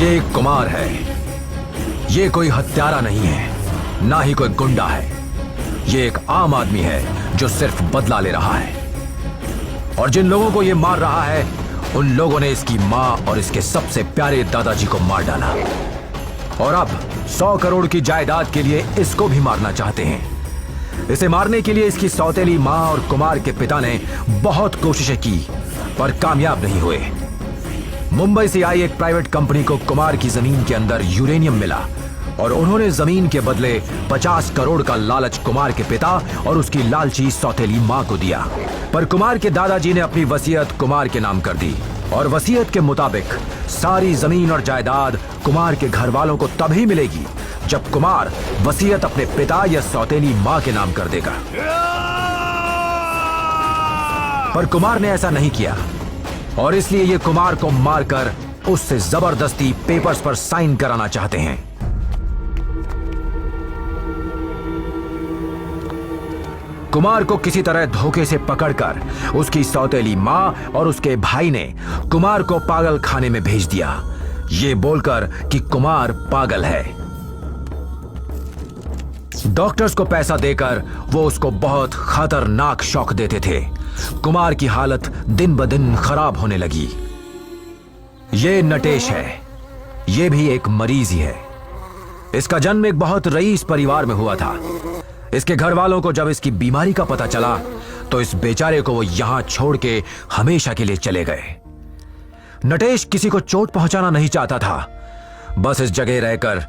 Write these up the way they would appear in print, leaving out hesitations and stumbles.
ये एक कुमार है। ये कोई हत्यारा नहीं है, ना ही कोई गुंडा है। ये एक आम आदमी है जो सिर्फ बदला ले रहा है। और जिन लोगों को ये मार रहा है, उन लोगों ने इसकी मां और इसके सबसे प्यारे दादाजी को मार डाला। और अब 100 करोड़ की जायदाद के लिए इसको भी मारना चाहते हैं। इसे मारने के लिए इसकी सौतेली मां और कुमार के पिता ने बहुत कोशिशें की, पर कामयाब नहीं हुए। मुंबई से आई एक प्राइवेट कंपनी को कुमार की जमीन के अंदर यूरेनियम मिला और उन्होंने जमीन के बदले 50 करोड़ का लालच कुमार के पिता और उसकी लालची सौतेली मां को दिया। पर कुमार के दादाजी ने अपनी वसीयत कुमार के नाम कर दी और वसीयत के मुताबिक सारी जमीन और जायदाद कुमार के घर वालों को तभी मिलेगी जब कुमार वसीयत अपने पिता या सौतेली मां के नाम कर देगा। पर कुमार ने ऐसा नहीं किया और इसलिए ये कुमार को मारकर उससे जबरदस्ती पेपर्स पर साइन कराना चाहते हैं। कुमार को किसी तरह धोखे से पकड़कर उसकी सौतेली मां और उसके भाई ने कुमार को पागल खाने में भेज दिया, ये बोलकर कि कुमार पागल है। डॉक्टर्स को पैसा देकर वो उसको बहुत खतरनाक शॉक देते थे। कुमार की हालत दिन ब दिन खराब होने लगी। ये नटेश है, ये भी एक मरीज ही है। इसका जन्म एक बहुत रईस परिवार में हुआ था। इसके घर वालों को जब इसकी बीमारी का पता चला तो इस बेचारे को वो यहां छोड़ के हमेशा के लिए चले गए। नटेश किसी को चोट पहुंचाना नहीं चाहता था, बस इस जगह रहकर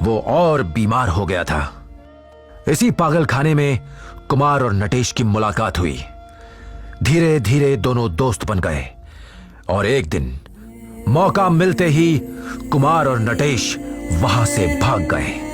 वो और बीमार हो गया था। इसी पागल खाने में कुमार और नटेश की मुलाकात हुई। धीरे धीरे दोनों दोस्त बन गए और एक दिन मौका मिलते ही कुमार और नटेश वहां से भाग गए।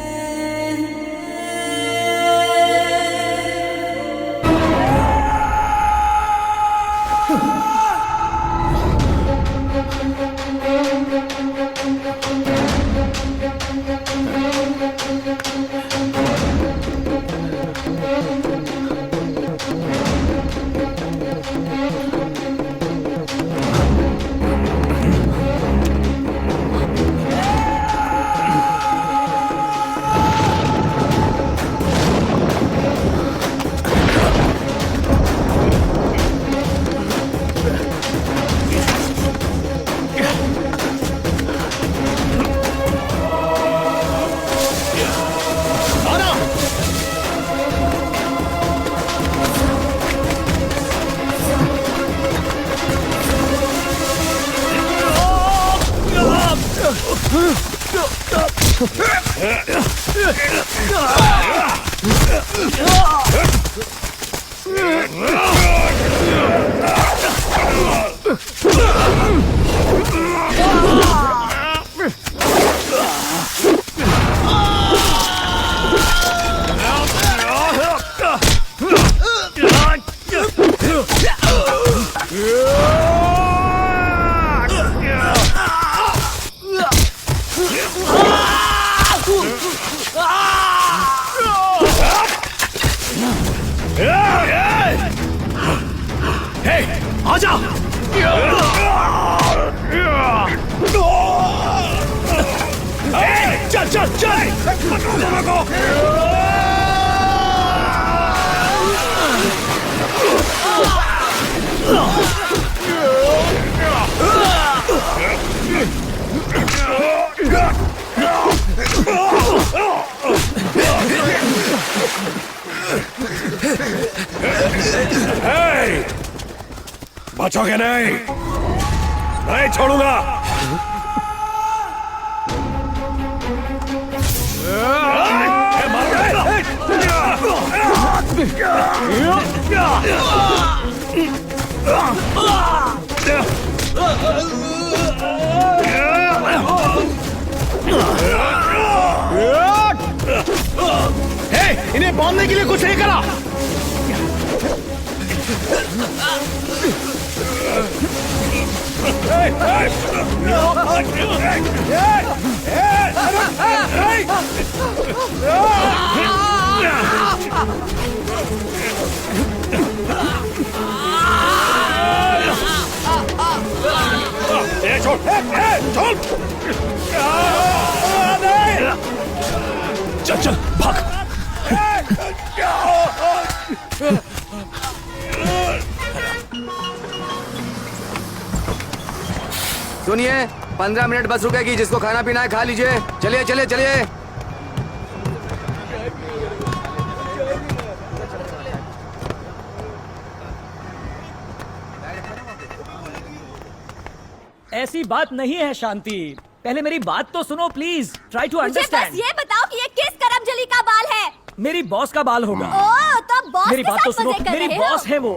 बचोगे नहीं, नहीं छोड़ूंगा। इन्हें बांधने के लिए कुछ नहीं करा। छोड़, छोड़। चल चल भाग। सुनिए, 15 मिनट बस रुकेगी। जिसको खाना पीना है खा लीजिए। चलिए चलिए चलिए। ऐसी बात नहीं है शांति, पहले मेरी बात तो सुनो प्लीज। ट्राई टू मुझे बस अंडरस्टैंड। ये बताओ कि ये किस करमजली का बाल है? मेरी बॉस का बाल होगा। ओह, तो बॉस मेरी के बात तो साथ सुनो, मजे कर मेरी रहे हो? बॉस है वो।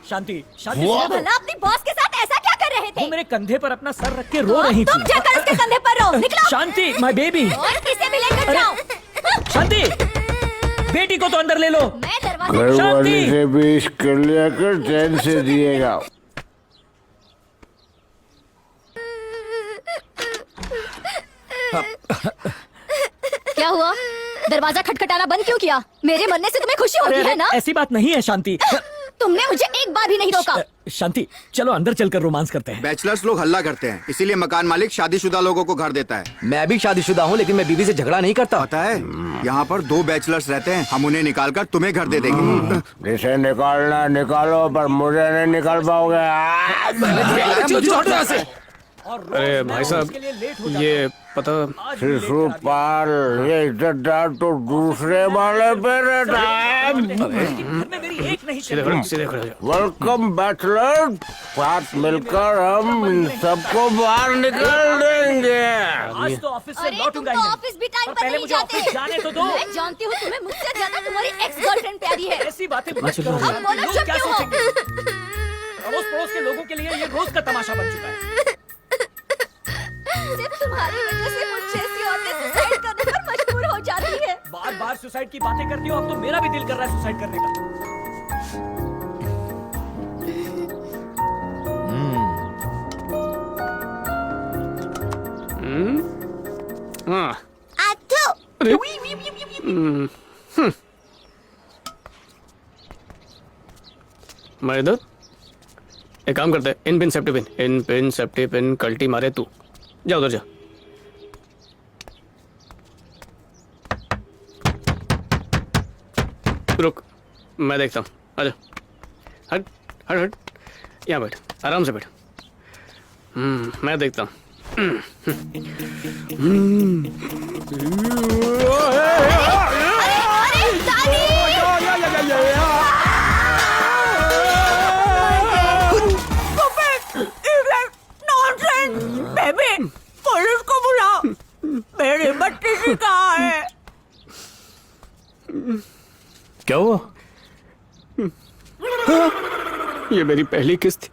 शांति शांति तो सुनो तो। भला अपनी बॉस के साथ ऐसा क्या कर रहे वो थे? मेरे कंधे पर अपना सर रख के रो रही तुम थी। जाकर उसके कंधे पर रो। निकलो। शांति माय बेबी। और किसे भी लेकर अरे। जाओ। शांति, बेटी को तो अंदर ले लो। मैं दरवाजे घर वाले शांति। से भी कर लिया कर, चैन से दिएगा। क्या हुआ? दरवाजा खटखटाना बंद क्यों किया? मेरे मरने से तुम्हें खुशी होती अरे, है ना? ऐसी बात नहीं है शांति। तुमने मुझे एक बार भी नहीं रोका। शांति चलो अंदर चलकर रोमांस करते हैं। बैचलर्स लोग हल्ला करते हैं, इसीलिए मकान मालिक शादीशुदा लोगों को घर देता है। मैं भी शादीशुदा हूँ, लेकिन मैं बीवी से झगड़ा नहीं करता। पता है, यहाँ पर 2 बैचलर्स रहते हैं। हम उन्हें निकाल कर तुम्हें घर दे देंगे। जिसे निकालना निकालो, पर मुझे नहीं निकाल पाओगे। अरे भाई साहब, के लिए लेट हो जाता ये हूँ। पता आज भी लेट करा दिया। शिशुपाल, ये इज्जतदार तो दूसरे वाले पे रहता है। घर में मेरी एक नहीं सीधे चली। खड़े सीधे खड़े हो जाओ। वेलकम बैचलर, साथ मिलकर हम इन सबको बाहर निकाल देंगे। आज तो ऑफिस से अरे तुम लौटूंगा तो ही नहीं। ऑफिस भी टाइम और पर पहले नहीं मुझे जाते। ऑफिस जाने तो दो। मैं जानती हूँ तुम्हें मुझसे ज्यादा तुम्हारी एक्स गर्लफ्रेंड प्यारी है। ऐसी बातें मत करो। अब बोलो, लोग चुप क्या क्यों हो? सोचेंगे? अड़ोस पड़ोस के लोगों के लिए ये रोज का तमाशा बन चुका है। सिर्फ तुम्हारी वजह से मुझसे ऐसी औरतें सुसाइड करने पर मजबूर हो जाती है। बार बार सुसाइड की बातें करती हो, अब तो मेरा भी दिल कर रहा है सुसाइड करने का। हाँ आठो। मैं इधर एक काम करते हैं, इन पिन सेफ्टी पिन, इन पिन सेफ्टी पिन, कल्टी मारे तू जा उधर जा। रुक, मैं देखता हूँ। आजा, हट हट हट, यहाँ बैठ, आराम से बैठ। मैं देखता हूँ। अरे दादी! बेबी, पुलिस को बुलाओ। मेरी बत्ती कहाँ है? क्या हुआ? ये मेरी पहली किस्त थी।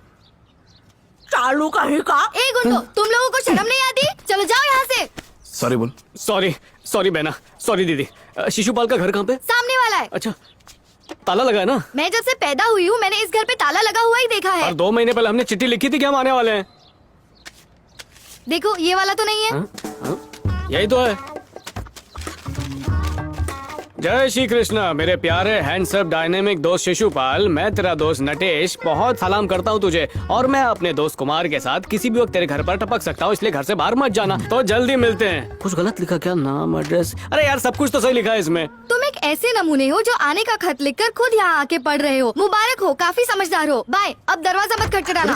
चालू कहीं का? ए गुंडो, तुम लोगों को शर्म नहीं आती? चलो जाओ यहाँ से। सॉरी बोल। सॉरी सॉरी बहना, सॉरी दीदी। शिशुपाल का घर कहाँ पे? सामने वाला है। अच्छा, ताला लगा है ना? मैं जब से पैदा हुई हूँ मैंने इस घर पे ताला लगा हुआ ही देखा है। और 2 महीने पहले हमने चिट्ठी लिखी थी कि हम आने वाले हैं। देखो ये वाला तो नहीं है। यही तो है। जय श्री कृष्णा मेरे प्यारे हैंडसम डायनेमिक दोस्त शिशुपाल। मैं तेरा दोस्त नटेश बहुत सलाम करता हूँ तुझे, और मैं अपने दोस्त कुमार के साथ किसी भी वक्त तेरे घर पर टपक सकता हूँ, इसलिए घर से बाहर मत जाना। तो जल्दी मिलते हैं। कुछ गलत लिखा क्या? नाम, एड्रेस? अरे यार सब कुछ तो सही लिखा है इसमें। तुम एक ऐसे नमूने हो जो आने का खत लिखकर खुद यहाँ आके पढ़ रहे हो। मुबारक हो, काफी समझदार हो। बाय। अब दरवाजा मत खटखटाना।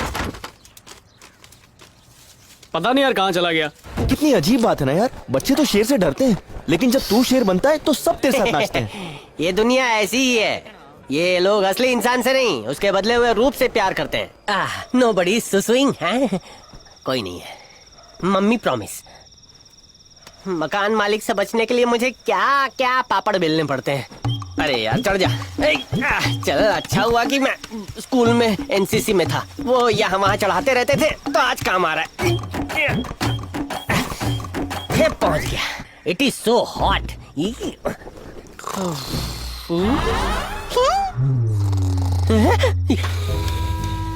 पता नहीं यार कहाँ चला गया। कितनी अजीब बात है ना यार, बच्चे तो शेर से डरते हैं, लेकिन जब तू शेर बनता है तो सब तेरे साथ नाचते हैं। ये दुनिया ऐसी ही है। ये लोग असली इंसान से नहीं, उसके बदले हुए रूप से प्यार करते हैं। नो बड़ी सुसुइंग है, कोई नहीं है। Mummy promise. मकान मालिक से बचने के लिए मुझे क्या क्या पापड़ बेलने पड़ते हैं। अरे यार चढ़ जा। चल अच्छा हुआ कि मैं स्कूल में एनसीसी में था, वो यहाँ वहाँ चढ़ाते रहते थे, तो आज काम आ रहा है। पहुंच गया। It is so hot.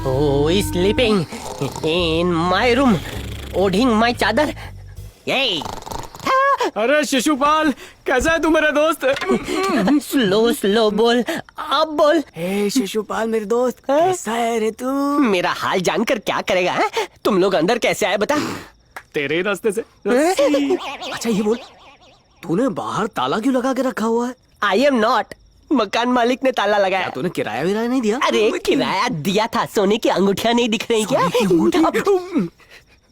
Oh, sleeping in my room, ओढ़िंग my चादर। Yay! अरे शिशुपाल, कैसा है तू मेरा दोस्त? स्लो स्लो बोल, अब बोल। हे शिशुपाल मेरे दोस्त, कैसा है रे तू? मेरा हाल जानकर क्या करेगा है? तुम लोग अंदर कैसे आए बता? तेरे ही रास्ते से। अच्छा ये बोल, तूने बाहर ताला क्यों लगा के रखा हुआ है? आई एम नॉट, मकान मालिक ने ताला लगाया। तूने किराया विराया नहीं दिया? अरे किराया दिया था, सोने की अंगूठियां नहीं दिख रही क्या?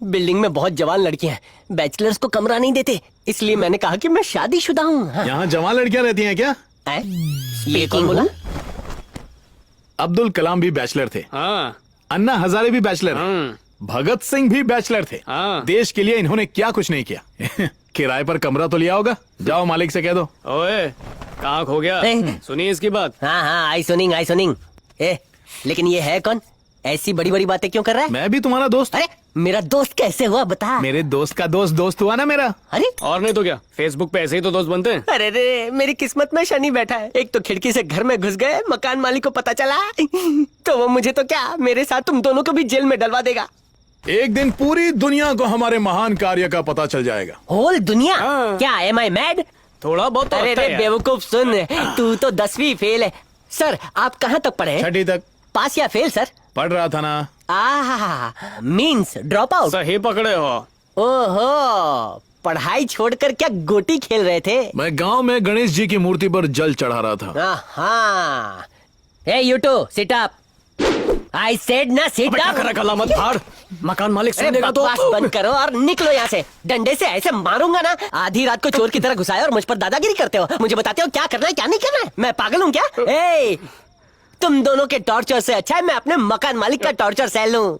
बिल्डिंग में बहुत जवान लड़कियां हैं, बैचलर्स को कमरा नहीं देते, इसलिए मैंने कहा कि मैं शादीशुदा हूँ। हाँ। यहाँ जवान लड़कियां रहती हैं क्या? ये कौन बोला? अब्दुल कलाम भी बैचलर थे, हाँ अन्ना हजारे भी बैचलर हैं, भगत सिंह भी बैचलर थे। हाँ। देश के लिए इन्होंने क्या कुछ नहीं किया। किराए पर कमरा तो लिया होगा, जाओ मालिक से कह दो। ओए कहाँ खो गया? सुनिए इसकी बात। हाँ हाँ, आई सुनिंग। लेकिन ये है कौन? ऐसी बड़ी बड़ी बातें क्यों कर रहा है? मैं भी तुम्हारा दोस्त। अरे मेरा दोस्त कैसे हुआ बता? मेरे दोस्त का दोस्त हुआ ना मेरा। अरे और नहीं तो क्या, फेसबुक पे ऐसे ही तो दोस्त बनते हैं। अरे रे, मेरी किस्मत में शनि बैठा है। एक तो खिड़की से घर में घुस गए, मकान मालिक को पता चला तो वो मुझे तो क्या, मेरे साथ तुम दोनों को भी जेल में डलवा देगा। एक दिन पूरी दुनिया को हमारे महान कार्य का पता चल जाएगा। होल दुनिया? हाँ। क्या एम आई मैड? थोड़ा बहुत तो अरे लगता रे है यार। बेवकूफ, सुन, तू तो 10वीं फेल है। सर आप कहाँ तक पढ़े हैं? 6ठी तक पास या फेल सर? पढ़ रहा था ना। Means drop out? सही पकड़े हो। ओहो, पढ़ाई छोड़कर क्या गोटी खेल रहे थे? मैं गांव में गणेश जी की मूर्ति पर जल चढ़ा रहा था। Hey you to sit up. I said ना सिट क्या अप। कर रहा मत फाड़, मकान मालिक अरे सुनेगा तो। बकवास बंद करो और निकलो यहाँ से। डंडे से ऐसे मारूंगा ना, आधी रात को चोर की तरह घुसाए और मुझ पर दादागिरी करते हो। मुझे बताते हो क्या करना है क्या नहीं करना है? मैं पागल हूँ क्या? ए, तुम दोनों के टॉर्चर से अच्छा है मैं अपने मकान मालिक का टॉर्चर सह लूं।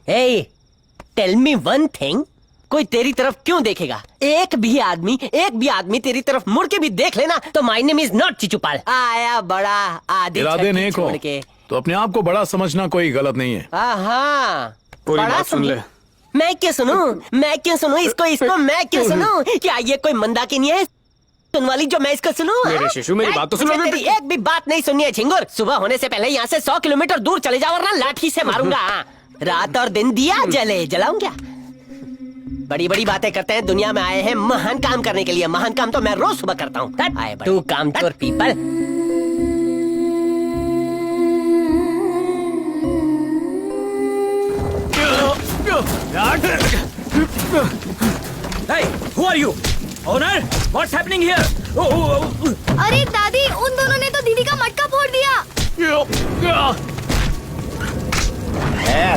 ए, टेल मी वन थिंग, कोई तेरी तरफ क्यों देखेगा? एक भी आदमी तेरी तरफ मुड़ के भी देख लेना तो माय नेम इज नॉट चिचुपाल। आया बड़ा आदि इरादे नेक हो छोड़ के। तो अपने आप को बड़ा समझना कोई गलत नहीं है। पूरी बड़ा बात सुन ले। मैं क्यों सुनूं इसको मैं क्यों सुनूं? क्या ये कोई मंदाकिनी है सुन वाली जो मैं इसको सुनूं? मेरे शिशु मेरी बात तो सुनो। मुझे तेरी एक भी बात नहीं सुननी है झिंगुर। सुबह होने से पहले यहाँ से 100 किलोमीटर दूर चले जाओ वरना लाठी से मारूंगा। रात और दिन दिया जले जलाऊं क्या? बड़ी बड़ी बातें करते हैं, दुनिया में आए हैं महान काम करने के लिए। महान काम तो मैं रोज सुबह करता हूँ। टू काम to people. Hey, who are you? Owner? What's happening here? अरे दादी, उन दोनों ने तो दीदी का मटका फोड़ दिया।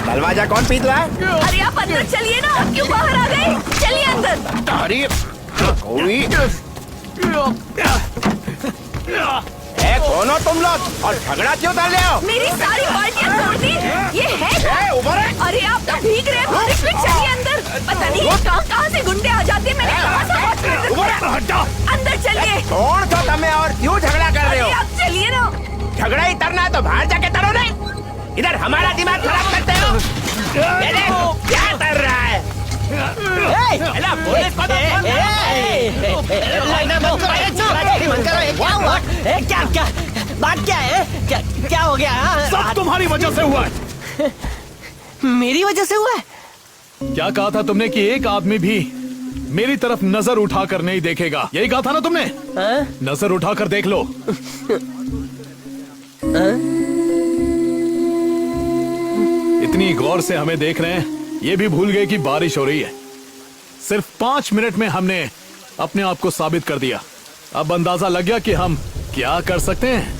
दरवाजा कौन पीट रहा है? अरे आप अंदर चलिए ना, आप क्यों बाहर आ गए? चलिए अंदर। अरे कोई कौन हो तुम लोग और झगड़ा क्यों कर रहे हो? मेरी सारी बाल्टियां तोड़ दी। ये है कौन? ऊपर है। अरे आप तो भीग रहे हैं बारिश में, चलिए अंदर। पता नहीं कहाँ से गुंडे आ जाते हैं। मैंने कहाँ से बात कर ऊपर हटो। अंदर चलिए। कौन तो तुम्हें और क्यों झगड़ा कर रहे अरे हो? आप चलिए ना। झगड़ा ही करना है तो बाहर जाके करो ना, इधर हमारा दिमाग खराब करते हो। ये देखो क्या कर रहा है? पुलिस को क्या बात क्या है? क्या हो गया? सब तुम्हारी वजह से हुआ है। मेरी वजह से हुआ है? क्या कहा था तुमने कि एक आदमी भी मेरी तरफ नजर उठाकर नहीं देखेगा? यही कहा था ना तुमने? नजर उठाकर देख लो। इतनी गौर से हमें देख रहे हैं, ये भी भूल गए कि बारिश हो रही है। सिर्फ 5 मिनट में हमने अपने आप को साबित कर दिया। अब अंदाजा लग गया कि हम क्या कर सकते हैं।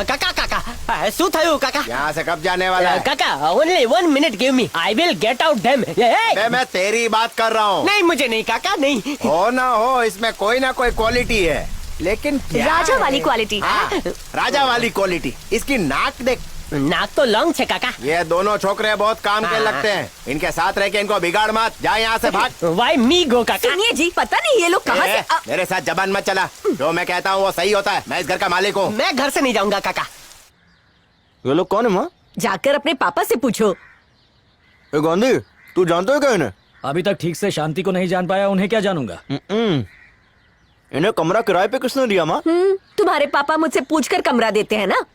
काका शू थयु काका? यहाँ से कब जाने वाला है? काका only 1 minute give me, I will get out them. मैं तेरी बात कर रहा हूँ। नहीं मुझे नहीं काका, नहीं। हो ना हो, इसमें कोई ना कोई क्वालिटी है, लेकिन क्या राजा है? वाली क्वालिटी। हाँ, राजा वाली क्वालिटी। इसकी नाक देख। नाक तो लॉन्ग छे काका। ये दोनों छोकरे बहुत काम के लगते हैं, इनके साथ रह के इनको बिगाड़ मत। जा यहाँ से भाग। वाई मी गो काका? सुनिए जी, पता नहीं ये लोग कहाँ से मेरे साथ जबान मत चला। जो मैं कहता हूँ वो सही होता है। मैं इस घर का मालिक हूँ। मैं घर से नहीं जाऊंगा काका। ये लोग कौन है माँ? जाकर अपने पापा से पूछो। गांधी, तू जानते हो क्या इन्हें? अभी तक ठीक से शांति को नहीं जान पाया, उन्हें क्या जानूंगा? इन्हें कमरा किराए पे किसने दिया माँ? तुम्हारे पापा मुझसे पूछकर कमरा देते हैं ना।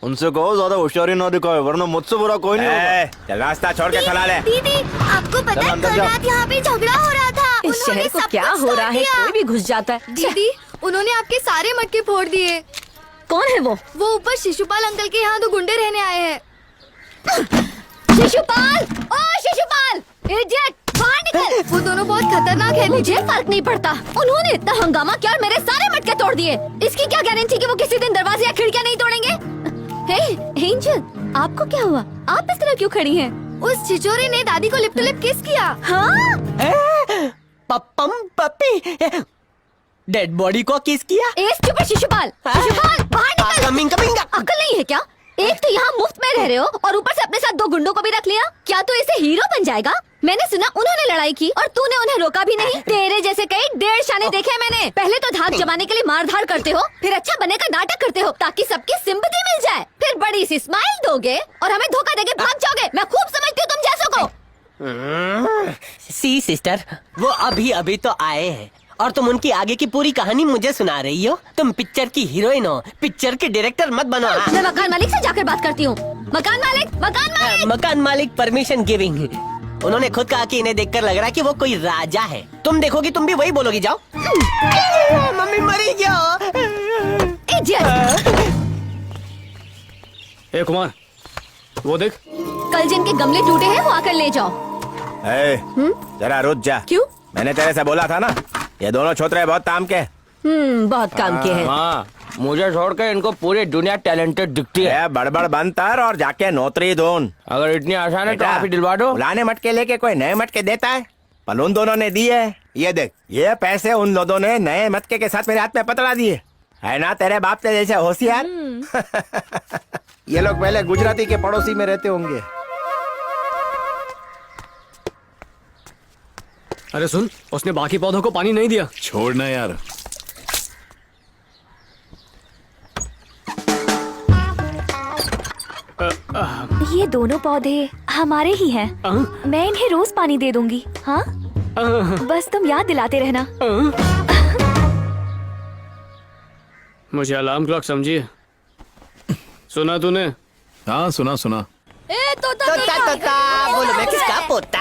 उनसे कहो ज्यादा होशियारी ना दिखाए, वरना मुझसे बुरा कोई नहीं होगा। चल रास्ता छोड़ के चला ले। दीदी, आपको पता है अंदर कल जाओ। रात यहाँ पे झगड़ा हो रहा था। इस शहर उन्होंने को सब क्या कुछ हो तोड़ रहा है, दिया। कोई भी घुस जाता है। दीदी, उन्होंने आपके सारे मटके फोड़ दिए। कौन है वो? वो ऊपर शिशुपाल अंकल के यहाँ 2 गुंडे रहने आए हैं। शिशुपाल, ओ इडियट, बाहर निकल। वो दोनों बहुत खतरनाक है। मुझे फर्क नहीं पड़ता। उन्होंने इतना हंगामा किया और मेरे सारे मटके तोड़ दिए। इसकी क्या गारंटी कि वो किसी दिन दरवाजे या खिड़कियां नहीं तोड़ेंगे? हे एंजल, आपको क्या हुआ? आप इस तरह क्यों खड़ी हैं? उस छिचोरे ने दादी को लिप टू लिप किस किया। हाँ? पप्पम पप्पी डेड बॉडी को किस किया? स्टूपिड शिशुपाल, शिशुपाल बाहर निकल। कमिंग अकल नहीं है क्या? एक तो यहाँ मुफ्त में रह रहे हो और ऊपर से अपने साथ 2 गुंडों को भी रख लिया। क्या तू इसे हीरो बन जाएगा? मैंने सुना उन्होंने लड़ाई की और तूने उन्हें रोका भी नहीं। तेरे जैसे कई 1.5 शाने देखे मैंने। पहले तो धाक जमाने के लिए मारधाड़ करते हो, फिर अच्छा बनने का नाटक करते हो ताकि सबकी सिंपैथी मिल जाए, फिर बड़ी सी स्माइल दोगे और हमें धोखा देके भाग जाओगे। मैं खूब समझती हूँ तुम जैसों को। सी सिस्टर, वो अभी अभी तो आए हैं और तुम उनकी आगे की पूरी कहानी मुझे सुना रही हो। तुम पिक्चर की हीरोइन हो, पिक्चर के डायरेक्टर मत बनो। मैं मकान मालिक से जाकर बात करती हूँ। मकान मालिक, मकान मालिक। मकान मालिक परमिशन गिविंग। उन्होंने खुद कहा कि इन्हें देखकर लग रहा है कि वो कोई राजा है। तुम देखोगी तुम भी वही बोलोगी। जाओ। मम्मी मरी क्या? इडियट। ए कुमार, वो देख। कल जिनके गमले टूटे हैं वो आकर ले जाओ। जरा रुक जा। क्यों? मैंने तेरे से बोला था ना, ये दोनों छोकरे बहुत काम के। बहुत काम के हैं। हाँ, मुझे छोड़कर इनको पूरी दुनिया टैलेंटेड दिखती है। बड़बड़ बनतर और जाके नौकरी ढूंढ। अगर इतनी आसान है तो आप ही दिलवा दो। पुराने मटके लेके कोई नए मटके देता है? पर उन दोनों ने दिए। ये देख, ये पैसे उन लोगों ने नए मटके के साथ मेरे हाथ में पकड़ा दिए। है ना तेरे बाप से जैसे होशियार। ये लोग पहले गुजराती के पड़ोसी में रहते होंगे। अरे सुन, उसने बाकी पौधों को पानी नहीं दिया। छोड़ना यार। ये दोनों पौधे हमारे ही हैं। मैं इन्हें रोज पानी दे दूंगी। हाँ, बस तुम याद दिलाते रहना। मुझे अलार्म क्लॉक समझिए। सुना तूने? हाँ सुना सुना। ए तोता बोलो मैं किसका पोता?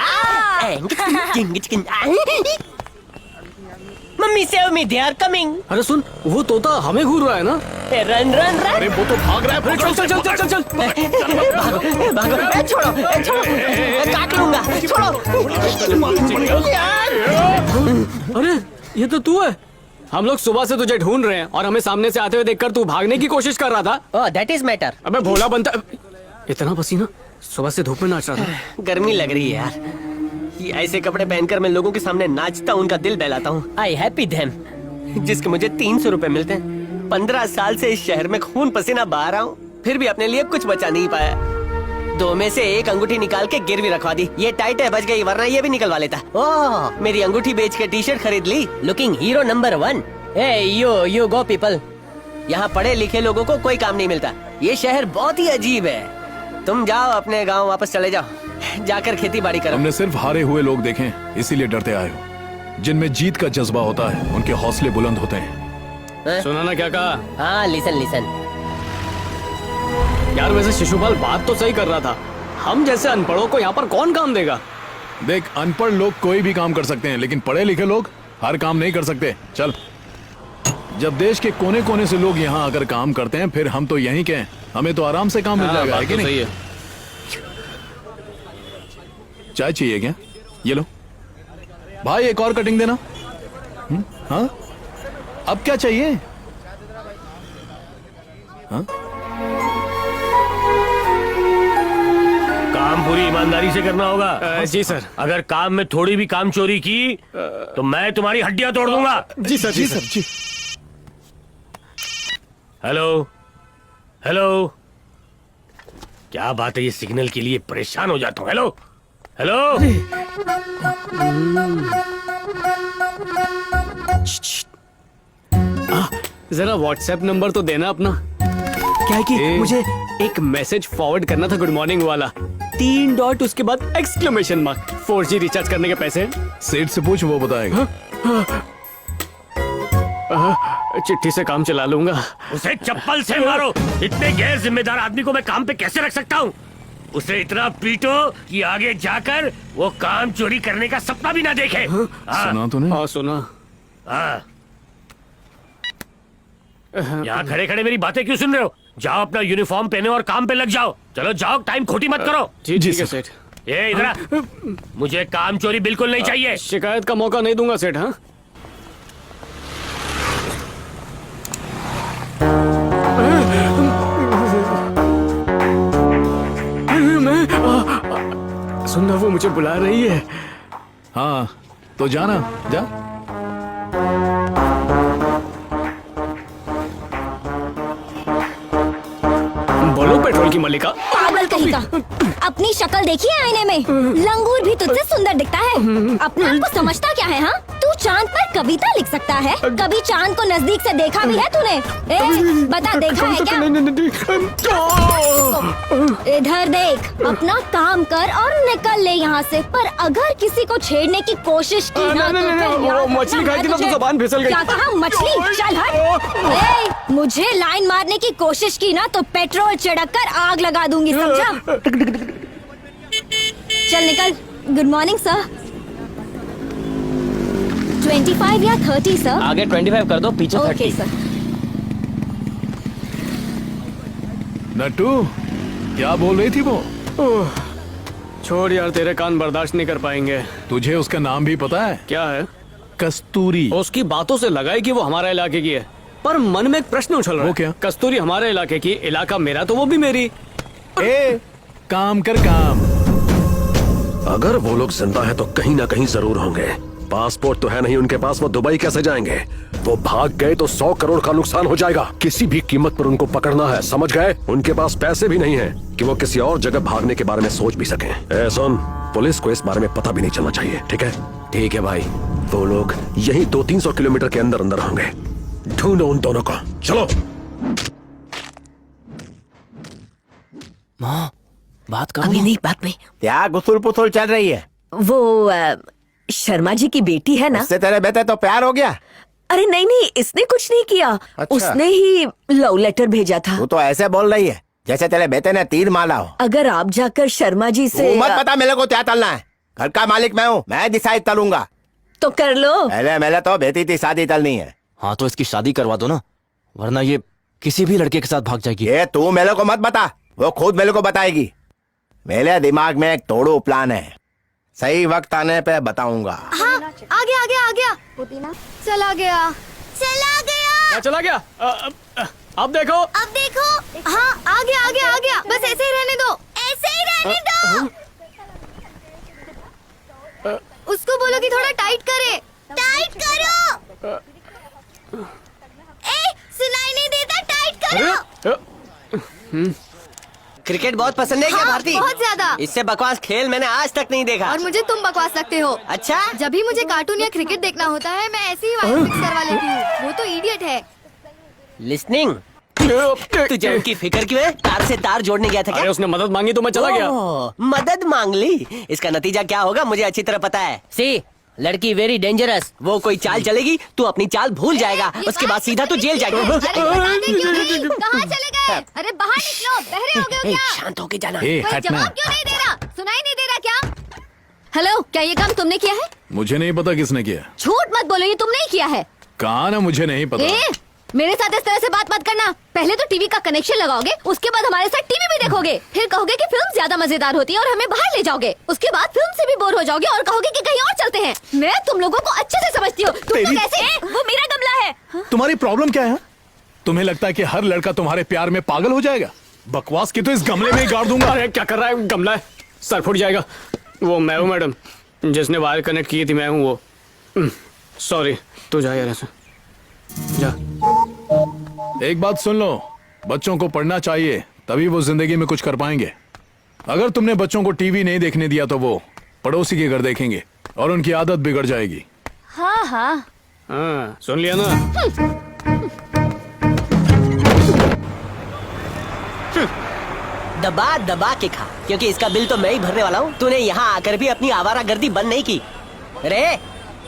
Mummy save me, they are coming. अरे सुन, वो तोता हमें घूर रहा है ना। Run run run. अरे वो तो भाग रहा है। चल चल चल चल चल चल। भागो। छोड़ो काट लूंगा। छोड़ो। अरे ये तो तू है। हम लोग सुबह से तुझे ढूंढ रहे हैं और हमें सामने से आते हुए देखकर तू भागने की कोशिश कर रहा था। Oh that is matter. अबे भोला बनता। इतना पसीना, सुबह से धूप में नाच रहा था। गर्मी लग रही है यार। ये ऐसे कपड़े पहनकर मैं लोगों के सामने नाचता हूँ, उनका दिल बहलाता हूँ। आई हैप्पी देम। जिसके मुझे 300 रुपए मिलते हैं। 15 साल से इस शहर में खून पसीना बहा रहा हूँ, फिर भी अपने लिए कुछ बचा नहीं पाया। 2 में से एक अंगूठी निकाल के गिरवी रखवा दी। ये टाइट है, बच गई, वरना ये भी निकलवा लेता। ओह, मेरी अंगूठी बेच के टी-शर्ट खरीद ली। Looking hero number 1। Hey you go people. यहाँ पढ़े लिखे लोगों को कोई काम नहीं मिलता। ये शहर बहुत ही अजीब है। तुम जाओ अपने गांव वापस चले जाओ, जाकर खेती बाड़ी करो। हमने सिर्फ हारे हुए लोग देखे, इसीलिए डरते आए हो। जिनमें जीत का जज्बा होता है उनके हौसले बुलंद होते हैं। सुना ना क्या कहा? हाँ लिसन। यार वैसे शिशुपाल बात तो सही कर रहा था। हम जैसे अनपढ़ों को यहाँ पर कौन काम देगा? देख, अनपढ़ लोग कोई भी काम कर सकते हैं, लेकिन पढ़े लिखे लोग हर काम नहीं कर सकते। चल, जब देश के कोने कोने से लोग यहाँ आकर काम करते हैं, फिर हम तो यहीं के हैं, हमें तो आराम से काम मिल जाएगा। है कि नहीं? सही है। चाय चाहिए क्या? ये लो भाई, एक और कटिंग देना। हाँ, अब क्या चाहिए? हाँ? काम पूरी ईमानदारी से करना होगा। जी सर। अगर काम में थोड़ी भी काम चोरी की तो मैं तुम्हारी हड्डियां तोड़ दूंगा। जी सर। जी सर। जी। हेलो हेलो, क्या बात है? ये सिग्नल के लिए परेशान हो जाता हूँ। Hello hello. जरा व्हाट्सएप नंबर तो देना अपना। क्या है कि मुझे एक मैसेज फॉरवर्ड करना था, गुड मॉर्निंग वाला। 3 डॉट उसके बाद एक्सक्लेमेशन मार्क। 4G रिचार्ज करने के पैसे। सेठ से पूछ, वो बताएगा। चिट्ठी से काम चला लूंगा। उसे चप्पल से मारो। इतने गैर जिम्मेदार आदमी को मैं काम पे कैसे रख सकता हूँ? उसे इतना पीटो कि आगे जाकर वो काम चोरी करने का सपना भी ना देखे। सुना तूने? हाँ सुना। यहाँ खड़े खड़े मेरी बातें क्यों सुन रहे हो? जाओ अपना यूनिफॉर्म पहने और काम पे लग जाओ। चलो जाओ, टाइम खोटी मत करो। जी ठीक है सेठ। ये इधर आ। मुझे काम चोरी बिल्कुल नहीं चाहिए। शिकायत का मौका नहीं दूंगा सेठ। हाँ सुनना, वो मुझे बुला रही है। हाँ तो जाना, जा। बोलो पेट्रोल की मल्लिका। पागल कहीं का, अपनी शक्ल देखी है आईने में? लंगूर भी तुझसे सुंदर दिखता है। अपने आप को समझता क्या है? हाँ, तू चांद पर कविता लिख सकता है? कभी चांद को नजदीक से देखा भी है तूने? बता, देखा है क्या? इधर देख, अपना काम कर और निकल ले यहाँ से। पर अगर किसी को छेड़ने की कोशिश की ना, तो फिर याद मछली खाई थी ना, तो जुबान फिसल गई। क्या कहा? मछली? चल हट। मुझे लाइन मारने की कोशिश की ना तो पेट्रोल छिड़क कर आग लगा दूंगी, समझा? चल निकल। Good morning sir. 25 या 30 सर? आगे 25 कर दो, पीछे 30। Okay sir. नट्टू, क्या बोल रही थी वो? छोड़ यार, तेरे कान बर्दाश्त नहीं कर पाएंगे। तुझे उसका नाम भी पता है? क्या है? कस्तूरी। उसकी बातों से लगा है कि वो हमारे इलाके की है, पर मन में एक प्रश्न उछल रहा है। वो क्या? कस्तूरी हमारे इलाके की, इलाका मेरा, तो वो भी मेरी। काम कर काम। अगर वो लोग जिंदा है तो कहीं ना कहीं जरूर होंगे। पासपोर्ट तो है नहीं उनके पास, वो दुबई कैसे जाएंगे? वो भाग गए तो 100 करोड़ का नुकसान हो जाएगा। किसी भी कीमत पर उनको पकड़ना है, समझ गए? उनके पास पैसे भी नहीं है कि वो किसी और जगह भागने के बारे में सोच भी सकें। सुन, पुलिस को इस बारे में पता भी नहीं चलना चाहिए, ठीक है? ठीक है भाई। वो लोग यही 200-300 किलोमीटर के अंदर अंदर होंगे। ढूंढो उन दोनों को, चलो। माँ, बात करो। अभी नहीं, बात नहीं। क्या गुसुल पुसुल चल रही है? वो शर्मा जी की बेटी है ना? इससे तेरे बेटे तो प्यार हो गया? अरे नहीं नहीं, इसने कुछ नहीं किया। अच्छा। उसने ही लव लेटर भेजा था। तू तो ऐसे बोल रही है जैसे तेरे बेटे ने तीर मारा हो। अगर आप जाकर शर्मा जी से मत बता मेरे को क्या तलना है। घर का मालिक मैं हूँ, मैं डिसाइड तलूंगा। तो कर लो। पहले तो बेटी की शादी तलनी है। हाँ तो इसकी शादी करवा दो ना, वरना ये किसी भी लड़के के साथ भाग जाएगी। ये तू मेरे को मत बता, वो खुद मेरे को बताएगी। मेरे दिमाग में एक तोड़ू प्लान है, सही वक्त आने पे बताऊंगा। हाँ, आ गया आ गया आ गया। चला गया चला गया। क्या चला गया? अब देखो। अब देखो। हाँ, आ गया आ गया आ गया। बस ऐसे ही रहने दो, ऐसे ही रहने दो। उसको बोलो कि थोड़ा टाइट करे। टाइट करो। सुनाई नहीं देता, टाइट करो। क्रिकेट बहुत पसंद है क्या भारती? बहुत ज्यादा। इससे बकवास खेल मैंने आज तक नहीं देखा। और मुझे तुम बकवास लगते हो। अच्छा? जब भी मुझे कार्टून या क्रिकेट देखना होता है, मैं ऐसे ही वायर फिक्स करवा लेती हूँ। वो तो इडियट है। लिस्निंग। तुझे उनकी फिक्र क्यों है? तार से तार जोड़ने गया था क्या? अरे उसने मदद मांगी तो मैं चला गया। मदद मांग ली। इसका नतीजा क्या होगा मुझे अच्छी तरह पता है। सी, लड़की वेरी डेंजरस। वो कोई चाल चलेगी, तू अपनी चाल भूल जाएगा, उसके बाद सीधा तू जेल जाएगा। कहाँ चले गए? अरे बाहर निकलो, बहरे हो गए हो क्या? शांत होके जाना। कोई जवाब क्यों नहीं दे रहा? सुनाई नहीं दे रहा क्या? हेलो, क्या ये काम तुमने किया है? मुझे नहीं पता किसने किया। झूठ मत बोलो, ये तुमने ही किया है। कहा ना मुझे नहीं पता। मेरे साथ इस तरह से बात मत करना। पहले तो टीवी का कनेक्शन लगाओगे, उसके बाद हमारे साथ टीवी भी देखोगे, फिर कहोगे कि फिल्म ज्यादा मजेदार होती है और हमें बाहर ले जाओगे। उसके बाद फिल्म से भी बोर हो जाओगे और कहोगे कि कहीं और चलते हैं। मैं तुम लोगों को अच्छे से समझती हूँ। तुम लोग कैसे? वो मेरा गमला है। तुम्हारी प्रॉब्लम क्या है? तुम्हें लगता है कि हर लड़का तुम्हारे प्यार में पागल हो जाएगा? बकवास की तो इस गमले में ही गाड़ दूंगा। अरे क्या कर रहा है? गमला है, सर फूट जाएगा। वो मैं हूँ मैडम, जिसने वायर कनेक्ट की थी, मैं हूँ वो। सॉरी, तू जा यार ऐसे जा। एक बात सुन लो, बच्चों को पढ़ना चाहिए, तभी वो जिंदगी में कुछ कर पाएंगे। अगर तुमने बच्चों को टीवी नहीं देखने दिया तो वो पड़ोसी के घर देखेंगे और उनकी आदत बिगड़ जाएगी। हाँ हाँ हाँ, सुन लिया ना? दबा दबा के खा, क्योंकि इसका बिल तो मैं ही भरने वाला हूँ। तूने यहाँ आकर भी अपनी आवारागर्दी बंद नहीं की। रे,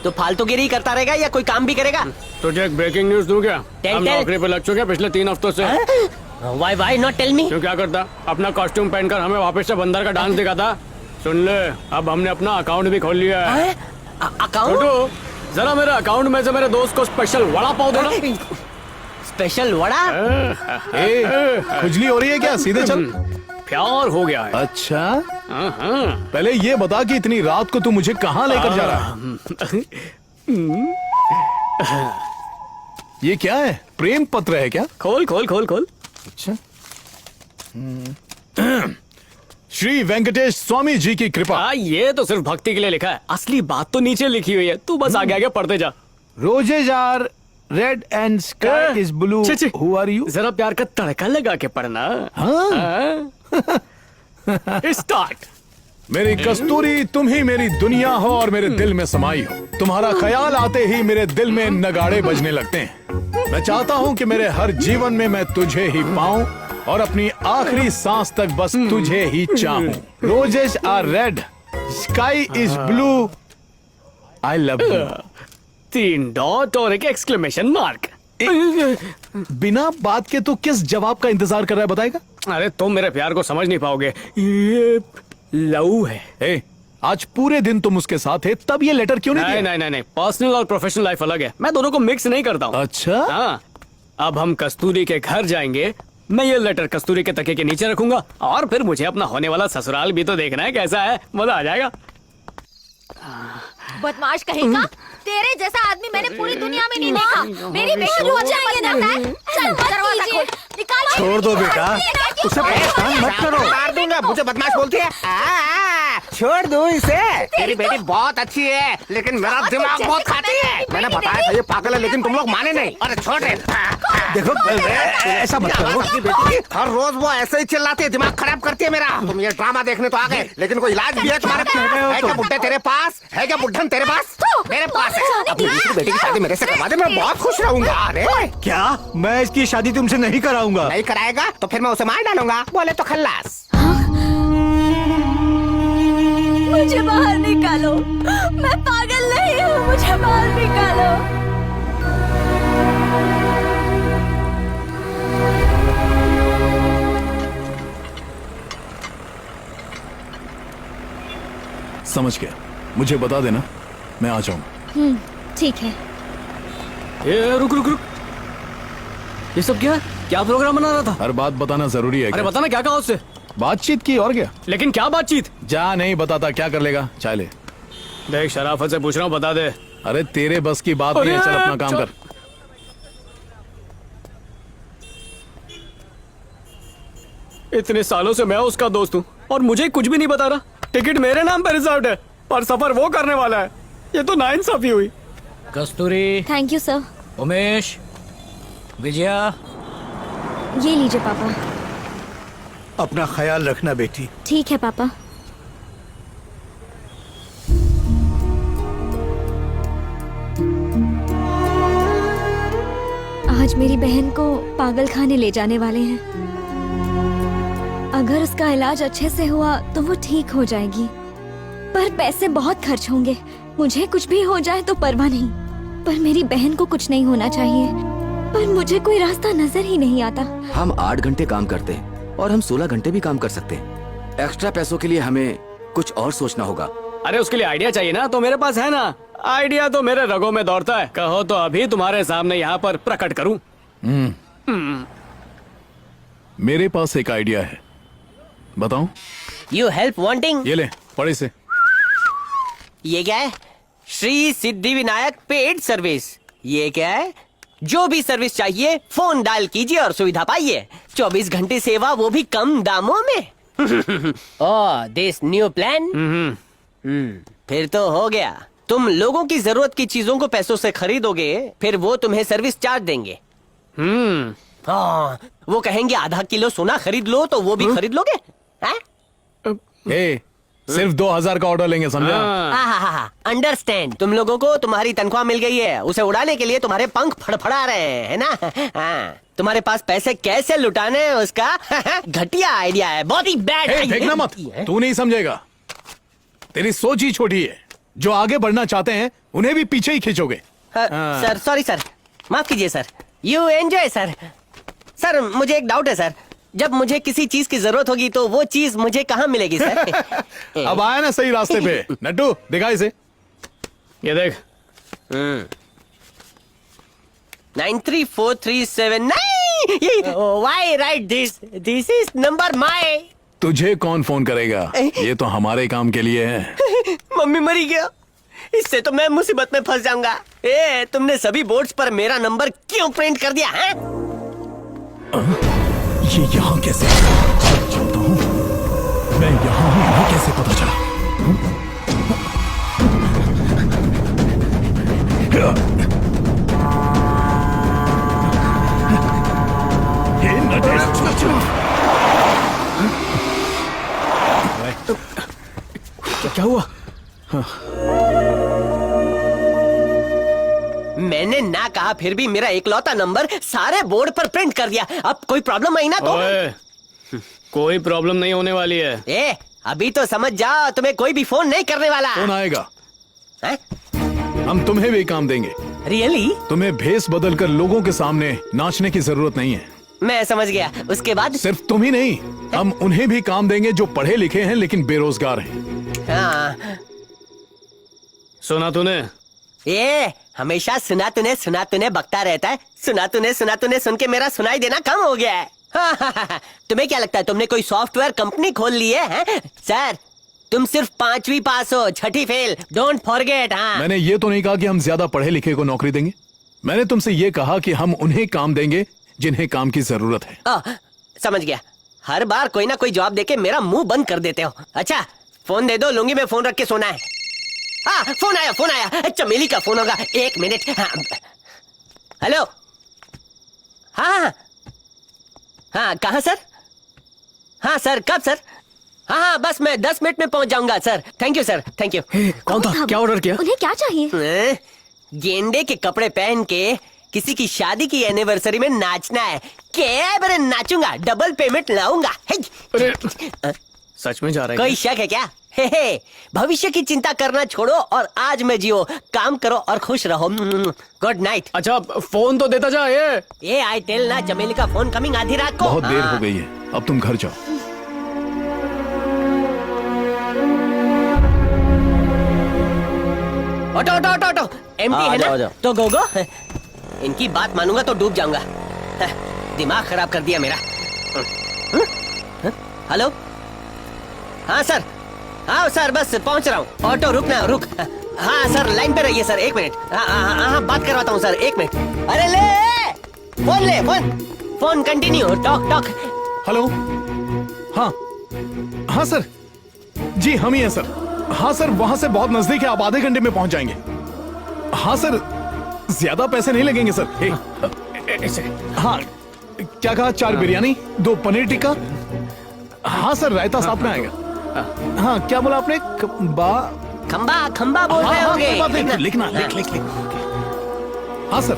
तो फालतूगिरी करता रहेगा या कोई काम भी करेगा? तुझे एक ब्रेकिंग न्यूज दूं क्या? हम नौकरी पे लग चुके हैं पिछले 3 हफ्तों से। Why not tell me? क्यों, क्या करता? अपना कॉस्ट्यूम पहनकर हमें वापस से बंदर का डांस दिखाता। सुन ले, अब हमने अपना अकाउंट भी खोल लिया है। अकाउंट? जरा मेरे अकाउंट में से मेरे दोस्त को स्पेशल वड़ा पाव देना। स्पेशल वड़ा? खुजली हो रही है क्या? सीधे चल। प्यार हो गया है। अच्छा, हाँ। पहले ये बता कि इतनी रात को तू मुझे कहाँ लेकर जा रहा है? ये क्या है? प्रेम पत्र है क्या? खोल खोल खोल खोल। अच्छा। श्री वेंकटेश स्वामी जी की कृपा। ये तो सिर्फ भक्ति के लिए लिखा है, असली बात तो नीचे लिखी हुई है। तू बस आगे आगे पढ़ते जा। Roses are red and sky is blue. Who are you? जरा प्यार का तड़का लगा के पढ़ना। स्टार्ट। मेरी कस्तूरी, तुम ही मेरी दुनिया हो और मेरे दिल में समाई हो। तुम्हारा ख्याल आते ही मेरे दिल में नगाड़े बजने लगते हैं। मैं चाहता हूँ कि मेरे हर जीवन में मैं तुझे ही पाऊं और अपनी आखिरी सांस तक बस तुझे ही चाहूं। Roses are red, sky is blue, I love you. 3 dot और एक एक्सक्लेमेशन मार्क। बिना बात के तू किस जवाब का इंतजार कर रहा है, बताएगा? अरे तुम मेरे प्यार को समझ नहीं पाओगे, ये लव है। ए, आज पूरे दिन तुम उसके साथ थे, तब ये लेटर क्यों नहीं दिया? नहीं, पर्सनल और प्रोफेशनल लाइफ अलग है। मैं दोनों को मिक्स नहीं करता हूँ। अच्छा। हाँ, अब हम कस्तूरी के घर जाएंगे। मैं ये लेटर कस्तूरी के तकिए के नीचे रखूंगा और फिर मुझे अपना होने वाला ससुराल भी तो देखना है कैसा है। मजा आ जाएगा। बदमाश कहेगा, तेरे जैसा आदमी मैंने पूरी दुनिया में नहीं देखा। मेरी बेटी रोज जाएंगे ना। चल दरवाजा खोल, निकालो। छोड़ दो बेटा, उसे परेशान मत करो। मार दूंगा, मुझे बदमाश बोलती है। छोड़ दो इसे। तेरी बेटी बहुत अच्छी है, लेकिन मेरा दिमाग बहुत खाती है। मैंने बताया था ये पागल है, लेकिन तुम लोग माने नहीं। अरे छोड़ रे। देखो ऐसा मत करो। बेटी हर रोज वो ऐसे ही चिल्लाती है, दिमाग खराब करती है मेरा। तुम ये ड्रामा देखने तो आ गए, लेकिन कोई इलाज भी है तुम्हारे पास? है क्या बुड्ढे तेरे पास? है क्या बुड्ढन तेरे पास? मेरे पास है। अपनी दूसरी बेटी की शादी मेरे से करवा दे, मैं बहुत खुश रहूंगा। अरे क्या? मैं इसकी शादी तुमसे नहीं कराऊंगा। नहीं कराएगा तो फिर मैं उसे मार डालूंगा। बोले तो खल्लास। मुझे बाहर निकालो, मैं पागल नहीं हूँ, मुझे बाहर निकालो। समझ गया, मुझे बता देना, मैं आ जाऊंगा। ठीक है। ये रुक रुक रुक, ये सब क्या प्रोग्राम बना रहा था? हर बात बताना जरूरी है। अरे बताना क्या कहा उससे? बातचीत की और क्या। लेकिन क्या बातचीत? जा, नहीं बताता क्या कर लेगा। चाय ले। देख शराफत से पूछ रहा हूँ, बता दे। अरे तेरे बस की बात नहीं है, चल अपना काम कर। इतने सालों से मैं उसका दोस्त हूँ और मुझे कुछ भी नहीं बता रहा। टिकट मेरे नाम पर रिजर्व्ड है और सफर वो करने वाला है। ये तो नाइंसाफी हुई। Kasturi. Thank you sir. Umesh, Vijaya, ये लीजिए पापा। अपना ख्याल रखना बेटी। ठीक है पापा। आज मेरी बहन को पागल खाने ले जाने वाले हैं। अगर उसका इलाज अच्छे से हुआ तो वो ठीक हो जाएगी, पर पैसे बहुत खर्च होंगे। मुझे कुछ भी हो जाए तो परवाह नहीं, पर मेरी बहन को कुछ नहीं होना चाहिए। पर मुझे कोई रास्ता नजर ही नहीं आता। हम 8 घंटे काम करते हैं और हम 16 घंटे भी काम कर सकते हैं। एक्स्ट्रा पैसों के लिए हमें कुछ और सोचना होगा। अरे उसके लिए आइडिया चाहिए ना, तो मेरे पास है ना। आइडिया तो मेरे रगों में दौड़ता है। कहो तो अभी तुम्हारे सामने यहाँ पर प्रकट करूं। मेरे पास एक आइडिया है, बताऊं? You help wanting. ये ले, पढ़े से। ये क्या है? Shri Siddhi Vinayak paid service. ये क्या है? जो भी सर्विस चाहिए फोन डायल कीजिए और सुविधा पाइए। 24 घंटे सेवा, वो भी कम दामों में। ओह, दिस न्यू प्लान। फिर तो हो गया। तुम लोगों की जरूरत की चीजों को पैसों से खरीदोगे, फिर वो तुम्हें सर्विस चार्ज देंगे। हाँ, वो कहेंगे आधा किलो सोना खरीद लो, तो वो भी खरीद लोगे। सिर्फ 2000 का ऑर्डर लेंगे, समझा? अंडरस्टैंड। तुम लोगों को तुम्हारी तनख्वाह मिल गई है, उसे उड़ाने के लिए तुम्हारे पंख फड़फड़ा रहे हैं, है ना? हाँ, तुम्हारे पास पैसे कैसे लुटाने हैं उसका घटिया आइडिया है। बहुत ही बैड आइडिया। फेंकना मत, तू नहीं समझेगा। तेरी सोच ही छोटी है। जो आगे बढ़ना चाहते हैं उन्हें भी पीछे ही खींचोगे। सर सॉरी सर, माफ कीजिए sir. You enjoy sir. Sir मुझे एक डाउट है सर, जब मुझे किसी चीज की जरूरत होगी तो वो चीज मुझे कहाँ मिलेगी सर? अब आया ना सही रास्ते पे। नड्डू दिखा इसे। ये देख। 93437। नहीं, why write this? This is number my तुझे कौन फोन करेगा? ये तो हमारे काम के लिए है। मम्मी मरी गया, इससे तो मैं मुसीबत में फंस जाऊंगा। तुमने सभी बोर्ड्स पर मेरा नंबर क्यों प्रिंट कर दिया है? ये यहाँ कैसे चलता हूँ? मैं यहाँ हूँ, ये कैसे पता चला? हे नटेश, क्या हुआ? मैंने ना कहा फिर भी मेरा इकलौता नंबर सारे बोर्ड पर प्रिंट कर दिया। अब कोई प्रॉब्लम आई ना तो? कोई प्रॉब्लम नहीं होने वाली है। अभी तो समझ जाओ, तुम्हें कोई भी फोन नहीं करने वाला। फोन आएगा। हम तुम्हें भी काम देंगे। रियली? तुम्हें भेस बदल कर लोगों के सामने नाचने की जरूरत नहीं है। मैं समझ गया। उसके बाद? सिर्फ तुम ही नहीं, हम उन्हें भी काम देंगे जो पढ़े लिखे हैं लेकिन बेरोजगार हैं। हाँ। सुना तूने? हमेशा सुना तूने बकता रहता है। सुना तूने सुन के मेरा सुनाई देना कम हो गया है। तुम्हें क्या लगता है तुमने कोई सॉफ्टवेयर कंपनी खोल ली है? सर, तुम सिर्फ 5वीं पास हो, 6ठी फेल। Don't forget. हाँ, मैंने ये तो नहीं कहा कि हम ज्यादा पढ़े लिखे को नौकरी देंगे। मैंने तुमसे ये कहा कि हम उन्हें काम देंगे जिन्हें काम की जरूरत है। समझ गया। हर बार कोई ना कोई जवाब देके मेरा मुंह बंद कर देते हो। अच्छा, फोन दे दो, लूंगी में फोन रख के सोना है। फोन आया। चमेली का फोन होगा। 1 मिनट। हेलो। हाँ, कहाँ सर? हाँ सर, कब सर? हाँ, बस मैं 10 मिनट में पहुंच जाऊंगा sir. Thank you sir, thank you. कौन था? क्या ऑर्डर किया? उन्हें क्या चाहिए? गेंडे के कपड़े पहन के किसी की शादी की एनिवर्सरी में नाचना है। क्या बरे नाचूंगा, डबल पेमेंट लाऊंगा। सच में जा रहा है? कोई शक है क्या? भविष्य की चिंता करना छोड़ो और आज में जियो। काम करो और खुश रहो। Good night. अच्छा, फोन तो देता जा। ये आई टेल ना, चमेली का फोन कमिंग आधी रात को। बहुत देर हो गई है, अब तुम घर जाओ। ऑटो एम्प्टी है ना? तो गो। इनकी बात मानूंगा तो डूब जाऊंगा। दिमाग खराब कर दिया मेरा। हेलो। हाँ सर, बस पहुंच रहा हूँ। ऑटो रुक। हाँ सर, लाइन पे रहिए सर, 1 मिनट। हाँ, बात करवाता हूँ सर, 1 मिनट। अरे ले फोन कंटिन्यू। टॉक। हेलो। हाँ सर, जी हम ही हैं सर। हाँ सर, वहां से बहुत नजदीक है, आप आधे घंटे में पहुंच जाएंगे। हाँ सर, ज्यादा पैसे नहीं लगेंगे सर। हाँ, क्या कहा? 4 बिरयानी, 2 पनीर टिक्का। हाँ सर, रायता साथ में आएगा। हाँ, क्या बोला आपने? खंबा बोल रहे होंगे। लिखना, लिख। हाँ सर,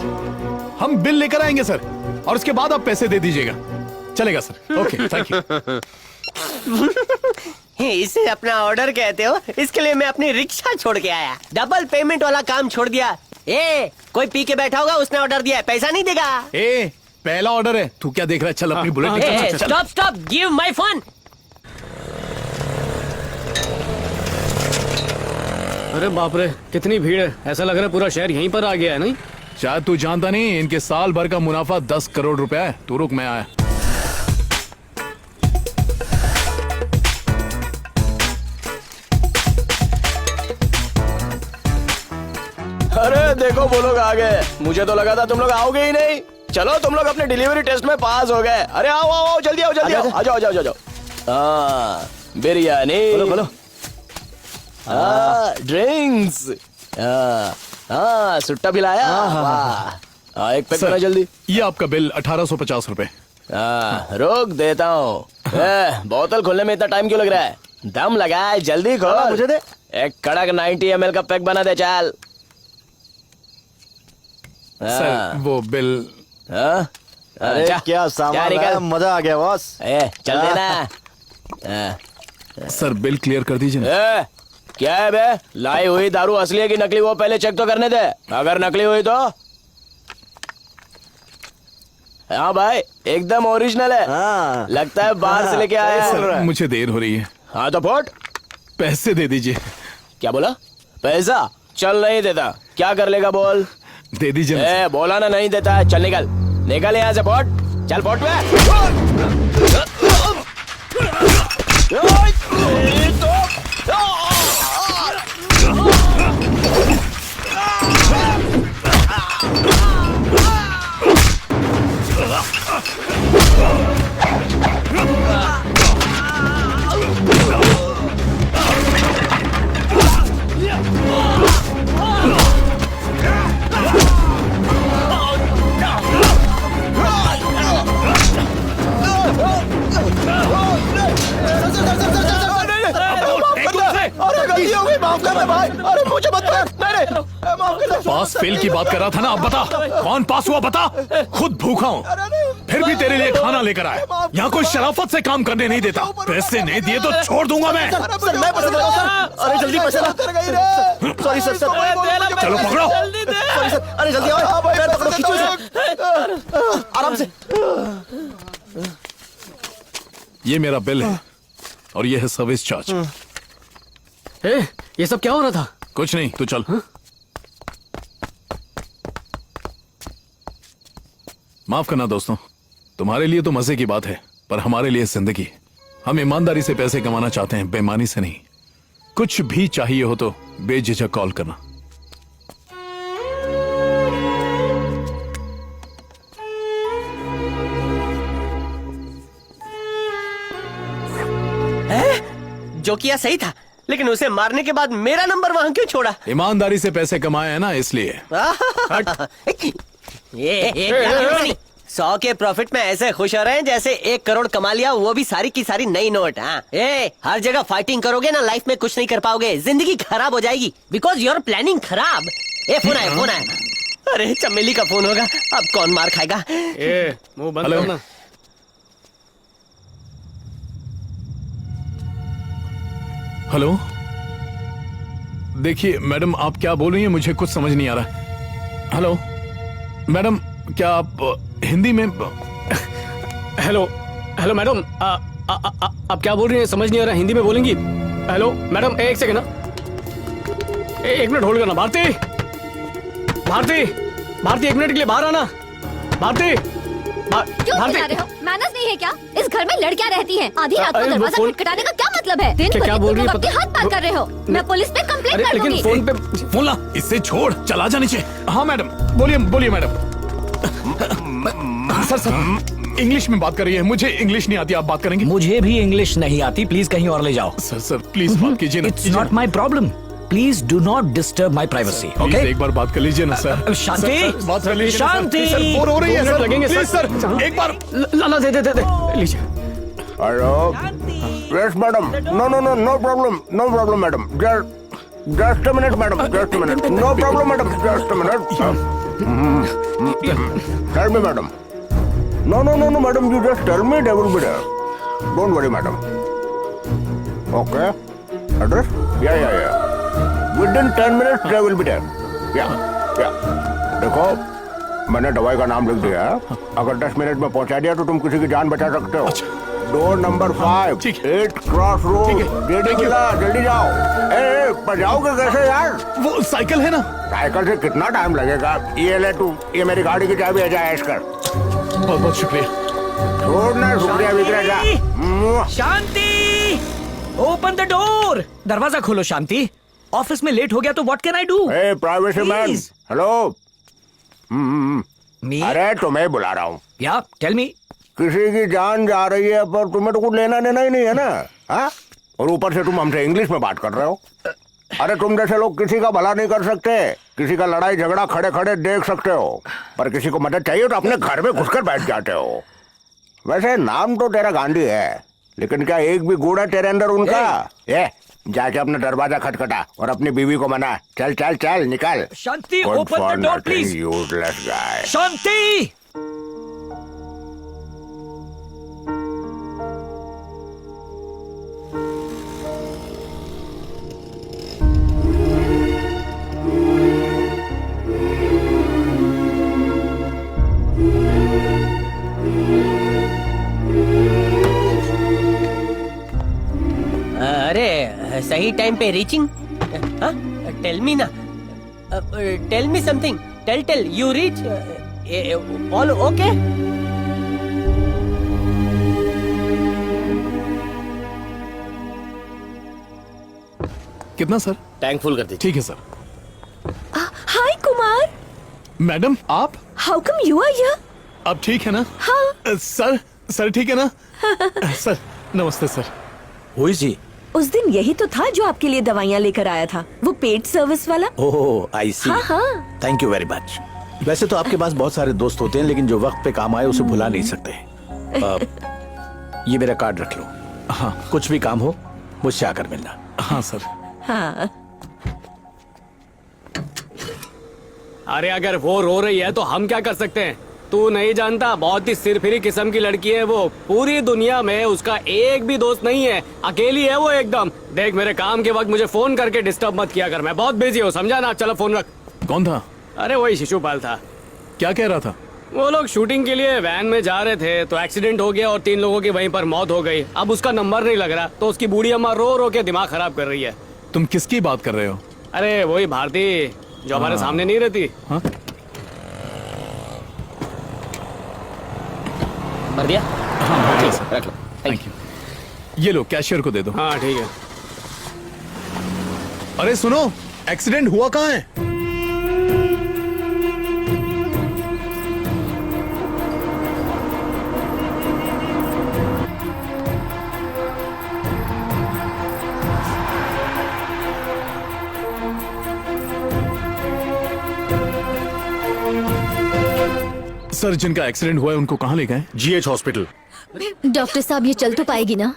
हम बिल लेकर आएंगे सर, और उसके बाद आप पैसे दे दीजिएगा। चलेगा सर। Okay, thank you. इसे अपना ऑर्डर कहते हो? इसके लिए मैं अपनी रिक्शा छोड़ के आया। डबल पेमेंट वाला काम छोड़ दिया। कोई पी के बैठा होगा, उसने ऑर्डर दिया है, पैसा नहीं देगा। पहला ऑर्डर है, तू क्या देख रहा है? चल अपनी bullet. Stop, give my phone. अरे बाप रे, कितनी भीड़ है। ऐसा लग रहा है पूरा शहर यहीं पर आ गया है। नहीं, शायद तू जानता नहीं, इनके साल भर का मुनाफा 10 करोड़ रुपया है। तू रुक, मैं आया। अरे देखो, वो लोग आ गए। मुझे तो लगा था तुम लोग आओगे ही नहीं। चलो, तुम लोग अपने डिलीवरी टेस्ट में पास हो गए। अरे आओ, जल्दी आओ। आ जाओ। बिरयानी, बोलो। ड्रिंक्स। सुट्टा भी लाया। वाह, एक पैक करना जल्दी। ये आपका बिल 1850 रुपए। रोक देता हूँ। बोतल खोलने में इतना टाइम क्यों लग रहा है? दम लगाए, जल्दी खोल। मुझे दे। एक कड़क 90 ml का पैक बना दे, चल। सर, वो बिल। अरे क्या सामान है? मजा आ गया बॉस। चल देना। सर, बिल क्लियर कर दीजिए। क्या है बे? लाई हुई दारू असली है कि नकली, वो पहले चेक तो करने दे। अगर नकली हुई तो? हाँ भाई, एकदम ओरिजिनल है। लगता है बाहर से लेके आया। सर, मुझे देर हो रही है। हाँ तो फोट, पैसे दे दीजिए। क्या बोला? पैसा? चल नहीं देता। क्या कर लेगा बोल? दे दीजिए। बोला ना, नहीं देता है। चल निकल यहाँ से। फोट, चल फोट में। पास फेल की बात कर रहा था ना। अब बता कौन पास हुआ, बता। खुद भूखा हूँ फिर भी तेरे लिए खाना लेकर आया। यहाँ कोई शराफत से काम करने नहीं देता। पैसे नहीं दिए तो छोड़ दूंगा मैं। सर मैं पैसा देता हूं, सर। अरे जल्दी पैसा ला। सॉरी सर, सर चलो पकड़ो। सॉरी सर, अरे जल्दी आओ। पैर पकड़ो, खींचो इसे। आराम से। ये मेरा बिल है और ये है सर्विस चार्ज। ये सब क्या हो रहा था? कुछ नहीं, तू चल। माफ करना दोस्तों, तुम्हारे लिए तो मजे की बात है पर हमारे लिए जिंदगी। हम ईमानदारी से पैसे कमाना चाहते हैं, बेईमानी से नहीं। कुछ भी चाहिए हो तो बेझिझक कॉल करना। जो किया सही था, लेकिन उसे मारने के बाद मेरा नंबर वहां क्यों छोड़ा? ईमानदारी से पैसे कमाए हैं ना, इसलिए। ये 100 के प्रॉफिट में ऐसे खुश हो रहे हैं जैसे 1 करोड़ कमा लिया, वो भी सारी की सारी नई नोट। हाँ, हर जगह फाइटिंग करोगे ना, लाइफ में कुछ नहीं कर पाओगे, जिंदगी खराब हो जाएगी। बिकॉज योर प्लानिंग खराब। फोन आया, फोन आया। अरे चमेली का फोन होगा, अब कौन मार खाएगा? मुंह बंद करो ना। हेलो, देखिए मैडम, आप क्या बोल रही हैं मुझे कुछ समझ नहीं आ रहा। हेलो मैडम, क्या आप हिंदी में? हेलो हेलो मैडम, आप क्या बोल रही हैं समझ नहीं आ रहा, हिंदी में बोलेंगी? हेलो मैडम, एक सेकंड ना, 1 मिनट होल्ड करना। भारती, भारती, भारती, 1 मिनट के लिए बाहर आना। भारती, क्यों चिल्ला रहे हो? मैनर्स नहीं है क्या? इस घर में लड़कियां रहती हैं। आधी रात को दरवाजा खटखटाने का क्या मतलब है? दिन क्या बोल रही है? अपने हाथ पार कर रहे हो। मैं पुलिस पे कंप्लेंट कर दूंगी। फोन पे फोन ला, इससे छोड़, चला जा नीचे। हाँ मैडम, बोलिए बोलिए मैडम। सर सर इंग्लिश में बात कर रही है, मुझे इंग्लिश नहीं आती, आप बात करेंगे? मुझे भी इंग्लिश नहीं आती, प्लीज कहीं और ले जाओ। सर सर प्लीज बात कीजिए ना। It's not my problem, please do not disturb my privacy. Okay, एक बार बात कर लीजिए ना सर। शांति, बात कर लीजिए। शांति। सर बोर हो रही है सर, लगेंगे प्लीज सर एक बार। लाला दे लीजिए। Hello, yes madam, no problem madam, just a minute madam, just a minute, no problem madam, just a minute. Tell me madam. No madam, you just tell me, they will be there, don't worry madam. Okay, address? या within 10 minutes they will be there. या देखो, मैंने दवाई का नाम लिख दिया है, अगर 10 मिनट में पहुंचा दिया तो तुम किसी की जान बचा सकते हो। डोर नंबर 5, 8 क्रॉस रोड, जल्दी जाओ। पर जाओगे कैसे यार? वो साइकिल है ना। साइकिल से कितना टाइम लगेगा? ये ले तू, ये मेरी गाड़ी की चाबी है, जा ऐश कर। बहुत बहुत शुक्रिया। छोड़ना, शुक्रिया विक्रिया जा। शांति, ओपन द डोर। दरवाजा खोलो शांति। ऑफिस में लेट हो गया तो what can I do? Privacy man, hello. अरे तुम्हें बुला रहा हूँ। या टेल मी। किसी की जान जा रही है पर तुम्हें तो कुछ लेना देना ही नहीं है ना। हाँ, और ऊपर से तुम हमसे इंग्लिश में बात कर रहे हो। अरे तुम जैसे लोग किसी का भला नहीं कर सकते, किसी का लड़ाई झगड़ा खड़े खड़े देख सकते हो, पर किसी को मदद चाहिए तो अपने घर में घुसकर बैठ जाते हो। वैसे नाम तो तेरा गांधी है, लेकिन क्या एक भी गुण है तेरे अंदर उनका? ये जाके अपना दरवाजा खटखटा और अपनी बीवी को मना। चल चल चल निकल। Shanti, open the door please. Useless guy. Shanti. अरे सही टाइम पे रीचिंग। टेल मी ना, tell me something, tell you reach all okay? कितना सर? टैंक फुल कर दीजिए। ठीक है सर। हाय कुमार, मैडम आप how come you are here? अब ठीक है ना? हाँ। सर ठीक है ना? सर नमस्ते सर। हुई जी। उस दिन यही तो था जो आपके लिए दवाइयाँ लेकर आया था, वो पेड सर्विस वाला। ओह आई सी। हाँ हाँ। Thank you very much. वैसे तो आपके पास बहुत सारे दोस्त होते हैं, लेकिन जो वक्त पे काम आए उसे भुला नहीं सकते। ये मेरा कार्ड रख लो। हाँ, कुछ भी काम हो मुझसे आकर मिलना। हाँ सर। हाँ। अरे अगर वो रो रही है तो हम क्या कर सकते हैं? तू नहीं जानता, बहुत ही सिरफिरी किस्म की लड़की है वो। पूरी दुनिया में उसका एक भी दोस्त नहीं है, अकेली है वो एकदम। देख, मेरे काम के वक्त मुझे फोन करके डिस्टर्ब मत किया कर, मैं बहुत बिजी हूँ, समझा ना? चलो फोन रख। कौन था? अरे वही शिशुपाल था। क्या कह रहा था? वो लोग शूटिंग के लिए वैन में जा रहे थे तो एक्सीडेंट हो गया और 3 लोगों की वहीं पर मौत हो गई। अब उसका नंबर नहीं लग रहा तो उसकी बूढ़ी अम्मा रो रो के दिमाग खराब कर रही है। तुम किसकी बात कर रहे हो? अरे वही भारती जो हमारे सामने नहीं रहती। हाँ? भर दिया? हाँ ठीक है, रख लो। Thank you. ये लो, कैशियर को दे दो। हाँ ठीक है। अरे सुनो, एक्सीडेंट हुआ कहाँ है? सर, जिनका एक्सीडेंट हुआ है उनको कहाँ ले गए? GH hospital. डॉक्टर साहब, ये चल तो पाएगी ना?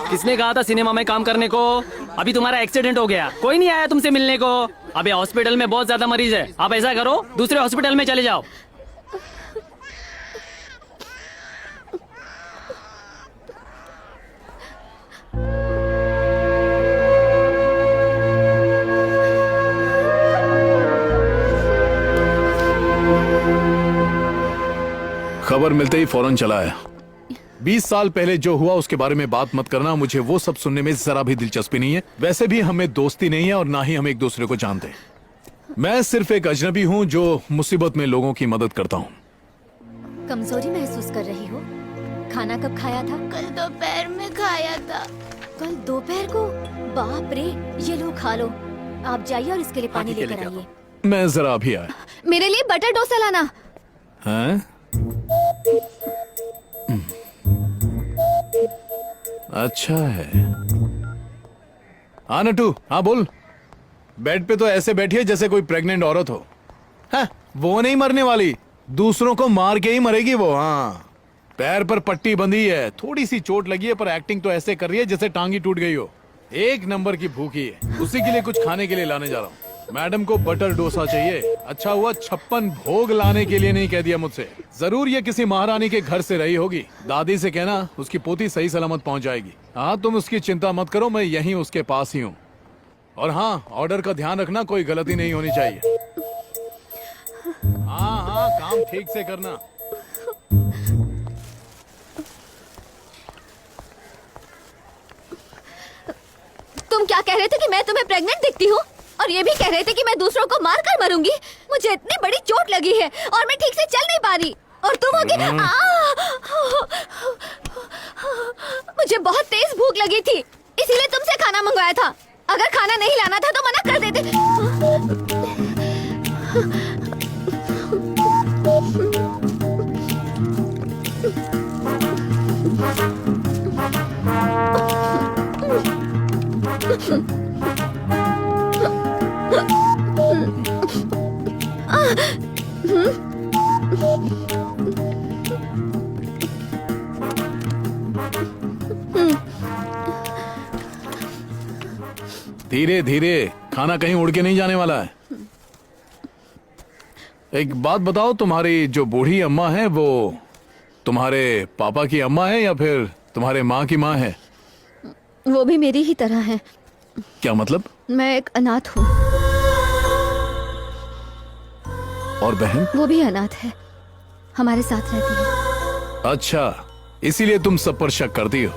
किसने कहा था सिनेमा में काम करने को? अभी तुम्हारा एक्सीडेंट हो गया, कोई नहीं आया तुमसे मिलने को। अभी हॉस्पिटल में बहुत ज्यादा मरीज है, आप ऐसा करो दूसरे हॉस्पिटल में चले जाओ। खबर मिलते ही फौरन चला आया। 20 साल पहले जो हुआ उसके बारे में बात मत करना, मुझे वो सब सुनने में जरा भी दिलचस्पी नहीं है। वैसे भी हमें दोस्ती नहीं है और ना ही हम एक दूसरे को जानते। मैं सिर्फ एक अजनबी हूँ जो मुसीबत में लोगों की मदद करता हूँ। कमजोरी महसूस कर रही हो? खाना कब खाया था? कल दोपहर में खाया था। कल दोपहर को? बाप रे, ये लो खा लो। आप जाइए और इसके लिए पानी लेकर आइए। मैं जरा अभी आया। मेरे लिए बटर डोसा लाना। हैं? अच्छा है। हाँ नटू, हाँ बोल। बेड पे तो ऐसे बैठी है जैसे कोई प्रेग्नेंट औरत हो। हाँ, वो नहीं मरने वाली, दूसरों को मार के ही मरेगी वो। हाँ, पैर पर पट्टी बंधी है, थोड़ी सी चोट लगी है, पर एक्टिंग तो ऐसे कर रही है जैसे टांगी टूट गई हो। एक नंबर की भूखी है, उसी के लिए कुछ खाने के लिए लाने जा रहा हूँ। मैडम को बटर डोसा चाहिए। अच्छा हुआ 56 भोग लाने के लिए नहीं कह दिया मुझसे। जरूर ये किसी महारानी के घर से रही होगी। दादी से कहना उसकी पोती सही सलामत पहुंच जाएगी। हाँ, तुम उसकी चिंता मत करो, मैं यहीं उसके पास ही हूँ। और हाँ, ऑर्डर का ध्यान रखना, कोई गलती नहीं होनी चाहिए। हाँ हाँ, काम ठीक से करना। तुम क्या कह रहे थे कि मैं तुम्हें प्रेग्नेंट दिखती हूँ? और ये भी कह रहे थे कि मैं दूसरों को मार कर मरूंगी। मुझे इतनी बड़ी चोट लगी है और मैं ठीक से चल नहीं पा रही। और तुम होगी। मुझे बहुत तेज भूख लगी थी, इसीलिए तुमसे खाना मंगवाया था। अगर खाना नहीं लाना था तो मना कर देते। धीरे धीरे, खाना कहीं उड़ के नहीं जाने वाला है। एक बात बताओ, तुम्हारी जो बूढ़ी अम्मा है वो तुम्हारे पापा की अम्मा है या फिर तुम्हारे माँ की माँ है? वो भी मेरी ही तरह है। क्या मतलब? मैं एक अनाथ हूँ। और बहन? वो भी अनाथ है, हमारे साथ रहती है। अच्छा, इसीलिए तुम सब पर शक करती हो।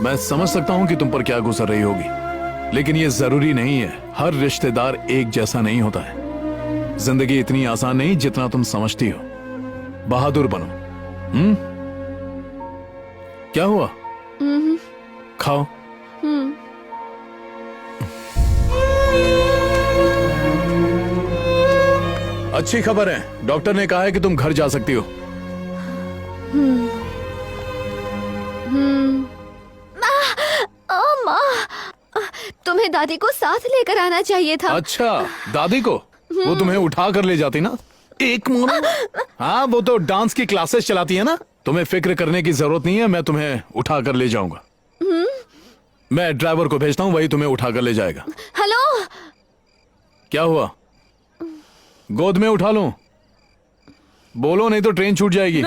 मैं समझ सकता हूँ कि तुम पर क्या गुजर रही होगी, लेकिन ये जरूरी नहीं है। हर रिश्तेदार एक जैसा नहीं होता है। जिंदगी इतनी आसान नहीं जितना तुम समझती हो। बहादुर बनो, क्या हुआ? खाओ। अच्छी खबर है, डॉक्टर ने कहा है कि तुम घर जा सकती हो। तुम्हें दादी को साथ लेकर आना चाहिए था। अच्छा, दादी को? वो तुम्हें उठा कर ले जाती ना। एक मोड़। हाँ, वो तो डांस की क्लासेस चलाती है ना। तुम्हें फिक्र करने की जरूरत नहीं है, मैं तुम्हें उठा कर ले जाऊंगा। मैं ड्राइवर को भेजता हूँ, वही तुम्हें उठा कर ले जाएगा। हेलो, क्या हुआ? गोद में उठा लूं? बोलो, नहीं तो ट्रेन छूट जाएगी।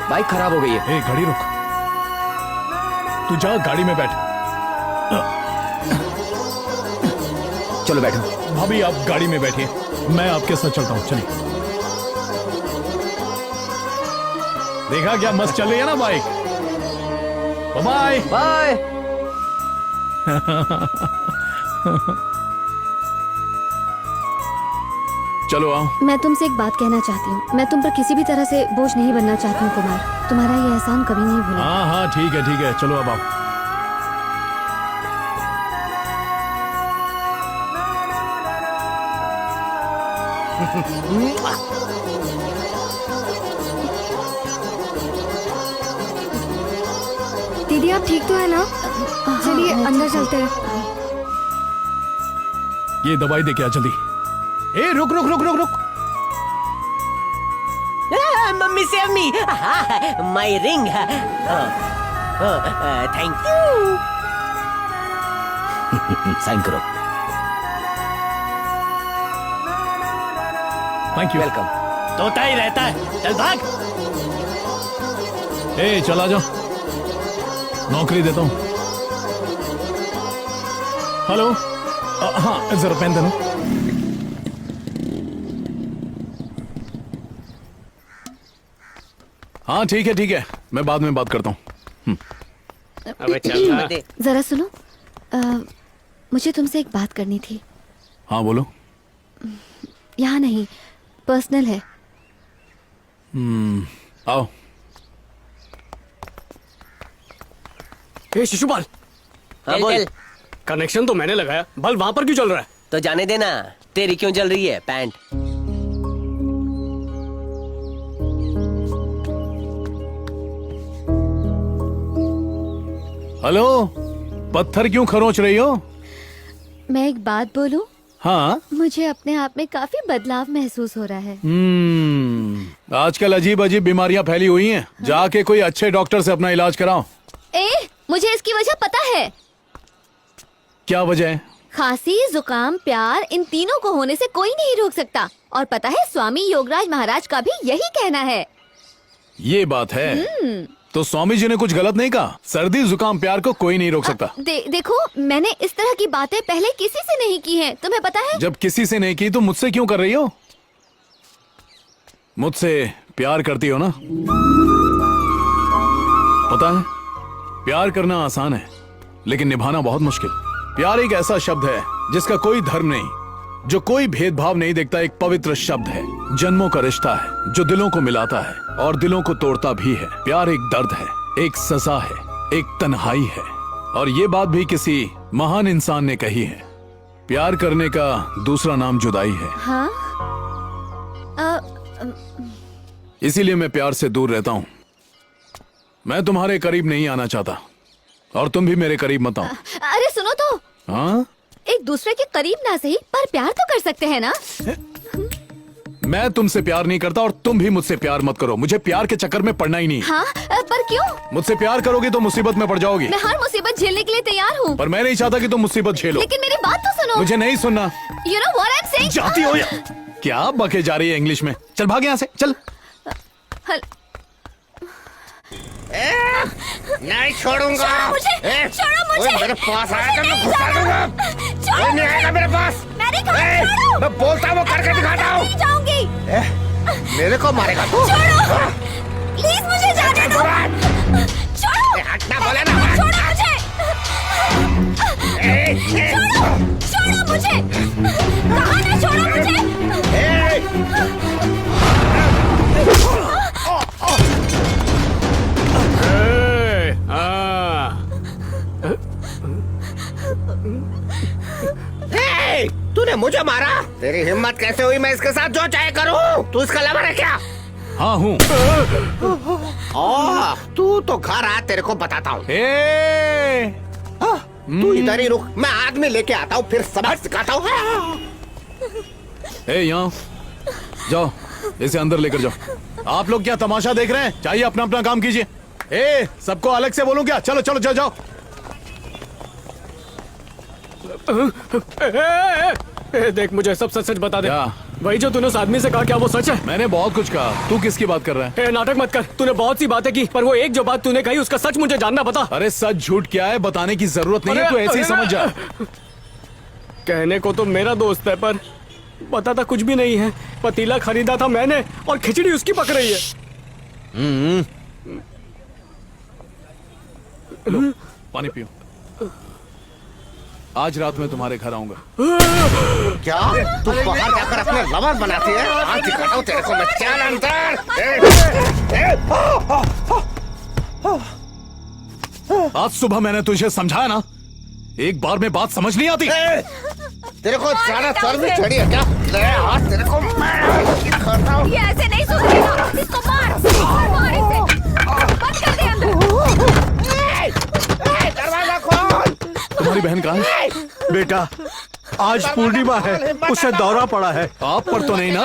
बाइक खराब हो गई है। ए, गाड़ी रुक। तू जा, गाड़ी में बैठ। चलो बैठो। भाभी, आप गाड़ी में बैठिए, मैं आपके साथ चलता हूँ। चलिए। देखा क्या मस्त चल रही है ना बाइक? Bye bye. चलो आओ। मैं तुमसे एक बात कहना चाहती हूँ। मैं तुम पर किसी भी तरह से बोझ नहीं बनना चाहती हूँ कुमार। तुम्हारा ये एहसान कभी नहीं भूला। हाँ हाँ, ठीक है ठीक है, चलो अब आओ। दीदी आप ठीक तो है ना? चलिए अंदर चलते हैं। ये दवाई दे क्या जल्दी। ए, रुक रुक रुक रुक रुक। Mummy save me. My ring. Thank you. Sign करो। Thank you. वेलकम। तोता ही रहता है, चल भाग। ए, चला जाओ, नौकरी देता हूँ। हेलो, हाँ जरा पेन देना। हाँ ठीक है, मैं बाद में बात करता हूँ। अबे चल ना। जरा सुनो, मुझे तुमसे एक बात करनी थी। हाँ बोलो। यहाँ नहीं, पर्सनल है। आओ। ए शिशुपाल। हाँ बोल। कनेक्शन तो मैंने लगाया, बल्ब वहां पर क्यों चल रहा है? तो जाने देना, तेरी क्यों जल रही है पैंट? हेलो, पत्थर क्यों खरोच रही हो? मैं एक बात बोलूं? हाँ। मुझे अपने आप में काफी बदलाव महसूस हो रहा है। आजकल अजीब अजीब बीमारियां फैली हुई हैं। जाके कोई अच्छे डॉक्टर से अपना इलाज कराओ। मुझे इसकी वजह पता है। क्या वजह है? खांसी, जुकाम, प्यार, इन तीनों को होने से कोई नहीं रोक सकता। और पता है, स्वामी योगराज महाराज का भी यही कहना है। ये बात है। तो स्वामी जी ने कुछ गलत नहीं कहा? सर्दी जुकाम प्यार को कोई नहीं रोक सकता। देखो, मैंने इस तरह की बातें पहले किसी से नहीं की हैं, तुम्हें पता है? जब किसी से नहीं की तो मुझसे क्यों कर रही हो? मुझसे प्यार करती हो ना? पता है, प्यार करना आसान है, लेकिन निभाना बहुत मुश्किल। प्यार एक ऐसा शब्द है जिसका कोई धर्म नहीं, जो कोई भेदभाव नहीं देखता। एक पवित्र शब्द है, जन्मों का रिश्ता है जो दिलों को मिलाता है और दिलों को तोड़ता भी है। प्यार एक दर्द है, एक सजा है, एक तन्हाई है। और ये बात भी किसी महान इंसान ने कही है, प्यार करने का दूसरा नाम जुदाई है। हाँ? इसीलिए मैं प्यार से दूर रहता हूँ। मैं तुम्हारे करीब नहीं आना चाहता और तुम भी मेरे करीब मत आओ। अरे सुनो तो। हाँ? एक दूसरे के करीब ना सही, पर प्यार तो कर सकते हैं ना? मैं तुमसे प्यार नहीं करता और तुम भी मुझसे प्यार मत करो। मुझे प्यार के चक्कर में पड़ना ही नहीं। हाँ? पर क्यों? मुझसे प्यार करोगी तो मुसीबत में पड़ जाओगी। मैं हर मुसीबत झेलने के लिए तैयार हूँ। पर मैं नहीं चाहता कि तुम मुसीबत झेलो। लेकिन मेरी बात तो सुनो। मुझे नहीं सुनना। You know what I'm saying? जाती हो या क्या बके जा रही है इंग्लिश में? चल भाग यहाँ से, चल। नहीं छोड़ूंगा। छोड़ो मुझे, छोड़ो मुझे। मेरे पास आया तो मैं घुसा दूंगा। छोड़ो नहीं आएगा मेरे पास। मैं नहीं खाऊंगी, छोड़ो। मैं बोलता हूँ, करके दिखाता हूँ। नहीं जाऊंगी। मेरे को मारेगा तू? छोड़ो, प्लीज मुझे जाने दो। छोड़ो, हटना बोले ना। छोड़ो मुझे। छोड़ो, छोड़ो मुझे। कहा ना छोड़ो मुझे। तूने मुझे मारा? तेरी हिम्मत कैसे हुई? मैं इसके साथ जो चाहे करूं। तू इसका लवर है क्या? हाँ हूँ। तू तो घर आ, तेरे को बताता हूँ। तू इधर ही रुक, मैं आदमी लेके आता हूँ, फिर सबक सिखाता हूँ। यहाँ जाओ, इसे अंदर लेकर जाओ। आप लोग क्या तमाशा देख रहे हैं? चाहिए अपना अपना काम कीजिए। सबको अलग से बोलूं क्या? चलो चलो जाओ जाओ। देख, मुझे सब सच सच बता दे। वही जो तूने उस आदमी से कहा, क्या वो सच है? मैंने बहुत कुछ कहा। तू किसकी बात कर रहा है? नाटक मत कर। तूने बहुत सी बातें की, पर वो एक जो बात तूने कही उसका सच मुझे जानना बता। अरे सच झूठ क्या है बताने की जरूरत नहीं है, तू ऐसे ही समझ जा। कहने को तो मेरा दोस्त है, पर बताता कुछ भी नहीं है। पतीला खरीदा था मैंने और खिचड़ी उसकी पक रही है। लो, पानी पियो। आज रात में तुम्हारे घर आऊंगा। क्या तू बाहर जाकर अपने लवर बनाती है? आज दिखाता हूँ तेरे को मैं। चल अंदर। आज सुबह मैंने तुझे समझाया ना, एक बार में बात समझ नहीं आती। तेरे को ज्यादा चर्बी चढ़ी है क्या? ले आज तेरे को मैं दिखाता हूँ। ये ऐसे नहीं सुधरेगा। इसको मार, मार इसे। बंद कर दे अंदर। दरवाजा खोल। तुम्हारी बहन कहाँ है? बेटा, आज पूर्णिमा है, उसे दौरा पड़ा है। आप पर तो नहीं ना?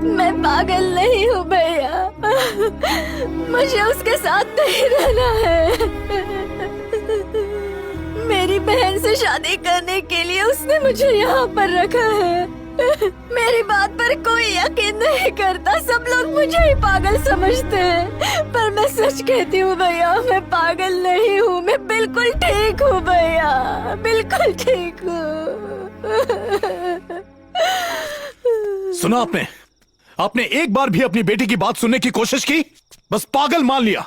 मैं पागल नहीं हूँ भैया, मुझे उसके साथ नहीं रहना है। मेरी बहन से शादी करने के लिए उसने मुझे यहाँ पर रखा है। मेरी बात पर कोई यकीन नहीं करता, सब लोग मुझे ही पागल समझते हैं, पर मैं सच कहती हूँ भैया, मैं पागल नहीं हूँ, मैं बिल्कुल ठीक हूँ भैया, बिल्कुल ठीक हूँ। सुना आपने एक बार भी अपनी बेटी की बात सुनने की कोशिश की? बस पागल मान लिया,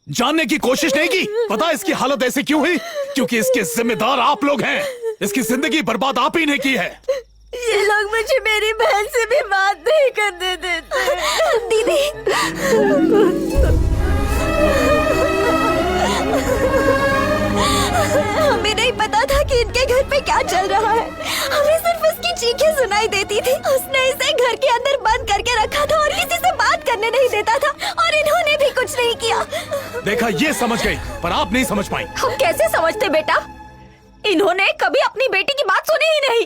जानने की कोशिश नहीं की। पता इसकी हालत ऐसी क्यों हुई? क्योंकि इसके जिम्मेदार आप लोग हैं। इसकी जिंदगी बर्बाद आप ही ने की है। ये लोग मुझे मेरी बहन से भी बात नहीं करने देते। दीदी, हमें नहीं पता था कि इनके घर पे क्या चल रहा है। हमें सिर्फ उसकी चीखें सुनाई देती थी। उसने इसे घर के अंदर बंद करके रखा था और किसी से बात करने नहीं देता था, और इन्होंने भी कुछ नहीं किया। देखा, ये समझ गई, पर आप नहीं समझ पाई। हम कैसे समझते बेटा? इन्होंने कभी अपनी बेटी की बात सुनी ही नहीं।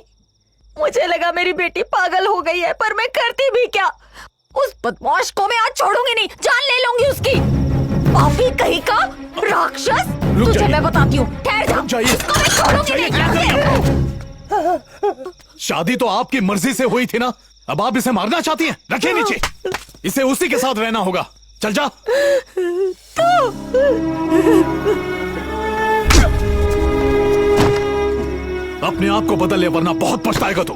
मुझे लगा मेरी बेटी पागल हो गई है, पर मैं करती भी क्या? उस बदमाश को मैं आज छोड़ूंगी नहीं, जान ले लूंगी उसकी। पापी कहीं का राक्षस, तुझे मैं बताती हूँ। ठहर जा, इसको मैं छोड़ूंगी नहीं। शादी तो आपकी मर्जी से हुई थी ना, अब आप इसे मारना चाहती हैं? रखिए नीचे, इसे उसी के साथ रहना होगा। चल जा। अपने आप को बदल ले, वरना बहुत पछताएगा तू।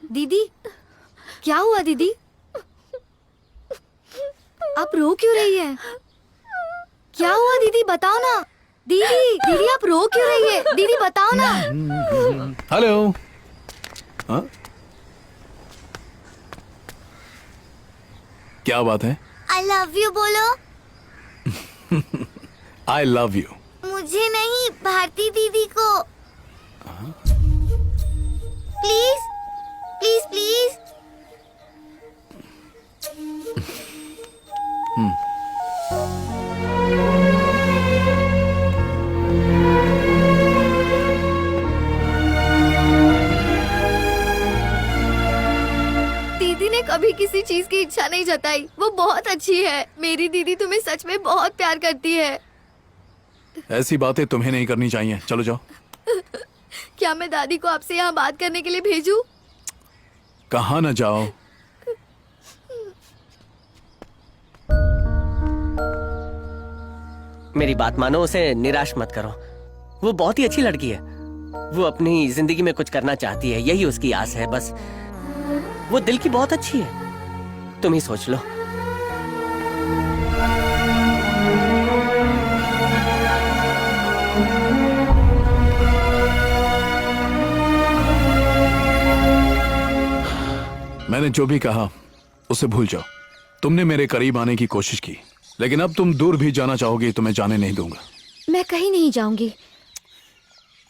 दीदी, क्या हुआ दीदी? आप रो क्यों रही है? क्या हुआ दीदी, बताओ ना। दीदी, दीदी आप रो क्यों रही है? दीदी बताओ ना। हेलो। हाँ? क्या बात है? आई लव यू बोलो। आई लव यू। मुझे नहीं, भारती दीदी को। Please please please. दीदी ने कभी किसी चीज की इच्छा नहीं जताई। वो बहुत अच्छी है। मेरी दीदी तुम्हें सच में बहुत प्यार करती है। ऐसी बातें तुम्हें नहीं करनी चाहिए। चलो जाओ। क्या मैं दादी को आपसे यहाँ बात करने के लिए भेजूं? कहाँ न जाओ। मेरी बात मानो, उसे निराश मत करो। वो बहुत ही अच्छी लड़की है। वो अपनी जिंदगी में कुछ करना चाहती है, यही उसकी आस है बस। वो दिल की बहुत अच्छी है, तुम ही सोच लो। मैंने जो भी कहा उसे भूल जाओ। तुमने मेरे करीब आने की कोशिश की, लेकिन अब तुम दूर भी जाना चाहोगी तो मैं जाने नहीं दूंगा। मैं कहीं नहीं जाऊंगी।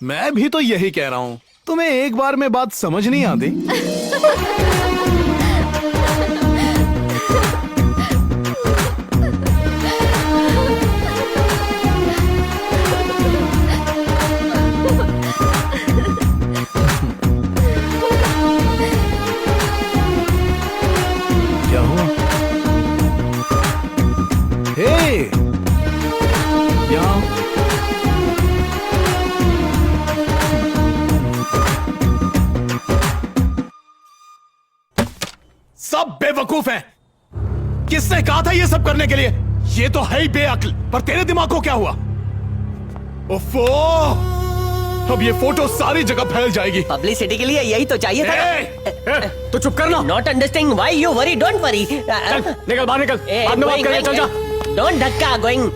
मैं भी तो यही कह रहा हूँ। तुम्हें एक बार में बात समझ नहीं आती? क्या हुआ? हे, यहाँ सब बेवकूफ हैं। किसने कहा था ये सब करने के लिए? ये तो है ही बेअक्ल। पर तेरे दिमाग को क्या हुआ? उफ़्फ़ो! अब ये फोटो सारी जगह फैल जाएगी। पब्लिसिटी के लिए यही तो चाहिए था। तो चुप करना। Not understanding why you worry, don't worry. निकल बाहर निकल। बाद में बात करेंगे, चल जा। डोंट धक्का गोइंग।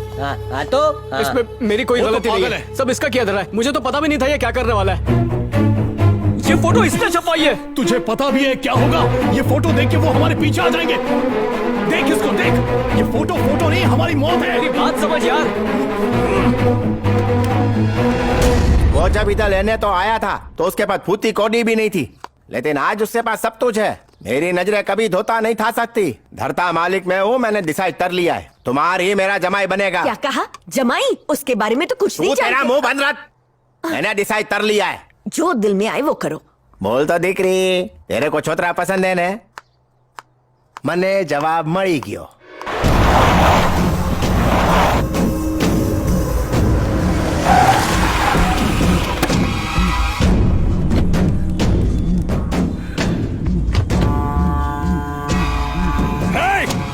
तो इसमें मेरी कोई वो तो गलती नहीं पागल है। सब इसका किया धरा है। मुझे तो पता भी नहीं था ये क्या करने वाला है। ये फोटो इसने छपाई है। तुझे पता भी है क्या होगा? ये फोटो देख के वो हमारे पीछे आ जाएंगे। देख इसको, देख। ये फोटो नहीं, हमारी मौत है। मेरी बात समझ यार। वो जब इधर लेने तो आया था तो उसके पास फूटी कौड़ी भी नहीं थी, लेकिन आज उसके पास सब कुछ है। मेरी नजरें कभी धोता नहीं था सकती। धरता मालिक मैं हूँ, मैंने डिसाइड कर लिया है। तुम्हारी मेरा जमाई बनेगा। क्या कहा? जमाई? उसके बारे में तो कुछ नहीं तेरा जानते। मुंह बंद रख। मैंने डिसाइड कर लिया है। जो दिल में आए वो करो। बोल तो दिख रही, तेरे को छोतरा पसंद है ने? मने जवाब मળી गयो।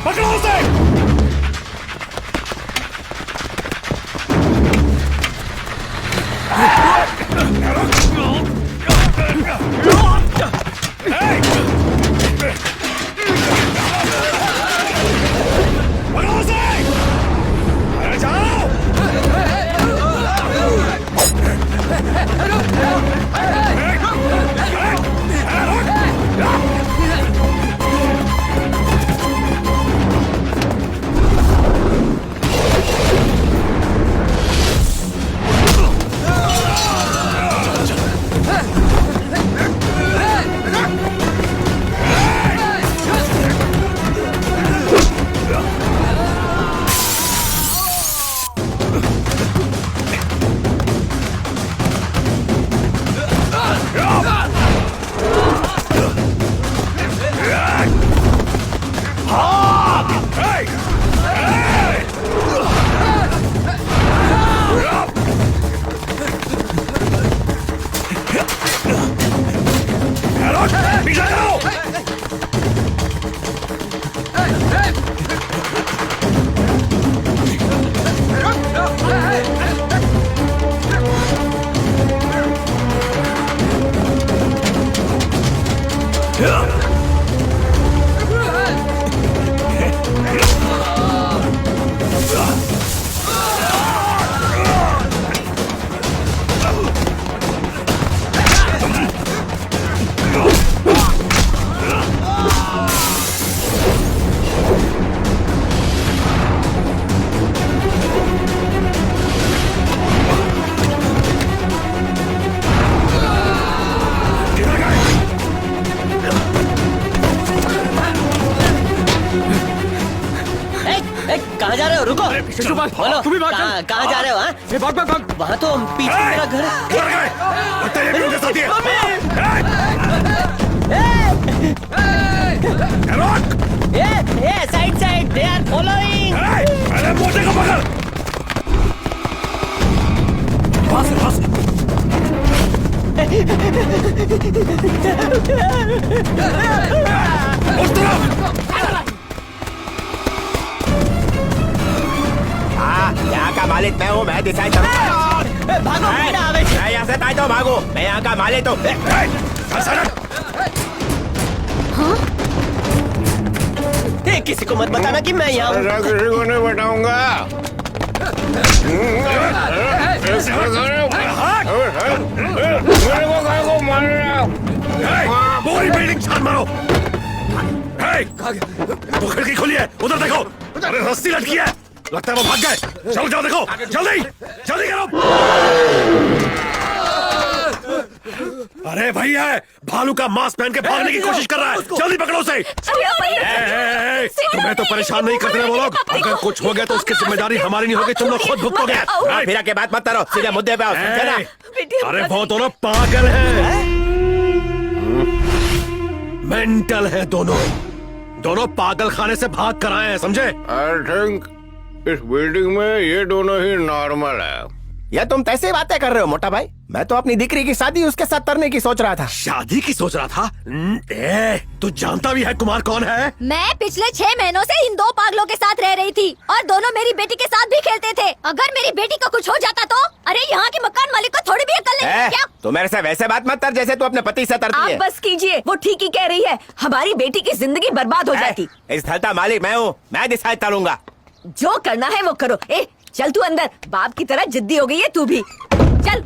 पकड़ो उसे! शिशुपाल, बोलो तुम भी भाग चल। कहाँ जा रहे हो? हाँ? भाग भाग भाग। वहाँ तो पीछे मेरा घर है। Side side, they are following. अरे मोटे को पकड़। पास उस तरफ। हाँ, यहाँ का मालिक मैं हूँ, मैं डिसाइड करूँगा। भागो, मैं यहाँ से ताई तो भागो, मैं यहाँ का मालिक तो। किसी को मत बताना कि मैं यहाँ हूँ। किसी को नहीं बताऊंगा। पूरी बिल्डिंग छान मारो। वो खिड़की खोली है, उधर देखो। अरे रस्सी लटकी है, लगता है वो भाग गए। चलो जाओ देखो, जल्दी जल्दी करो। अरे भैया, भालू का मास्क पहन के भागने की कोशिश कर रहा है, जल्दी पकड़ो उसे। तुम्हें तो परेशान नहीं करते वो लोग। अगर कुछ हो गया तो उसकी जिम्मेदारी हमारी नहीं होगी, तुम लोग खुद भुगतोगे। फिर के बात मत करो, सीधे मुद्दे पे आओ, समझे ना? अरे वो दोनों पागल हैं, मेंटल है दोनों। दोनों पागल खाने से भाग कर आए हैं, समझे? आई थिंक इस बिल्डिंग में ये दोनों ही नॉर्मल है। या तुम कैसे बातें कर रहे हो मोटा भाई? मैं तो अपनी दिकरी की शादी उसके साथ करने की सोच रहा था। शादी की सोच रहा था? तू जानता भी है कुमार कौन है? मैं पिछले 6 महीनों से इन 2 पागलों के साथ रह रही थी और दोनों मेरी बेटी के साथ भी खेलते थे। अगर मेरी बेटी को कुछ हो जाता तो? अरे यहाँ के मकान मालिक को थोड़ी भी अकल नहीं है क्या? तू मेरे से वैसे बात मत कर जैसे तू अपने पति से करती है। आप बस कीजिए, वो ठीक ही कह रही है। हमारी बेटी की जिंदगी बर्बाद हो जाती। इस स्थल का मालिक मैं हूँ, मैं डिसाइड करूंगा। जो करना है वो करो। ए चल तू अंदर, बाप की तरह जिद्दी हो गई है तू भी। चल।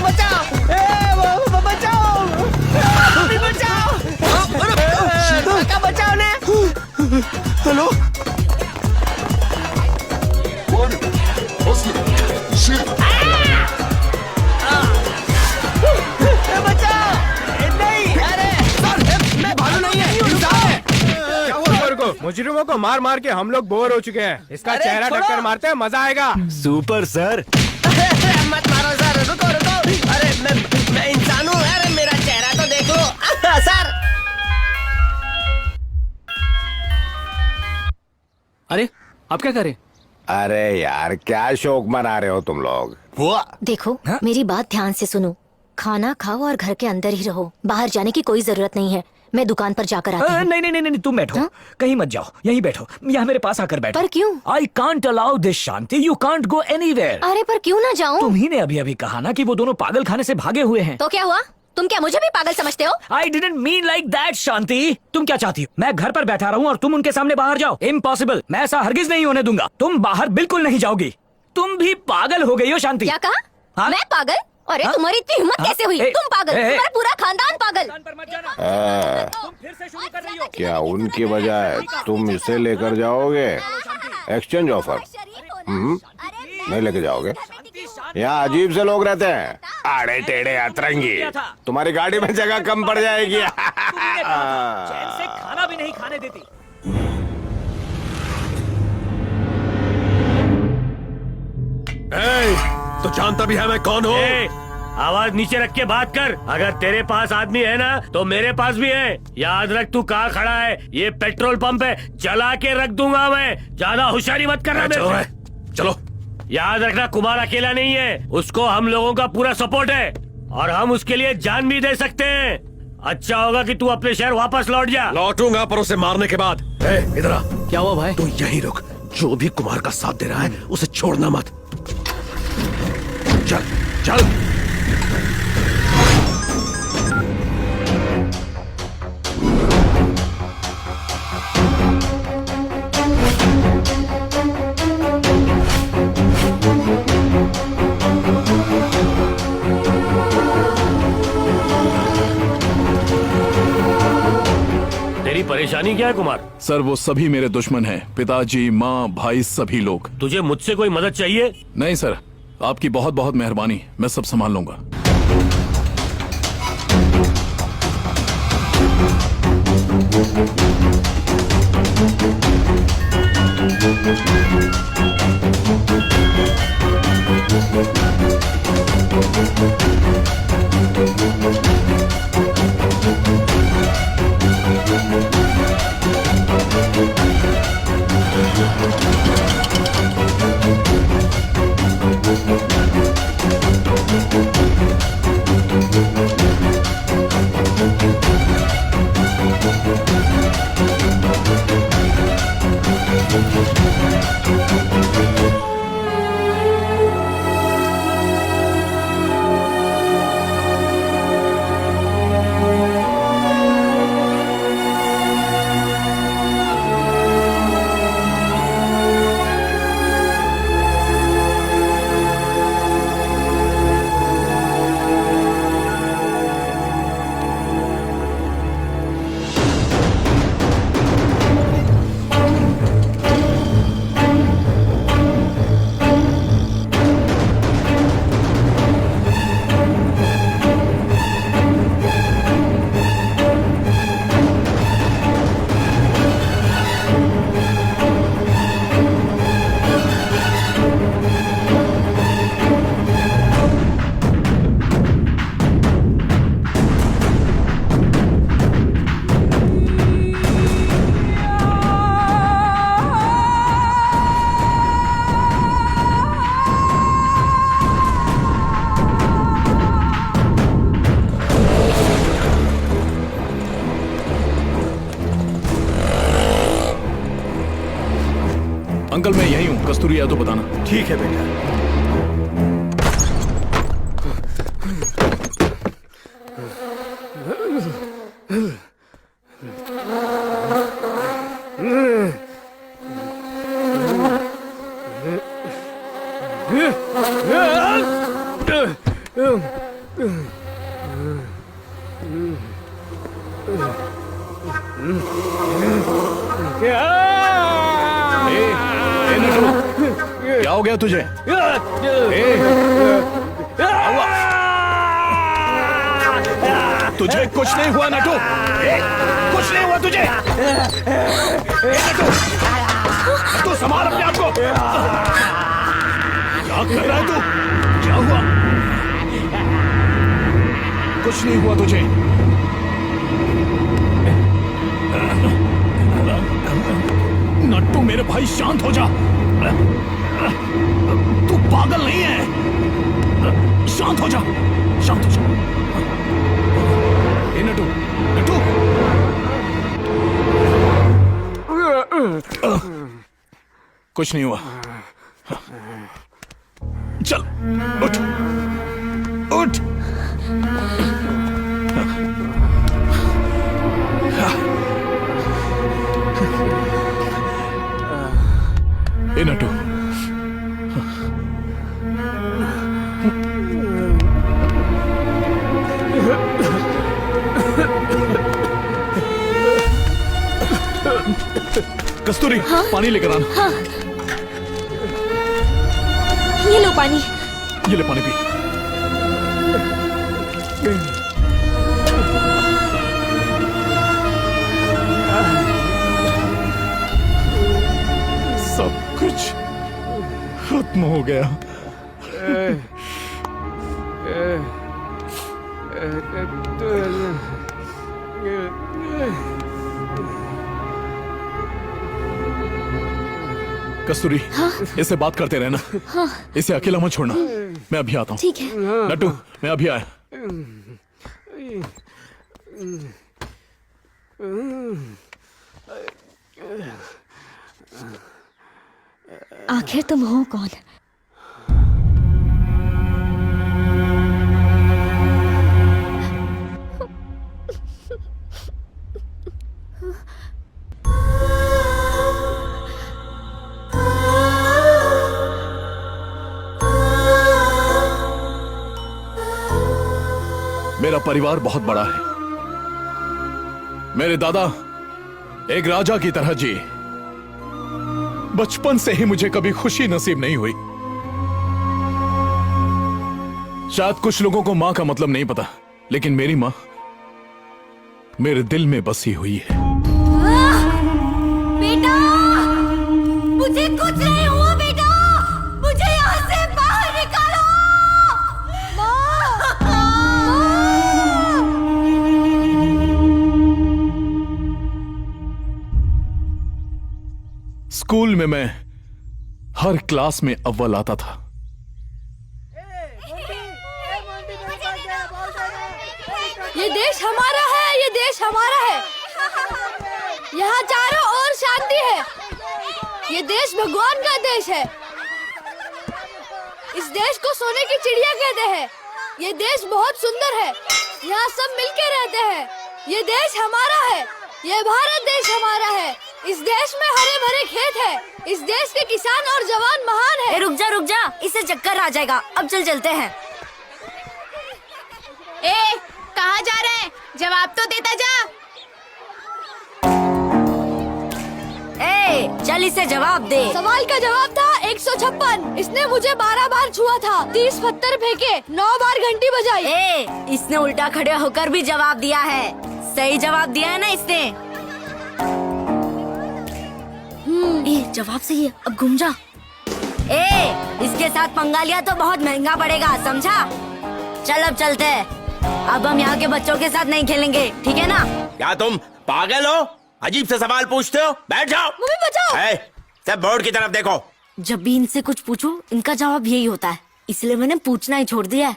बचाओ, बचाओ, बचाओ, बचाओ ने। हेलो, मुजरिमों को मार मार के हम लोग बोर हो चुके हैं। इसका चेहरा टक्कर मारते हैं, मजा आएगा। Super sir. मत मारो सर, रुको रुको। अरे मैं इंसान हूँ। अरे मेरा चेहरा तो देख लो सर। अरे आप क्या करे? अरे यार, क्या शौक मना रहे हो तुम लोग? देखो मेरी बात ध्यान से सुनो। खाना खाओ और घर के अंदर ही रहो, बाहर जाने की कोई जरूरत नहीं है। मैं दुकान पर जाकर आती हूँ। नहीं नहीं नहीं तुम बैठो। कहीं मत जाओ, यहीं बैठो, यहाँ मेरे पास आकर बैठो। पर क्यों? I can't allow this Shanti, you can't go anywhere. अरे पर क्यों ना जाऊँ? तुम्ही ने अभी अभी कहा ना कि वो दोनों पागल खाने से भागे हुए हैं। तो क्या हुआ? तुम क्या मुझे भी पागल समझते हो? I didn't mean like that Shanti. तुम क्या चाहती हो? मैं घर पर बैठा रहूं और तुम उनके सामने बाहर जाओ? इम्पॉसिबल, मैं ऐसा हरगिज नहीं होने दूंगा। तुम बाहर बिल्कुल नहीं जाओगी। तुम भी पागल हो गई हो शांति। क्या कहा? मैं पागल? अरे तुम्हारी इतनी हिम्मत कैसे हुई? तुम पागल, तुम्हारा पूरा खानदान पागल। क्या उनकी बजाय तुम इसे लेकर जाओगे? Exchange offer? नहीं लेके जाओगे? यहाँ अजीब से लोग रहते हैं, आड़े टेढ़े अतरंगी। तुम्हारी गाड़ी में जगह कम पड़ जाएगी। चैन से खाना भी नहीं खाने देती। तो जानता भी है मैं कौन हूँ? आवाज नीचे रख के बात कर। अगर तेरे पास आदमी है ना तो मेरे पास भी है। याद रख तू कहाँ खड़ा है। ये पेट्रोल पंप है, जला के रख दूंगा मैं। ज्यादा होशियारी मत करना मेरे से। चलो। याद रखना, कुमार अकेला नहीं है, उसको हम लोगों का पूरा सपोर्ट है और हम उसके लिए जान भी दे सकते हैं। अच्छा होगा कि तू अपने शहर वापस लौट जा। लौटूंगा, पर उसे मारने के बाद। इधर आ। क्या हुआ भाई? तू यहीं रुक। जो भी कुमार का साथ दे रहा है उसे छोड़ना मत। चल चल। परेशानी क्या है कुमार? सर वो सभी मेरे दुश्मन हैं, पिताजी, माँ, भाई, सभी लोग। तुझे मुझसे कोई मदद चाहिए? नहीं सर, आपकी बहुत बहुत मेहरबानी, मैं सब संभाल लूंगा। अंकल मैं यही हूँ, कस्तूरी है तो बताना। ठीक है बेटा। क्या हो गया तुझे? तुझे कुछ नहीं हुआ नटू? कुछ नहीं हुआ तुझे? नटू, नटू संभाल अपने आप को। क्या कर रहा है तू? क्या हुआ? कुछ नहीं हुआ तुझे? नट्टू मेरे भाई शांत हो जा। तू पागल नहीं है, शांत हो जा, शांत हो जा। ए नट्टू, नट्टू। कुछ नहीं हुआ। चल उठ, उठ। ए नट्टू, कस्तूरी, हाँ? पानी लेकर आना। हाँ। ये लो पानी। ये ले पानी पी। सब कुछ खत्म हो गया। कस्तूरी, हाँ? इससे बात करते रहना। हाँ। इसे अकेला मत छोड़ना। मैं अभी आता हूँ। ठीक है। नट्टू, मैं अभी आया। आखिर तुम हो कौन? मेरा परिवार बहुत बड़ा है। मेरे दादा एक राजा की तरह जी। बचपन से ही मुझे कभी खुशी नसीब नहीं हुई। शायद कुछ लोगों को मां का मतलब नहीं पता, लेकिन मेरी मां मेरे दिल में बसी हुई है। बेटा, मुझे कुछ नहीं हुआ बेटा, मुझे यहाँ से बाहर निकालो। स्कूल में मैं हर क्लास में अव्वल आता था। ये देश हमारा है, ये देश हमारा है। यहाँ चारों ओर शांति है। ये देश भगवान का देश है। इस देश को सोने की चिड़िया कहते हैं। ये देश बहुत सुंदर है। यहाँ सब मिलके रहते हैं। ये देश हमारा है। ये भारत देश हमारा है। इस देश में हरे भरे खेत है। इस देश के किसान और जवान महान है। रुक जा, इसे चक्कर आ जाएगा। अब चलते हैं। ए, कहाँ जा रहे हैं? जवाब तो देता जा। चल इसे जवाब दे। सवाल का जवाब था 156। इसने मुझे 12 बार छुआ था, 30 पत्थर फेंके, 9 बार घंटी बजाई। इसने उल्टा खड़े होकर भी जवाब दिया है। सही जवाब दिया है ना इसने? जवाब सही है। अब घूम जा। इसके साथ पंगा लिया तो बहुत महंगा पड़ेगा, समझा? चल अब चलते हैं। अब हम यहाँ के बच्चों के साथ नहीं खेलेंगे, ठीक है ना? क्या तुम पागल हो? अजीब से सवाल पूछते हो। बैठ जाओ। मम्मी बचाओ। सब बोर्ड की तरफ देखो। जब भी इनसे कुछ पूछो इनका जवाब यही होता है, इसलिए मैंने पूछना ही छोड़ दिया है।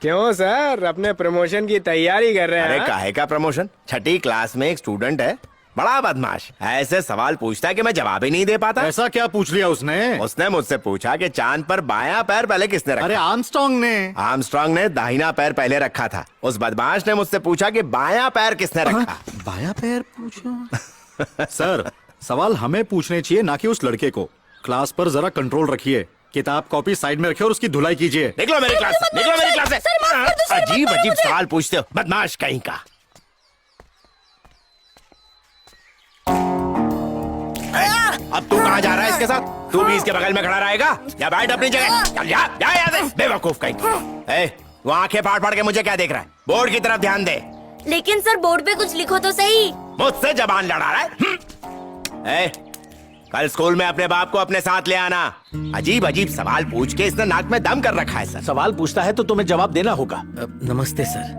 क्यों सर, अपने प्रमोशन की तैयारी कर रहे हैं? अरे काहे का प्रमोशन? छठी क्लास में एक स्टूडेंट है, बड़ा बदमाश, ऐसे सवाल पूछता है कि मैं जवाब ही नहीं दे पाता। ऐसा क्या पूछ लिया उसने? उसने मुझसे पूछा कि चांद पर बायां पैर पहले किसने रखा? अरे आर्मस्ट्रॉन्ग ने दाहिना पैर पहले रखा था। उस बदमाश ने मुझसे पूछा कि बायां पैर किसने रखा? बायां पैर पूछा? सर, सवाल हमें पूछने चाहिए, ना कि उस लड़के को। क्लास पर जरा कंट्रोल रखिए। किताब कॉपी साइड में रखिए और उसकी धुलाई कीजिए। निकलो मेरी क्लास से, निकलो मेरी क्लास से। अजीब अजीब सवाल पूछते हो, बदमाश कहीं का। अब तू कहाँ जा रहा है इसके साथ? तू भी इसके बगल में खड़ा रहेगा या बैठ अपनी जगह? चल जा, जा यहाँ से, बेवकूफ कहीं। वो आंखें फाड़ फाड़ के मुझे क्या देख रहा है? बोर्ड की तरफ ध्यान दे। लेकिन सर बोर्ड पे कुछ लिखो तो सही। मुझसे जबान लड़ा रहा है? कल स्कूल में अपने बाप को अपने साथ ले आना। अजीब अजीब सवाल पूछ के इसने नाक में दम कर रखा है। सर सवाल पूछता है तो तुम्हें जवाब देना होगा। नमस्ते सर।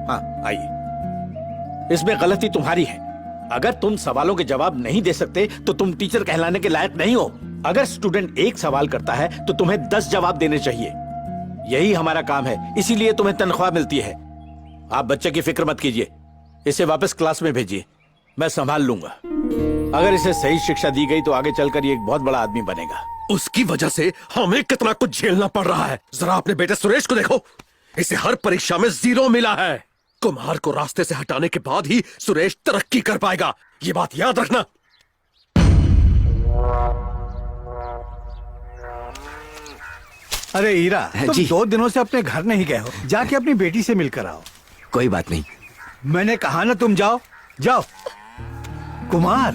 हाँ आइए। इसमें गलती तुम्हारी है। अगर तुम सवालों के जवाब नहीं दे सकते तो तुम टीचर कहलाने के लायक नहीं हो। अगर स्टूडेंट एक सवाल करता है तो तुम्हें 10 जवाब देने चाहिए। यही हमारा काम है, इसीलिए तुम्हें तनख्वाह मिलती है। आप बच्चे की फिक्र मत कीजिए, इसे वापस क्लास में भेजिए, मैं संभाल लूंगा। अगर इसे सही शिक्षा दी गई तो आगे चलकर ये एक बहुत बड़ा आदमी बनेगा। उसकी वजह से हमें कितना कुछ झेलना पड़ रहा है। जरा अपने बेटे सुरेश को देखो, इसे हर परीक्षा में 0 मिला है। कुमार को रास्ते से हटाने के बाद ही सुरेश तरक्की कर पाएगा, ये बात याद रखना। अरे हीरा, तुम 2 दिनों से अपने घर नहीं गए हो, जाके अपनी बेटी से मिलकर आओ। कोई बात नहीं। मैंने कहा ना तुम जाओ जाओ। कुमार,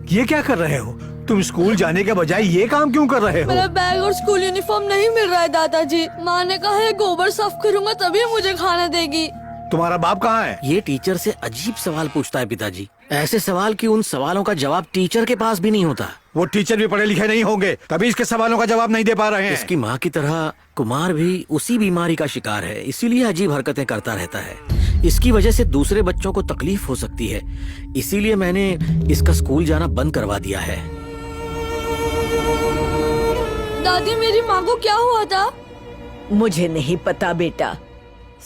ये क्या कर रहे हो? तुम स्कूल जाने के बजाय ये काम क्यों कर रहे हो? मेरा बैग और स्कूल यूनिफॉर्म नहीं मिल रहा है दादाजी। माँ ने कहा है गोबर साफ करूंगा तभी मुझे खाना देगी। तुम्हारा बाप कहाँ है? ये टीचर से अजीब सवाल पूछता है पिताजी। ऐसे सवाल कि उन सवालों का जवाब टीचर के पास भी नहीं होता। वो टीचर भी पढ़े लिखे नहीं होंगे, तभी इसके सवालों का जवाब नहीं दे पा रहे हैं। इसकी माँ की तरह कुमार भी उसी बीमारी का शिकार है, इसीलिए अजीब हरकतें करता रहता है। इसकी वजह से दूसरे बच्चों को तकलीफ हो सकती है, इसीलिए मैंने इसका स्कूल जाना बंद करवा दिया है। दादी, मेरी माँ को क्या हुआ था? मुझे नहीं पता बेटा,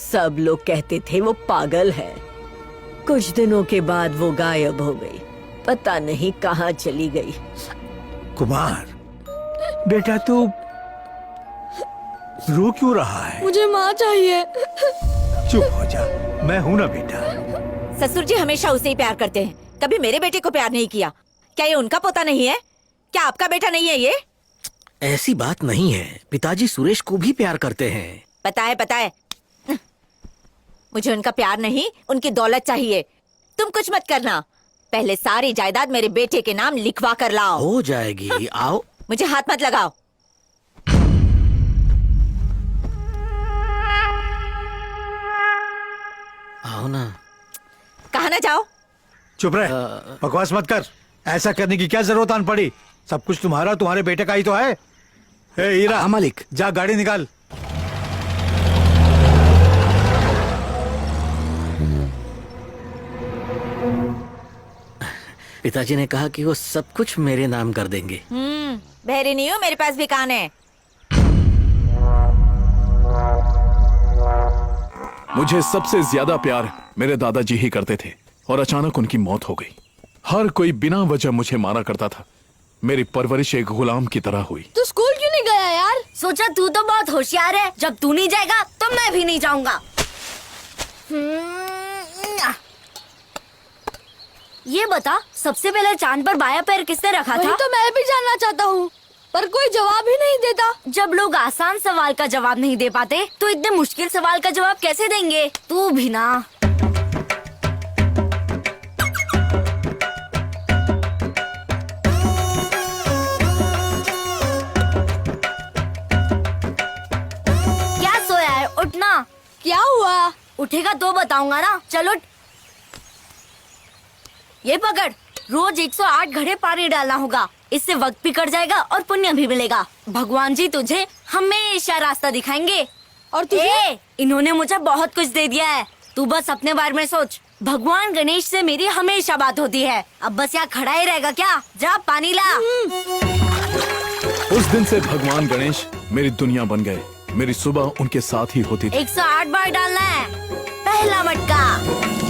सब लोग कहते थे वो पागल है। कुछ दिनों के बाद वो गायब हो गई, पता नहीं कहाँ चली गई। कुमार बेटा, तू रो क्यों रहा है? मुझे माँ चाहिए। चुप हो जा, मैं हूँ ना बेटा। ससुर जी हमेशा उसे ही प्यार करते हैं, कभी मेरे बेटे को प्यार नहीं किया। क्या ये उनका पोता नहीं है? क्या आपका बेटा नहीं है ये? ऐसी बात नहीं है, पिताजी सुरेश को भी प्यार करते हैं। पता है, मुझे उनका प्यार नहीं, उनकी दौलत चाहिए। तुम कुछ मत करना, पहले सारी जायदाद मेरे बेटे के नाम लिखवा कर लाओ। हो जाएगी, आओ। मुझे हाथ मत लगाओ। आओ ना। कहा ना जाओ। चुप रहे, बकवास मत कर। ऐसा करने की क्या जरूरत आन पड़ी? सब कुछ तुम्हारा, तुम्हारे बेटे का ही तो है। ए हीरा, मालिक, जा गाड़ी निकाल। पिताजी ने कहा कि वो सब कुछ मेरे नाम कर देंगे। बहरी नहीं हूँ, मेरे पास भी कान है। मुझे सबसे ज्यादा प्यार मेरे दादाजी ही करते थे और अचानक उनकी मौत हो गई। हर कोई बिना वजह मुझे मारा करता था। मेरी परवरिश एक गुलाम की तरह हुई। तू स्कूल क्यों नहीं गया यार? सोचा तू तो बहुत होशियार है, जब तू नहीं जाएगा तो मैं भी नहीं जाऊंगा। ये बता, सबसे पहले चांद पर बाया पैर किसने रखा था? तो मैं भी जानना चाहता हूँ, पर कोई जवाब ही नहीं देता। जब लोग आसान सवाल का जवाब नहीं दे पाते तो इतने मुश्किल सवाल का जवाब कैसे देंगे? तू भी ना। क्या सोया है? उठना। क्या हुआ? उठेगा तो बताऊंगा ना। चलो ये पकड़, रोज 108 घड़े पानी डालना होगा। इससे वक्त भी कट जाएगा और पुण्य भी मिलेगा। भगवान जी तुझे हमेशा रास्ता दिखाएंगे। और तुझे? इन्होंने मुझे बहुत कुछ दे दिया है, तू बस अपने बारे में सोच। भगवान गणेश से मेरी हमेशा बात होती है। अब बस यहाँ खड़ा ही रहेगा क्या? जा पानी ला। उस दिन से भगवान गणेश मेरी दुनिया बन गए। मेरी सुबह उनके साथ ही होती थी। 108 बार डालना है। पहला मटका।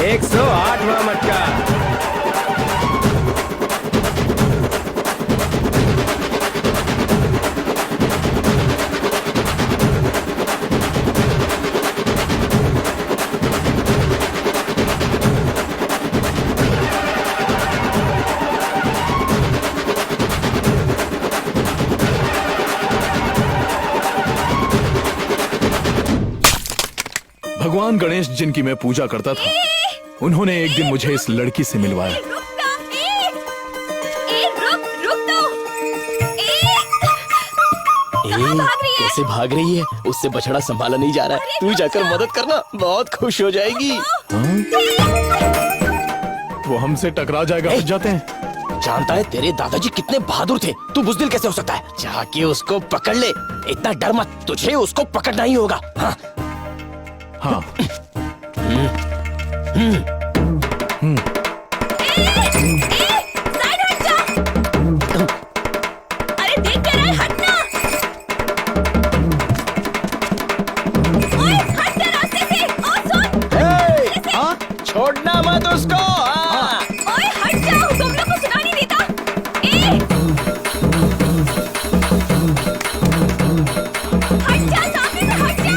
एक 108वां मटका। भगवान गणेश जिनकी मैं पूजा करता था, उन्होंने एक दिन मुझे इस लड़की से मिलवाया। कैसे भाग रही है? उससे बछड़ा संभाला नहीं जा रहा है। तू जाकर मदद करना, बहुत खुश हो जाएगी। वो हमसे टकरा जाएगा। हट जाते हैं। जानता है तेरे दादाजी कितने बहादुर थे, तू बुजदिल कैसे हो सकता है? जाके उसको पकड़ ले। इतना डर मत, तुझे उसको पकड़ना ही होगा। हाँ हाँ। अरे देख के रहे, हटना। ओए, हट जा रास्ते से। और सुन, छोड़ना मत उसको। ओए हट जाओ, तुम लोग को सुना नहीं देता। हट जा, सामने से हट जा।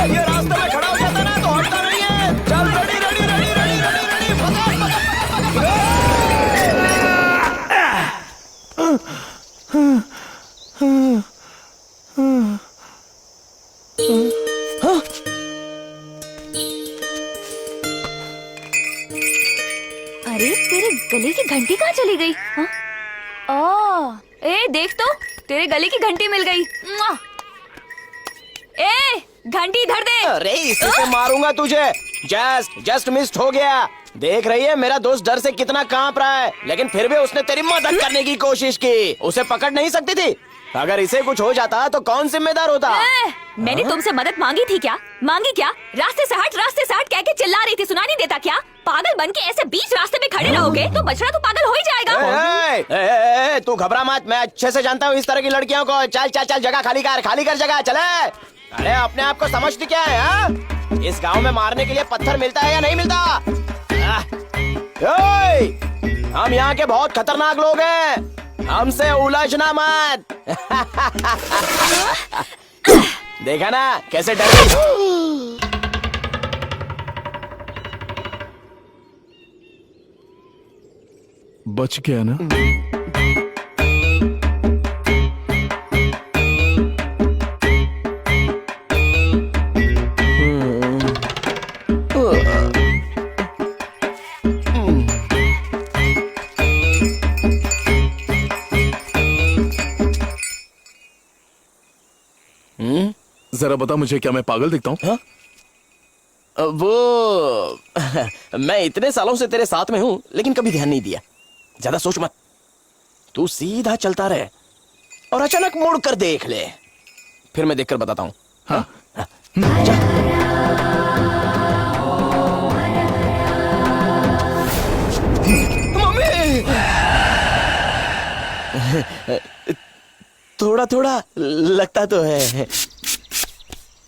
ये रास्ते में खड़ा हो जाता ना तो हटता नहीं है। चल ready ready ready ready ready अरे तेरे गले की घंटी कहाँ चली गई? ए देख तो, तेरे गले की घंटी मिल गई। ए घंटी इधर दे। अरे इसी से मारूंगा तुझे। जस्ट मिस्ड हो गया। देख रही है मेरा दोस्त डर से कितना कांप रहा है, लेकिन फिर भी उसने तेरी मदद करने की कोशिश की। उसे पकड़ नहीं सकती थी। अगर इसे कुछ हो जाता तो कौन जिम्मेदार होता? मैंने तुमसे मदद मांगी थी क्या? मांगी क्या? रास्ते से हट कह के चिल्ला रही थी, सुना नहीं देता क्या? पागल बन के ऐसे बीच रास्ते में खड़े रहोगे तो बछड़ा तो पागल हो ही जाएगा। तू घबरा मत, मैं अच्छे से जानता हूँ इस तरह की लड़कियों को। चल चल चल, जगह खाली कर जगह। चले। अरे अपने आप को समझती क्या है? हाँ? इस गांव में मारने के लिए पत्थर मिलता है या नहीं मिलता? हम यहाँ के बहुत खतरनाक लोग हैं। हमसे उलझना मत। देखा ना कैसे डर गई। बच गया ना? जरा बता मुझे, क्या मैं पागल दिखता हूँ? वो मैं इतने सालों से तेरे साथ में हूं लेकिन कभी ध्यान नहीं दिया। ज्यादा सोच मत, तू सीधा चलता रहे और अचानक मुड़ कर देख ले, फिर मैं देखकर बताता हूं। हाँ? मम्मी! थोड़ा थोड़ा लगता तो है।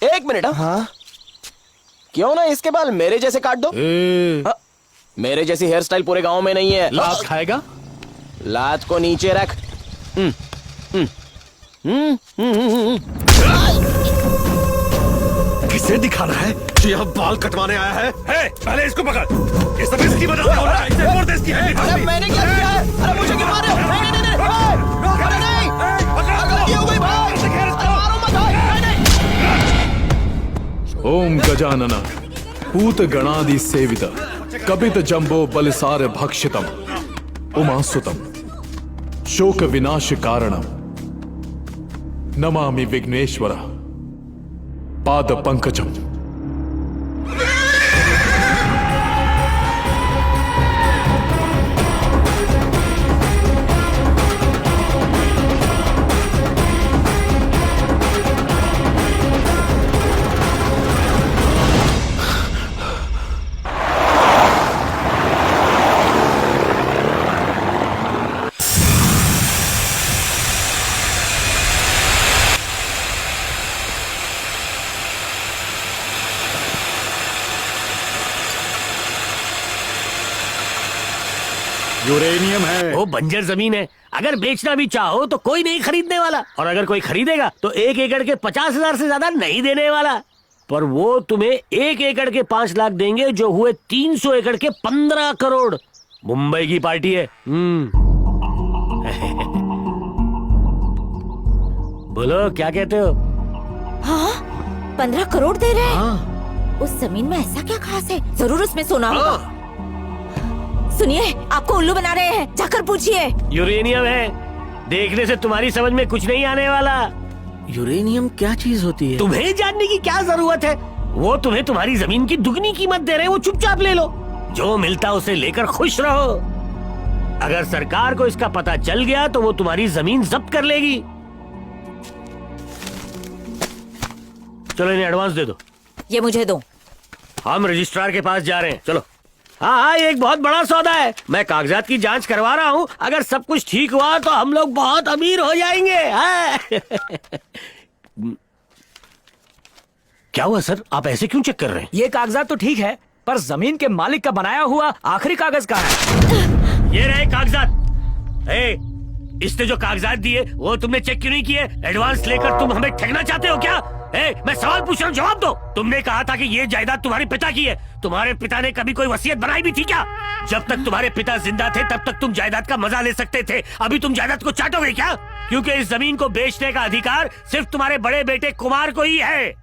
एक मिनट। हाँ, क्यों ना इसके बाल मेरे जैसे काट दो। मेरे जैसी हेयर स्टाइल पूरे गांव में नहीं है। लात खाएगा? लात को नीचे रख। किसे दिखाना है जो यहाँ बाल कटवाने आया है? पहले इसको पकड़। ये सब इसकी वजह से हो रहा है। इसे छोड़ दे इसकी। अरे मैंने क्या किया है? अरे मुझे क्यों मार रहे हो? नहीं नहीं नहीं, अरे नहीं, गलती हो गई भाई। अरे मारो मत भाई। ओम गजानन पूत गणादि सेवित कपित जंबो बलिसार भक्षितम उमासुतम शोक विनाश कारणम नमामि विघ्नेश्वर पाद पंकजम। यूरेनियम है। वो बंजर जमीन है, अगर बेचना भी चाहो तो कोई नहीं खरीदने वाला, और अगर कोई खरीदेगा तो 1 एकड़ के 50,000 से ज्यादा नहीं देने वाला। पर वो तुम्हें 1 एकड़ के 5 लाख देंगे, जो हुए 300 एकड़ के 15 करोड़। मुंबई की पार्टी है। बोलो क्या कहते हो? हाँ, 15 करोड़ दे रहे हैं। उस जमीन में ऐसा क्या खास है? जरूर उसमें सोना होगा। सुनिए, आपको उल्लू बना रहे हैं, जाकर पूछिए। यूरेनियम है, देखने से तुम्हारी समझ में कुछ नहीं आने वाला। यूरेनियम क्या चीज होती है? तुम्हें जानने की क्या जरूरत है? वो तुम्हें तुम्हारी जमीन की दुगनी कीमत दे रहे हैं, वो चुपचाप ले लो। जो मिलता उसे लेकर खुश रहो। अगर सरकार को इसका पता चल गया तो वो तुम्हारी जमीन जब्त कर लेगी। चलो इन्हें एडवांस दे दो। ये मुझे दो। हम रजिस्ट्रार के पास जा रहे हैं, चलो। हाँ, ये एक बहुत बड़ा सौदा है। मैं कागजात की जांच करवा रहा हूँ, अगर सब कुछ ठीक हुआ तो हम लोग बहुत अमीर हो जाएंगे। क्या हुआ सर, आप ऐसे क्यों चेक कर रहे हैं? ये कागजात तो ठीक है, पर जमीन के मालिक का बनाया हुआ आखिरी कागज कहाँ है? ये रहे कागजात। इसने जो कागजात दिए वो तुमने चेक क्यों नहीं किए? एडवांस लेकर तुम हमें ठगना चाहते हो क्या? मैं सवाल पूछ रहा हूँ, जवाब दो। तुमने कहा था कि ये जायदाद तुम्हारे पिता की है। तुम्हारे पिता ने कभी कोई वसीयत बनाई भी थी क्या? जब तक तुम्हारे पिता जिंदा थे तब तक तुम जायदाद का मजा ले सकते थे। अभी तुम जायदाद को चाटोगे क्या? क्योंकि इस जमीन को बेचने का अधिकार सिर्फ तुम्हारे बड़े बेटे कुमार को ही है।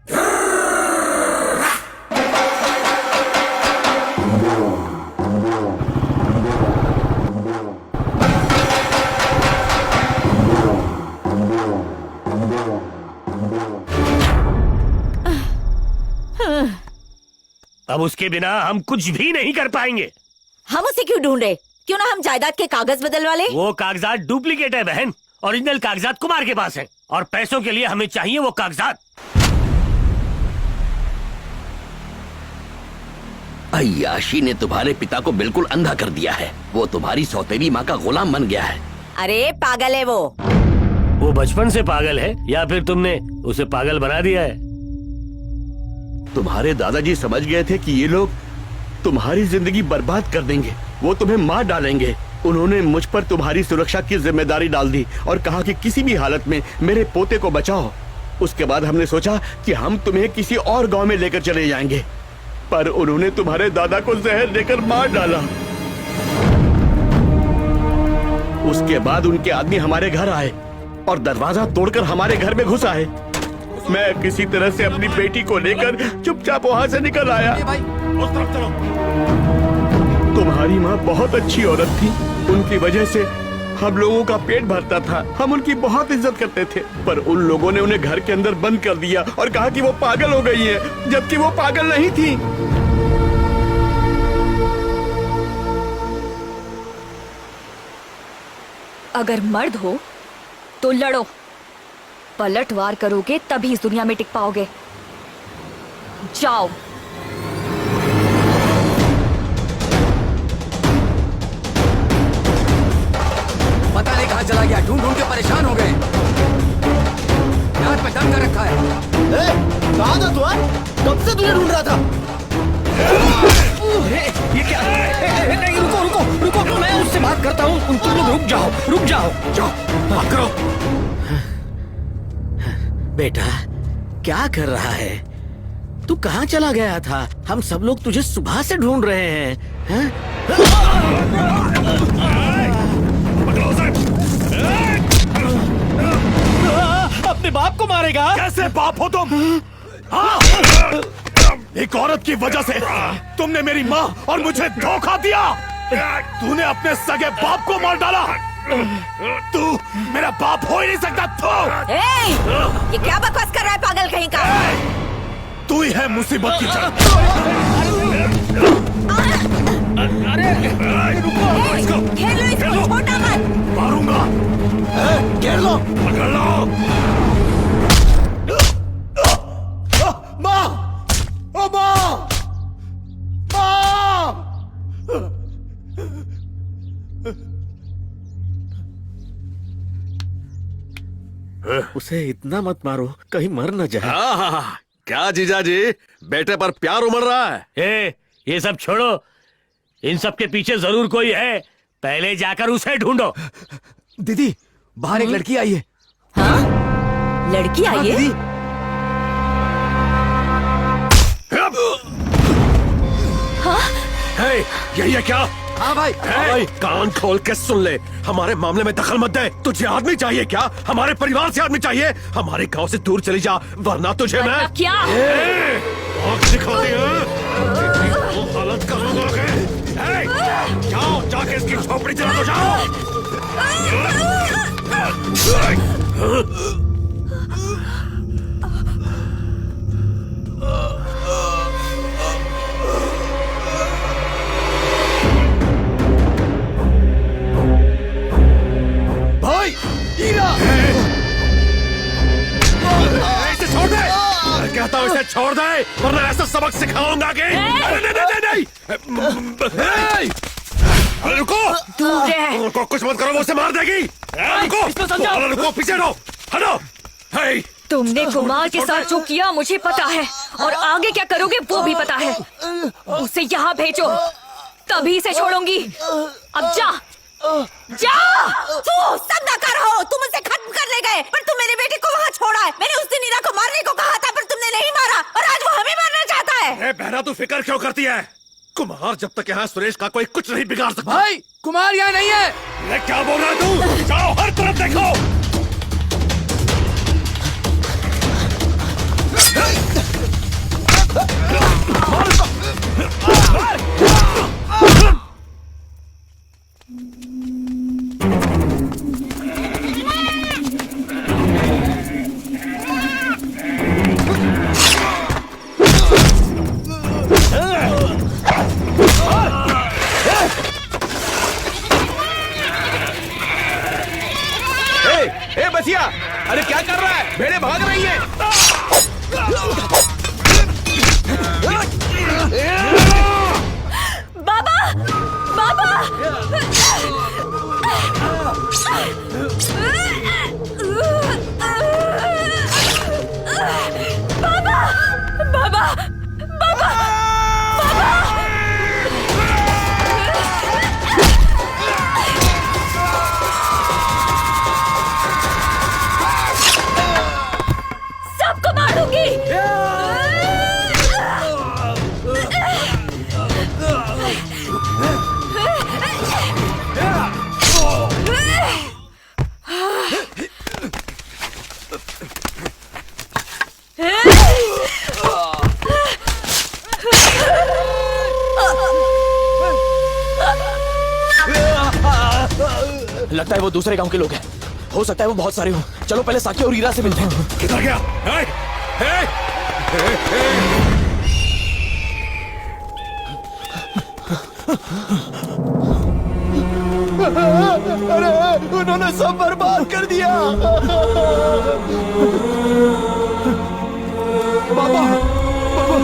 अब उसके बिना हम कुछ भी नहीं कर पाएंगे। हम उसे क्यों ढूंढ रहे? क्यों ना हम जायदाद के कागज बदलवा ले? वो कागजात डुप्लीकेट है बहन, ओरिजिनल कागजात कुमार के पास है, और पैसों के लिए हमें चाहिए वो कागजात। अय्याशी ने तुम्हारे पिता को बिल्कुल अंधा कर दिया है। वो तुम्हारी सौतेली माँ का गुलाम बन गया है। अरे पागल है वो। वो बचपन से पागल है या फिर तुमने उसे पागल बना दिया है? तुम्हारे दादाजी समझ गए थे कि ये लोग तुम्हारी जिंदगी बर्बाद कर देंगे। वो तुम्हें मार डालेंगे, उन्होंने मुझ पर तुम्हारी सुरक्षा की जिम्मेदारी डाल दी और कहा कि किसी भी हालत में मेरे पोते को बचाओ। उसके बाद हमने सोचा कि हम तुम्हें किसी और गांव में लेकर चले जाएंगे, पर उन्होंने तुम्हारे दादा को जहर देकर मार डाला। उसके बाद उनके आदमी हमारे घर आए और दरवाजा तोड़कर हमारे घर में घुस आए। मैं किसी तरह से अपनी बेटी को लेकर चुपचाप वहां से निकल आया। उस तरफ चलो। तुम्हारी माँ बहुत अच्छी औरत थी, उनकी वजह से हम लोगों का पेट भरता था। हम उनकी बहुत इज्जत करते थे, पर उन लोगों ने उन्हें घर के अंदर बंद कर दिया और कहा कि वो पागल हो गई है, जबकि वो पागल नहीं थी। अगर मर्द हो तो लड़ो, पलटवार करोगे तभी इस दुनिया में टिक पाओगे। जाओ। पता नहीं कहाँ चला गया, ढूंढ ढूंढ के परेशान हो गए। हाथ पे दम कर रखा है। कहाँ था तू? कब से तुझे ढूंढ रहा था? ये क्या? नहीं, रुको रुको रुको, मैं उससे बात करता हूँ। तुम लोग रुक जाओ, रुक जाओ, जाओ, बात करो। बेटा, क्या कर रहा है? तू कहाँ चला गया था? हम सब लोग तुझे सुबह से ढूंढ रहे हैं। अपने बाप को मारेगा? कैसे बाप हो तुम? हाँ? एक औरत की वजह से तुमने मेरी माँ और मुझे धोखा दिया। तूने अपने सगे बाप को मार डाला। तू मेरा बाप हो ही नहीं सकता। तू ये क्या बकवास कर रहा है पागल कहीं का? तू ही है मुसीबत की जड़। घेर लो इसको, छोटा मत। मारूंगा। घेर लो, पकड़ लो। माँ, ओ माँ, माँ। उसे इतना मत मारो, कहीं मर न जाए। क्या जीजा जी, बेटे पर प्यार उमड़ रहा है? ये सब छोड़ो, इन सब के पीछे जरूर कोई है। पहले जाकर उसे ढूंढो। दीदी, बाहर एक लड़की आई है। हाँ? लड़की आई है? यही है क्या? हाँ भाई। भाई कान खोल के सुन ले, हमारे मामले में दखल मत दे। तुझे आदमी चाहिए क्या? हमारे परिवार से आदमी चाहिए। हमारे गांव से दूर चली जा, वरना तुझे मैं क्या? दिखाती है। हालत करूंगा। जाओ, जाके इसकी झोपड़ी चला तो जाओ। भाई, हीरा! इसे छोड़ दे। मैं कहता हूँ इसे छोड़ दे, वरना ऐसा सबक सिखाऊंगा कि नहीं। अरे रुको, उनको कुछ मत करो, वो उसे मार देगी। रुको, अरे रुको, पीछे हटो, हटो। तुमने कुमार के साथ जो किया मुझे पता है, और आगे क्या करोगे वो भी पता है। उसे यहाँ भेजो, तभी इसे छोड़ूंगी। अब जा, जा। तू सब नकार हो, तुम उसे खत्म कर ले गए, पर तुम मेरे बेटे को वहाँ छोड़ा है। मैंने उस दिन हीरा को मारने को कहा था, पर तुमने नहीं मारा, और आज वो हमें मारना चाहता है। बहरा, तू फिक्र क्यों करती है? कुमार जब तक यहाँ सुरेश का कोई कुछ नहीं बिगाड़ सकता। भाई, कुमार यहाँ नहीं है। मैं क्या बोल रहा तू? जाओ, हर तरफ देखो। लगता है वो दूसरे गांव के लोग हैं। हो सकता है वो बहुत सारे हों। चलो पहले साकी और ईरा से मिलते हैं। किधर गया? अरे उन्होंने सब बर्बाद कर दिया। पापा, पापा,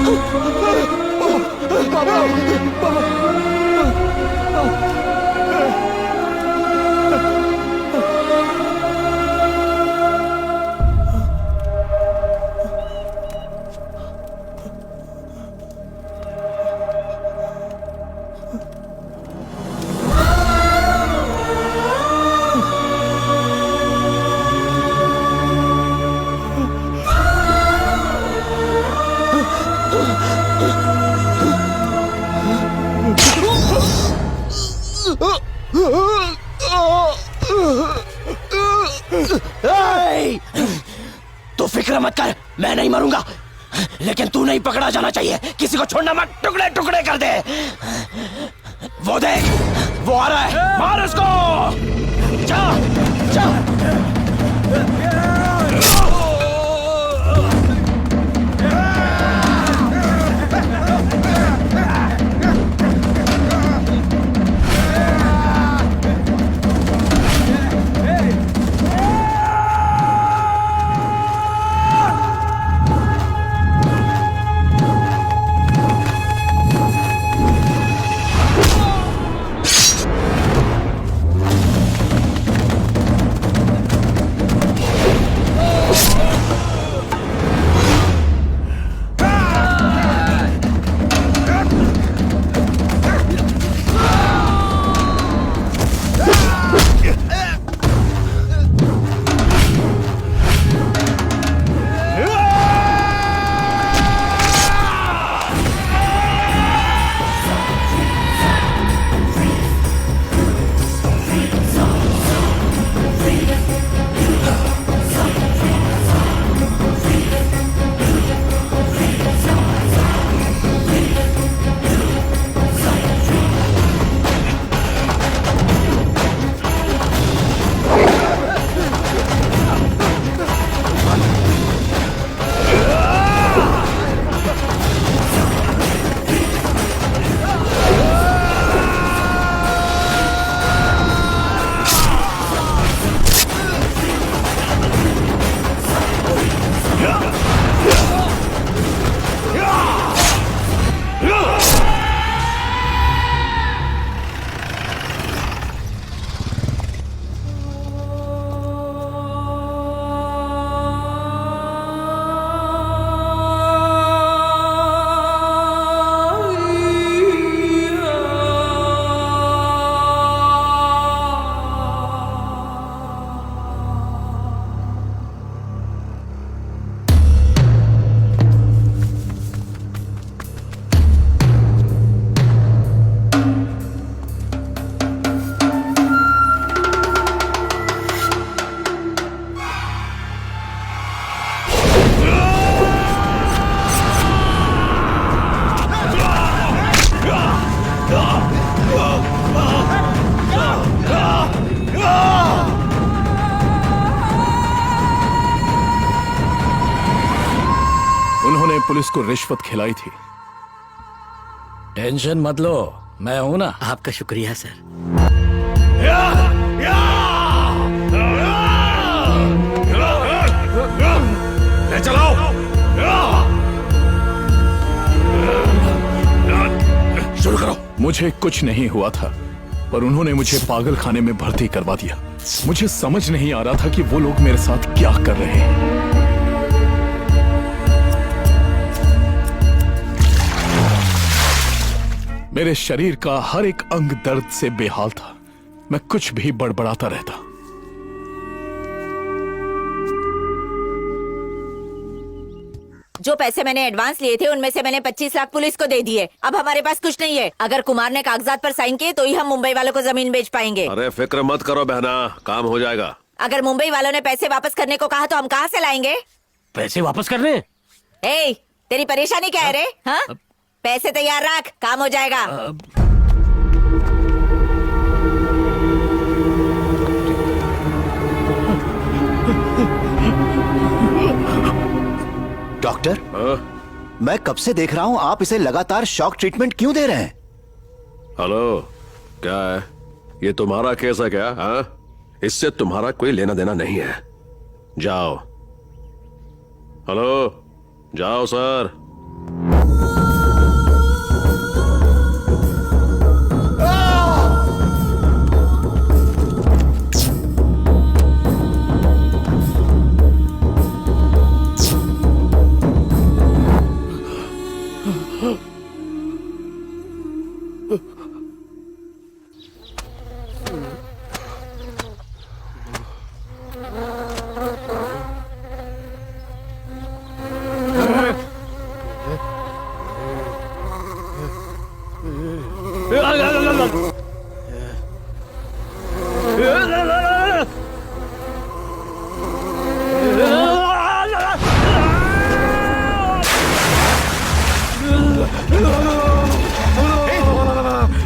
तो फिक्र मत कर, मैं नहीं मरूंगा, लेकिन तू नहीं पकड़ा जाना चाहिए। किसी को छोड़ना मत, टुकड़े टुकड़े कर दे। वो देख, वो आ रहा है, मार उसको। जा, जा। उन्होंने पुलिस को रिश्वत खिलाई थी। टेंशन मत लो, मैं हूं ना। आपका शुक्रिया सर। ले चलाओ। शुरू करो। मुझे कुछ नहीं हुआ था, पर उन्होंने मुझे पागल खाने में भर्ती करवा दिया। मुझे समझ नहीं आ रहा था कि वो लोग मेरे साथ क्या कर रहे हैं। मेरे शरीर का हर एक अंग दर्द से बेहाल था। मैं कुछ भी बड़बड़ाता रहता। जो पैसे मैंने एडवांस लिए थे उनमें से मैंने 25 लाख पुलिस को दे दिए। अब हमारे पास कुछ नहीं है। अगर कुमार ने कागजात पर साइन किए तो ही हम मुंबई वालों को जमीन बेच पाएंगे। अरे फिक्र मत करो बहना, काम हो जाएगा। अगर मुंबई वालों ने पैसे वापस करने को कहा तो हम कहाँ से लाएंगे? पैसे वापस करने? ए, तेरी परेशानी क्या है रे? हाँ? पैसे तैयार रख, काम हो जाएगा। डॉक्टर, मैं कब से देख रहा हूं आप इसे लगातार शॉक ट्रीटमेंट क्यों दे रहे हैं? हेलो, क्या है? ये तुम्हारा केस है क्या? हाँ? इससे तुम्हारा कोई लेना देना नहीं है। जाओ। हेलो, जाओ सर।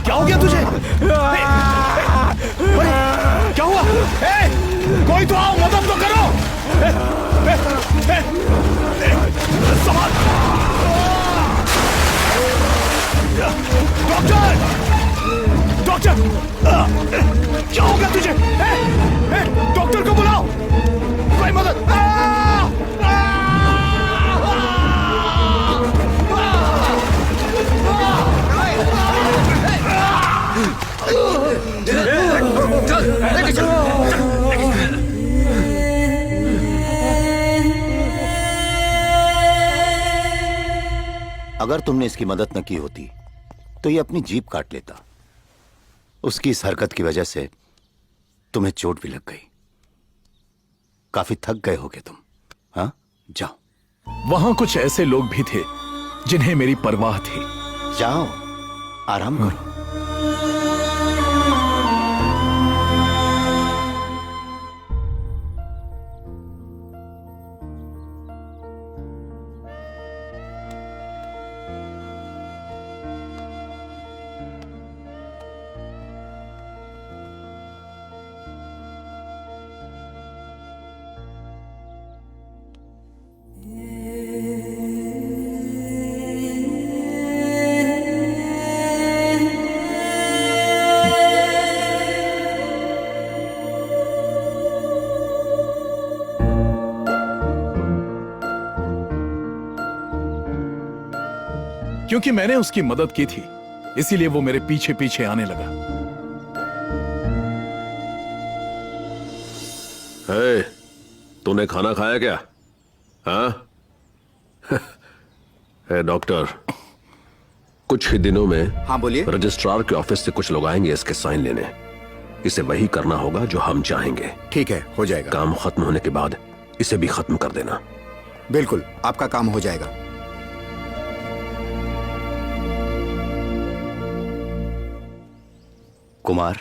क्या हो गया तुझे? क्या हुआ? कोई तो आओ, मदद तो करो। संभाल। डॉक्टर, डॉक्टर, क्या हो गया तुझे? डॉक्टर को बुलाओ, कोई मदद। अगर तुमने इसकी मदद न की होती तो ये अपनी जीभ काट लेता। उसकी इस हरकत की वजह से तुम्हें चोट भी लग गई। काफी थक गए होगे तुम। हाँ, जाओ। वहां कुछ ऐसे लोग भी थे जिन्हें मेरी परवाह थी। जाओ, आराम करो। क्योंकि मैंने उसकी मदद की थी, इसीलिए वो मेरे पीछे पीछे आने लगा। हे, तूने खाना खाया क्या? हाँ? हे डॉक्टर, कुछ ही दिनों में हाँ बोलिए। रजिस्ट्रार के ऑफिस से कुछ लोग आएंगे इसके साइन लेने। इसे वही करना होगा जो हम चाहेंगे। ठीक है, हो जाएगा। काम खत्म होने के बाद इसे भी खत्म कर देना। बिल्कुल, आपका काम हो जाएगा। कुमार,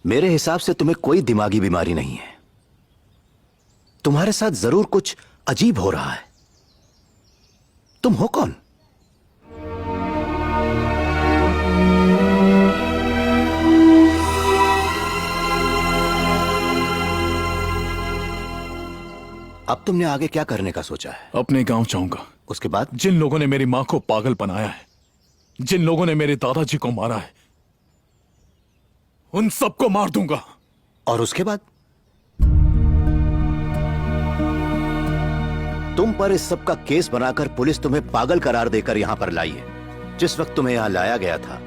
मेरे हिसाब से तुम्हें कोई दिमागी बीमारी नहीं है। तुम्हारे साथ जरूर कुछ अजीब हो रहा है। तुम हो कौन? अब तुमने आगे क्या करने का सोचा है? अपने गांव जाऊंगा। उसके बाद? जिन लोगों ने मेरी मां को पागल बनाया है, जिन लोगों ने मेरे दादाजी को मारा है, उन सबको मार दूंगा। और उसके बाद? तुम पर इस सब का केस बनाकर पुलिस तुम्हें पागल करार देकर यहां पर लाई है। जिस वक्त तुम्हें यहां लाया गया था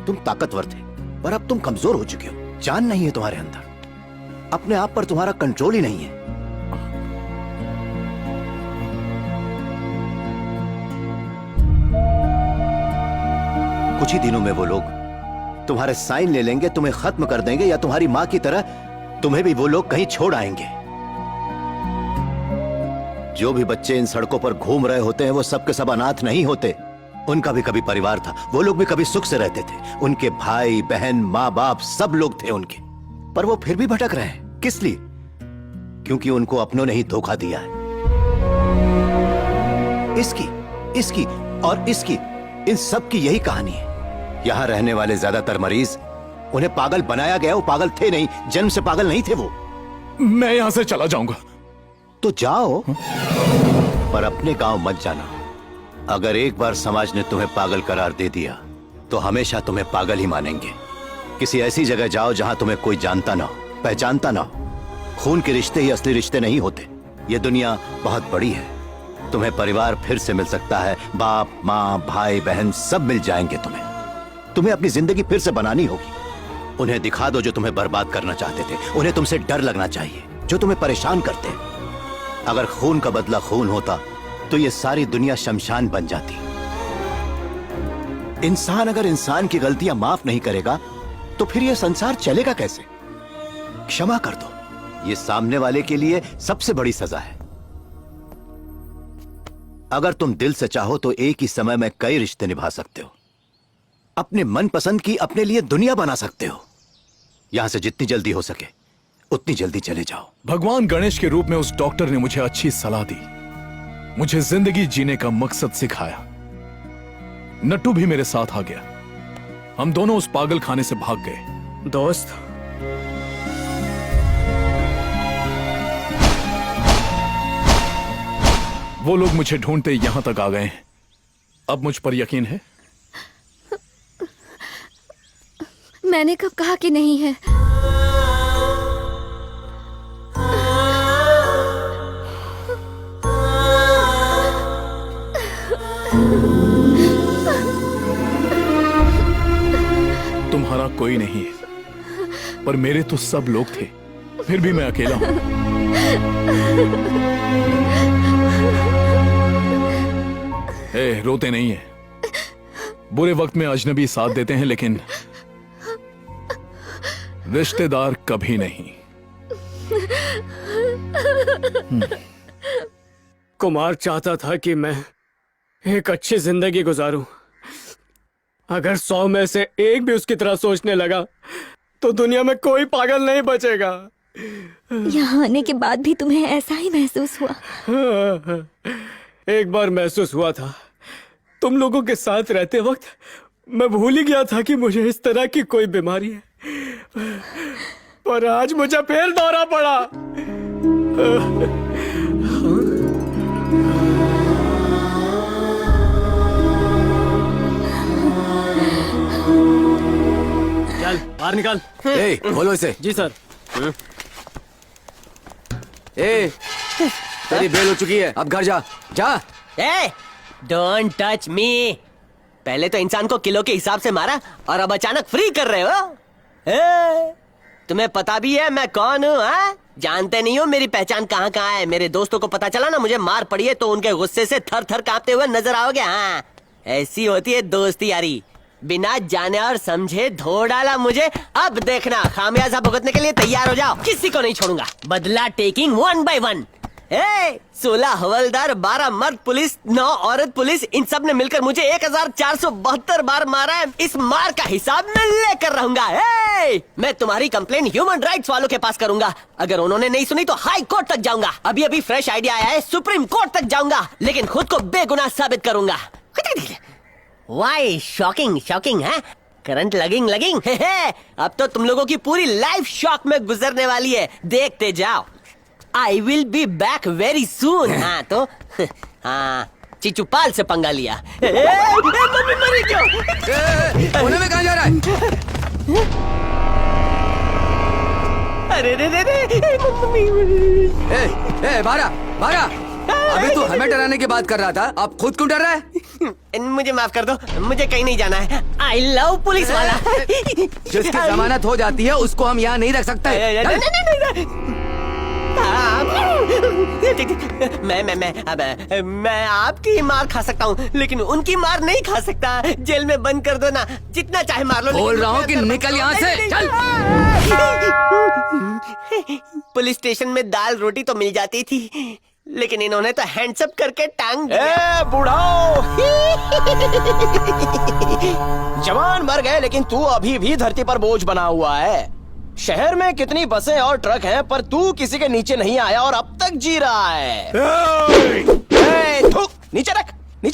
तुम ताकतवर थे, पर अब तुम कमजोर हो चुके हो। जान नहीं है तुम्हारे अंदर, अपने आप पर तुम्हारा कंट्रोल ही नहीं है। कुछ ही दिनों में वो लोग तुम्हारे साइन ले लेंगे, तुम्हें खत्म कर देंगे, या तुम्हारी मां की तरह तुम्हें भी वो लोग कहीं छोड़ आएंगे। जो भी बच्चे इन सड़कों पर घूम रहे होते हैं वो सब के सब अनाथ नहीं होते। उनका भी कभी परिवार था, वो लोग भी कभी सुख से रहते थे। उनके भाई बहन माँ बाप सब लोग थे उनके, पर वो फिर भी भटक रहे हैं। किस लिए? क्योंकि उनको अपनों ने ही धोखा दिया है। इसकी और इसकी, इन सब की यही कहानी है। यहां रहने वाले ज्यादातर मरीज, उन्हें पागल बनाया गया। वो पागल थे नहीं, जन्म से पागल नहीं थे वो। मैं यहां से चला जाऊंगा। तो जाओ। पर अपने गांव मत जाना। अगर एक बार समाज ने तुम्हें पागल करार दे दिया तो हमेशा तुम्हें पागल ही मानेंगे। किसी ऐसी जगह जाओ जहां तुम्हें कोई जानता ना हो, पहचानता ना हो। खून के रिश्ते ही असली रिश्ते नहीं होते। ये दुनिया बहुत बड़ी है। तुम्हें परिवार फिर से मिल सकता है। बाप माँ भाई बहन सब मिल जाएंगे तुम्हें अपनी जिंदगी फिर से बनानी होगी। उन्हें दिखा दो जो तुम्हें बर्बाद करना चाहते थे। उन्हें तुमसे डर लगना चाहिए जो तुम्हें परेशान करते। अगर खून का बदला खून होता तो ये सारी दुनिया शमशान बन जाती। इंसान अगर इंसान की गलतियां माफ नहीं करेगा तो फिर ये संसार चलेगा कैसे? क्षमा कर दो, ये सामने वाले के लिए सबसे बड़ी सजा है। अगर तुम दिल से चाहो तो एक ही समय में कई रिश्ते निभा सकते हो। अपने मनपसंद की अपने लिए दुनिया बना सकते हो। यहां से जितनी जल्दी हो सके उतनी जल्दी चले जाओ। भगवान गणेश के रूप में उस डॉक्टर ने मुझे अच्छी सलाह दी, मुझे जिंदगी जीने का मकसद सिखाया। नट्टू भी मेरे साथ आ गया। हम दोनों उस पागल खाने से भाग गए। दोस्त, वो लोग मुझे ढूंढते यहां तक आ गए हैं। अब मुझ पर यकीन है? मैंने कब कहा कि नहीं है? तुम्हारा कोई नहीं है, पर मेरे तो सब लोग थे। फिर भी मैं अकेला हूं। रोते नहीं है। बुरे वक्त में अजनबी साथ देते हैं लेकिन रिश्तेदार कभी नहीं। कुमार चाहता था कि मैं एक अच्छी जिंदगी गुजारूं। अगर 100 में से एक भी उसकी तरह सोचने लगा तो दुनिया में कोई पागल नहीं बचेगा। यहाँ आने के बाद भी तुम्हें ऐसा ही महसूस हुआ? एक बार महसूस हुआ था। तुम लोगों के साथ रहते वक्त मैं भूल ही गया था कि मुझे इस तरह की कोई बीमारी है, पर आज मुझे फिर दौरा पड़ा। चल बाहर निकाल। खोलो इसे। जी सर। तेरी बेल हो चुकी है, अब घर जा। जा। Don't touch me. पहले तो इंसान को किलो के हिसाब से मारा और अब अचानक फ्री कर रहे हो। तुम्हें पता भी है मैं कौन हूँ? जानते नहीं हो मेरी पहचान कहाँ कहाँ है? मेरे दोस्तों को पता चला ना मुझे मार पड़ी है तो उनके गुस्से से थर थर कांपते हुए नजर आओगे। हाँ, ऐसी होती है दोस्ती यारी। बिना जाने और समझे धो डाला मुझे। अब देखना, खामियाजा भुगतने के लिए तैयार हो जाओ। किसी को नहीं छोड़ूंगा। बदला टेकिंग 1 by 1। 16 हवलदार, 12 मर्द पुलिस, 9 औरत पुलिस, इन सब ने मिलकर मुझे 1472 बार मारा है। इस मार का हिसाब मैं लेकर रहूंगा। मैं तुम्हारी कंप्लेन ह्यूमन राइट्स वालों के पास करूंगा। अगर उन्होंने नहीं सुनी तो हाई कोर्ट तक जाऊंगा। अभी अभी फ्रेश आइडिया आया है, सुप्रीम कोर्ट तक जाऊंगा, लेकिन खुद को बेगुनाह साबित करूंगा। वाई शॉकिंग शॉकिंग है, करंट लगिंग। अब तो तुम लोगों की पूरी लाइफ शॉक में गुजरने वाली है। देखते जाओ। I will be back very soon. हाँ तो हाँ, चिचुपाल से पंगा लिया। मम्मी मरी क्यों? कोने में कहाँ जा रहा है? अरे रे मम्मी। बारा अभी तू हमें डराने की बात कर रहा था, अब खुद क्यों डर रहा है? मुझे माफ कर दो, मुझे कहीं नहीं जाना है। आई लव पुलिस वाला। जिसकी जमानत हो जाती है उसको हम यहाँ नहीं रख सकते। मैं आपकी मार खा सकता हूँ लेकिन उनकी मार नहीं खा सकता। जेल में बंद कर दो ना, जितना चाहे मार लो। बोल रहा हूँ कि निकल यहाँ से, चल। पुलिस स्टेशन में दाल रोटी तो मिल जाती थी, लेकिन इन्होंने तो हैंड्सअप करके टांग दिया। बुढ़ाओ। जवान मर गए लेकिन तू अभी भी धरती पर बोझ बना हुआ है। शहर में कितनी बसें और ट्रक हैं, पर तू किसी के नीचे नहीं आया और अब तक जी रहा है। नीचे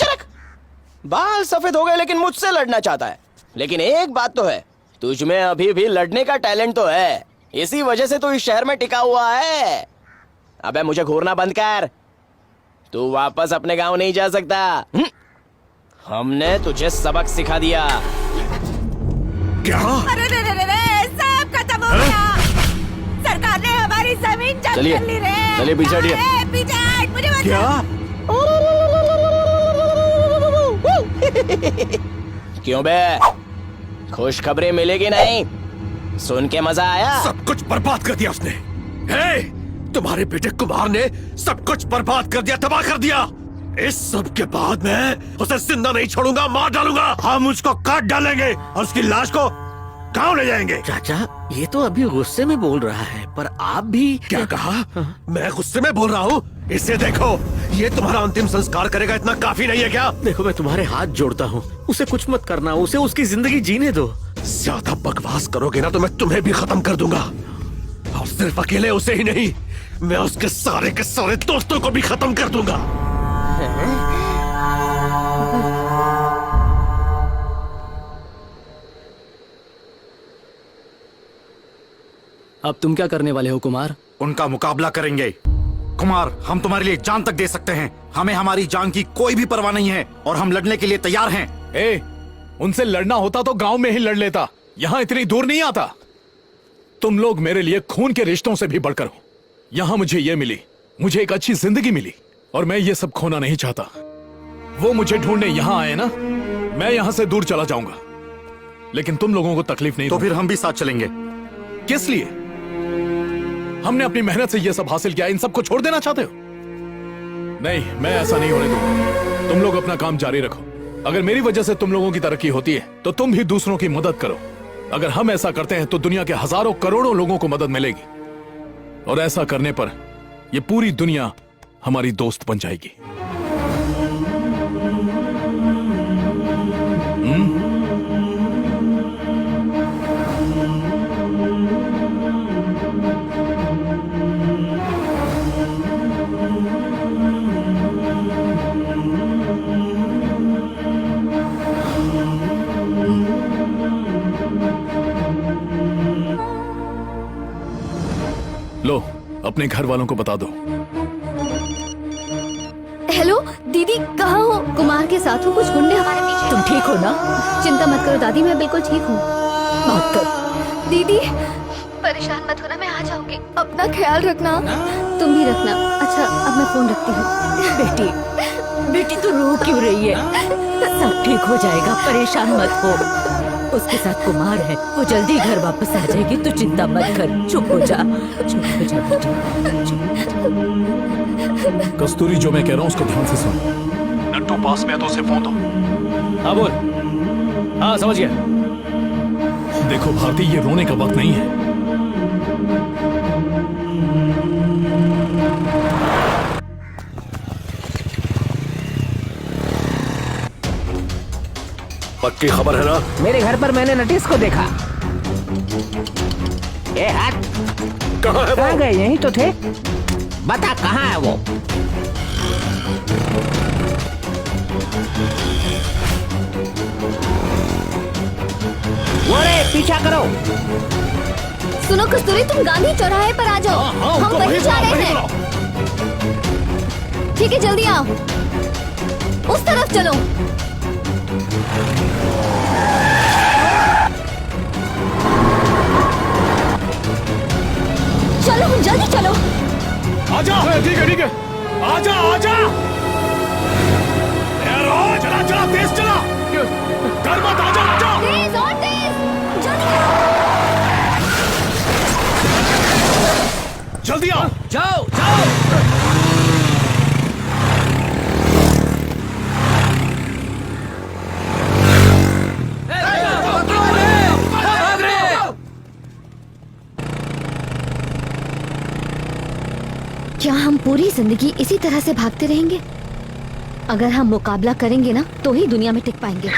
रख। बाल सफेद हो गए लेकिन मुझसे लड़ना चाहता है। लेकिन एक बात तो है, तुझ में अभी भी लड़ने का टैलेंट तो है। इसी वजह से तू इस शहर में टिका हुआ है। अबे मुझे घूरना बंद कर। तू वापस अपने गांव नहीं जा सकता। हमने तुझे सबक सिखा दिया। क्या? अरे रे रे रे रे, सब खत्म हो गया। सरकार ने हमारी जमीन जब्त चलिए, कर ली रे। चलिए पीछे हटिए। पीछे हट, मुझे बचा। क्या? क्यों बे? खुशखबरी मिलेगी नहीं? सुन के मजा आया? सब कुछ बर्बाद कर दिया उसने। हे, तुम्हारे बेटे कुमार ने सब कुछ बर्बाद कर दिया, तबाह कर दिया। इस सब के बाद मैं उसे जिंदा नहीं छोड़ूंगा, मार डालूंगा। हम उसको काट डालेंगे और उसकी लाश को गांव ले जाएंगे। चाचा, ये तो अभी गुस्से में बोल रहा है, पर आप भी क्या कहा? मैं गुस्से में बोल रहा हूँ? इसे देखो, ये तुम्हारा अंतिम संस्कार करेगा, इतना काफी नहीं है क्या? देखो, मैं तुम्हारे हाथ जोड़ता हूँ, उसे कुछ मत करना, उसे उसकी जिंदगी जीने दो। ज्यादा बकवास करोगे ना तो मैं तुम्हें भी खत्म कर दूंगा। और सिर्फ अकेले उसे ही नहीं, मैं उसके सारे के सारे दोस्तों को भी खत्म कर दूंगा। अब तुम क्या करने वाले हो कुमार? उनका मुकाबला करेंगे। कुमार, हम तुम्हारे लिए जान तक दे सकते हैं। हमें हमारी जान की कोई भी परवाह नहीं है और हम लड़ने के लिए तैयार हैं। ए, उनसे लड़ना होता तो गांव में ही लड़ लेता, यहाँ इतनी दूर नहीं आता। तुम लोग मेरे लिए खून के रिश्तों से भी बढ़कर हो। यहाँ मुझे ये मिली, मुझे एक अच्छी जिंदगी मिली और मैं ये सब खोना नहीं चाहता। वो मुझे ढूंढने यहाँ आए ना, मैं यहाँ से दूर चला जाऊंगा, लेकिन तुम लोगों को तकलीफ नहीं। तो फिर हम भी साथ चलेंगे। किस लिए? हमने अपनी मेहनत से ये सब हासिल किया, इन सबको छोड़ देना चाहते हो? नहीं, मैं ऐसा नहीं होने दूंगा। तुम लोग अपना काम जारी रखो। अगर मेरी वजह से तुम लोगों की तरक्की होती है तो तुम भी दूसरों की मदद करो। अगर हम ऐसा करते हैं तो दुनिया के हजारों करोड़ों लोगों को मदद मिलेगी और ऐसा करने पर यह पूरी दुनिया हमारी दोस्त बन जाएगी। लो, अपने घर वालों को बता दो। हेलो दीदी, कहाँ हो? कुमार के साथ हूँ, कुछ गुंडे हमारे पीछे। तुम ठीक हो ना? चिंता मत करो दादी, मैं बिल्कुल ठीक हूँ। बात कर। दीदी परेशान मत होना, मैं आ जाऊंगी। अपना ख्याल रखना। तुम भी रखना। अच्छा, अब मैं फोन रखती हूँ। बेटी, बेटी तू रो क्यों रही है? सब ठीक हो जाएगा, परेशान मत हो। उसके साथ कुमार है, वो जल्दी घर वापस आ जाएगी, तू चिंता मत कर। चुप हो जा, चुप हो जा बेटी। कस्तूरी, जो मैं कह रहा हूँ उसको ध्यान से सुन। नट्टू पास में है तो उसे फोन दो। हाँ बोल। हाँ समझ गया। देखो भारती, ये रोने का वक्त नहीं है। पक्की खबर है ना? मेरे घर पर मैंने नटिस को देखा। ए हट, कहाँ है वो? कहाँ गए? यहीं तो थे। बता कहाँ है वो? वो रे, पीछा करो। सुनो कस्तूरी, तुम गांधी चौराहे पर आ जाओ। हम वहीं जा रहे हैं। ठीक है, जल्दी आओ। उस तरफ चलो। चलो, जल्दी चलो। आजा। ठीक है ठीक है, आजा आजा। चला चला, तेज चला, डर मत, आजा आजा। तेज और तेज, जल्दी आओ। जाओ जाओ। क्या हम पूरी जिंदगी इसी तरह से भागते रहेंगे? अगर हम मुकाबला करेंगे ना तो ही दुनिया में टिक पाएंगे।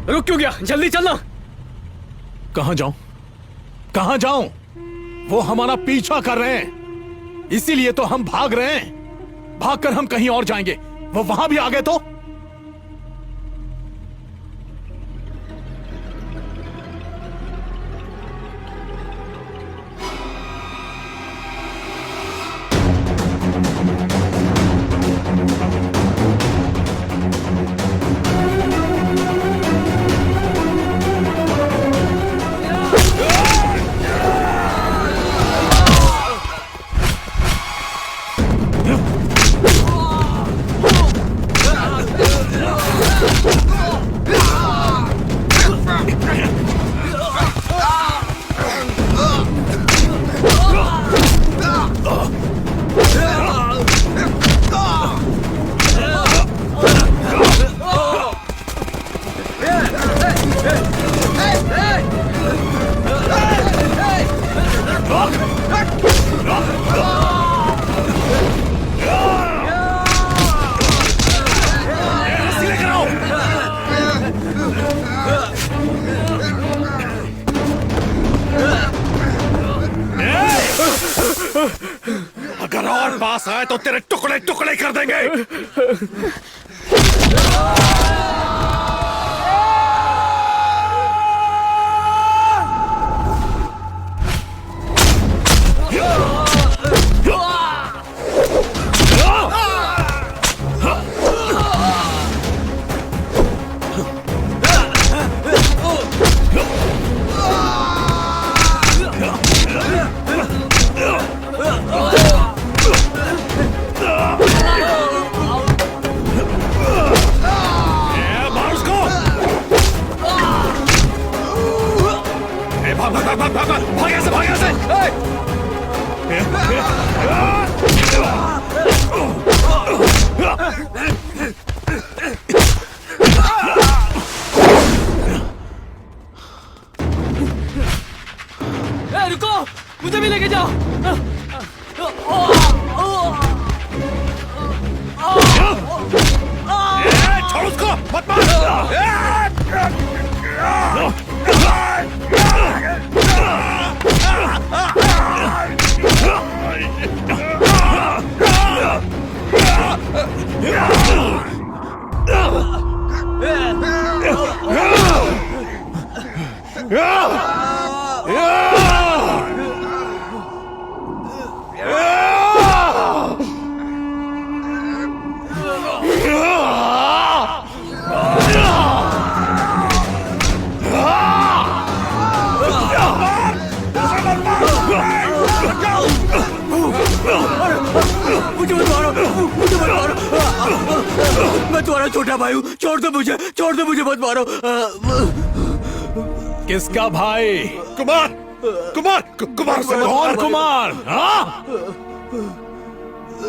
रुक क्यों गया? जल्दी चलना। कहाँ जाऊं? कहाँ जाऊं? वो हमारा पीछा कर रहे हैं, इसीलिए तो हम भाग रहे हैं। भागकर हम कहीं और जाएंगे, वो वहां भी आ गए तो? अगर और पास आए तो तेरे टुकड़े टुकड़े कर देंगे। रुको, मुझे भी लेके जाओ। छोड़ उसको, मत मार। मुझे मत मारो, मुझे मत मारो। मैं तुम्हारा छोटा भाई हूँ, छोड़ दो मुझे मत मारो। किसका भाई? कुमार, कुमार, कुमार से कौन कुमार? हाँ?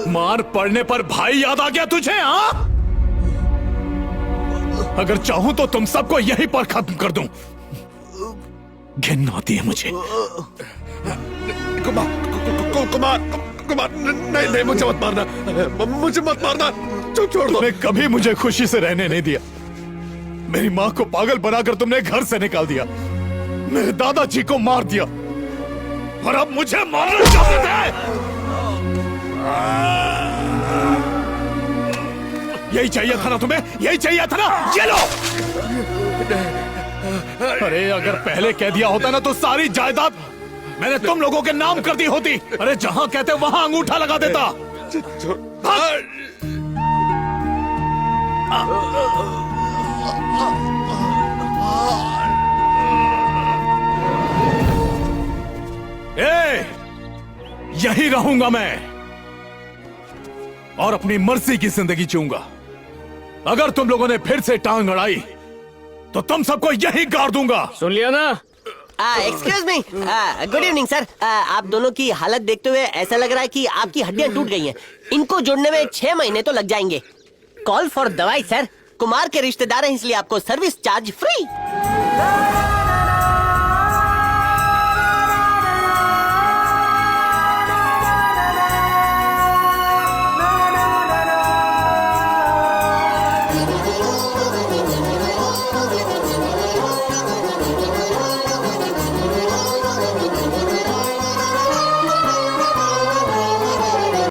मार पड़ने पर भाई याद आ गया तुझे? हाँ? अगर चाहूं तो तुम सबको यहीं पर खत्म कर दूं। घिन आती है मुझे। कुमार, कुमार, कुमार, नहीं नहीं, मुझे मत मारना, मुझे मत मारना, छोड़ दो। तुमने कभी मुझे खुशी से रहने नहीं दिया। मेरी माँ को पागल बनाकर तुमने घर से निकाल दिया, मेरे दादाजी को मार दिया, और अब मुझे मारना चाहते थे। यही चाहिए था ना तुम्हें? यही चाहिए था ना? ये लो। अरे अगर पहले कह दिया होता ना तो सारी जायदाद मैंने तुम लोगों के नाम कर दी होती। अरे जहां कहते वहां अंगूठा लगा देता। यही रहूंगा मैं और अपनी मर्जी की जिंदगी जीऊंगा। अगर तुम लोगों ने फिर से टांग अड़ाई तो तुम सबको यही गाड़ दूंगा। सुन लिया ना? Excuse me, good evening sir. आप दोनों की हालत देखते हुए ऐसा लग रहा है कि आपकी हड्डियां टूट गई हैं। इनको जोड़ने में 6 महीने तो लग जाएंगे। कॉल फॉर दवाई सर। कुमार के रिश्तेदार हैं इसलिए आपको सर्विस चार्ज फ्री।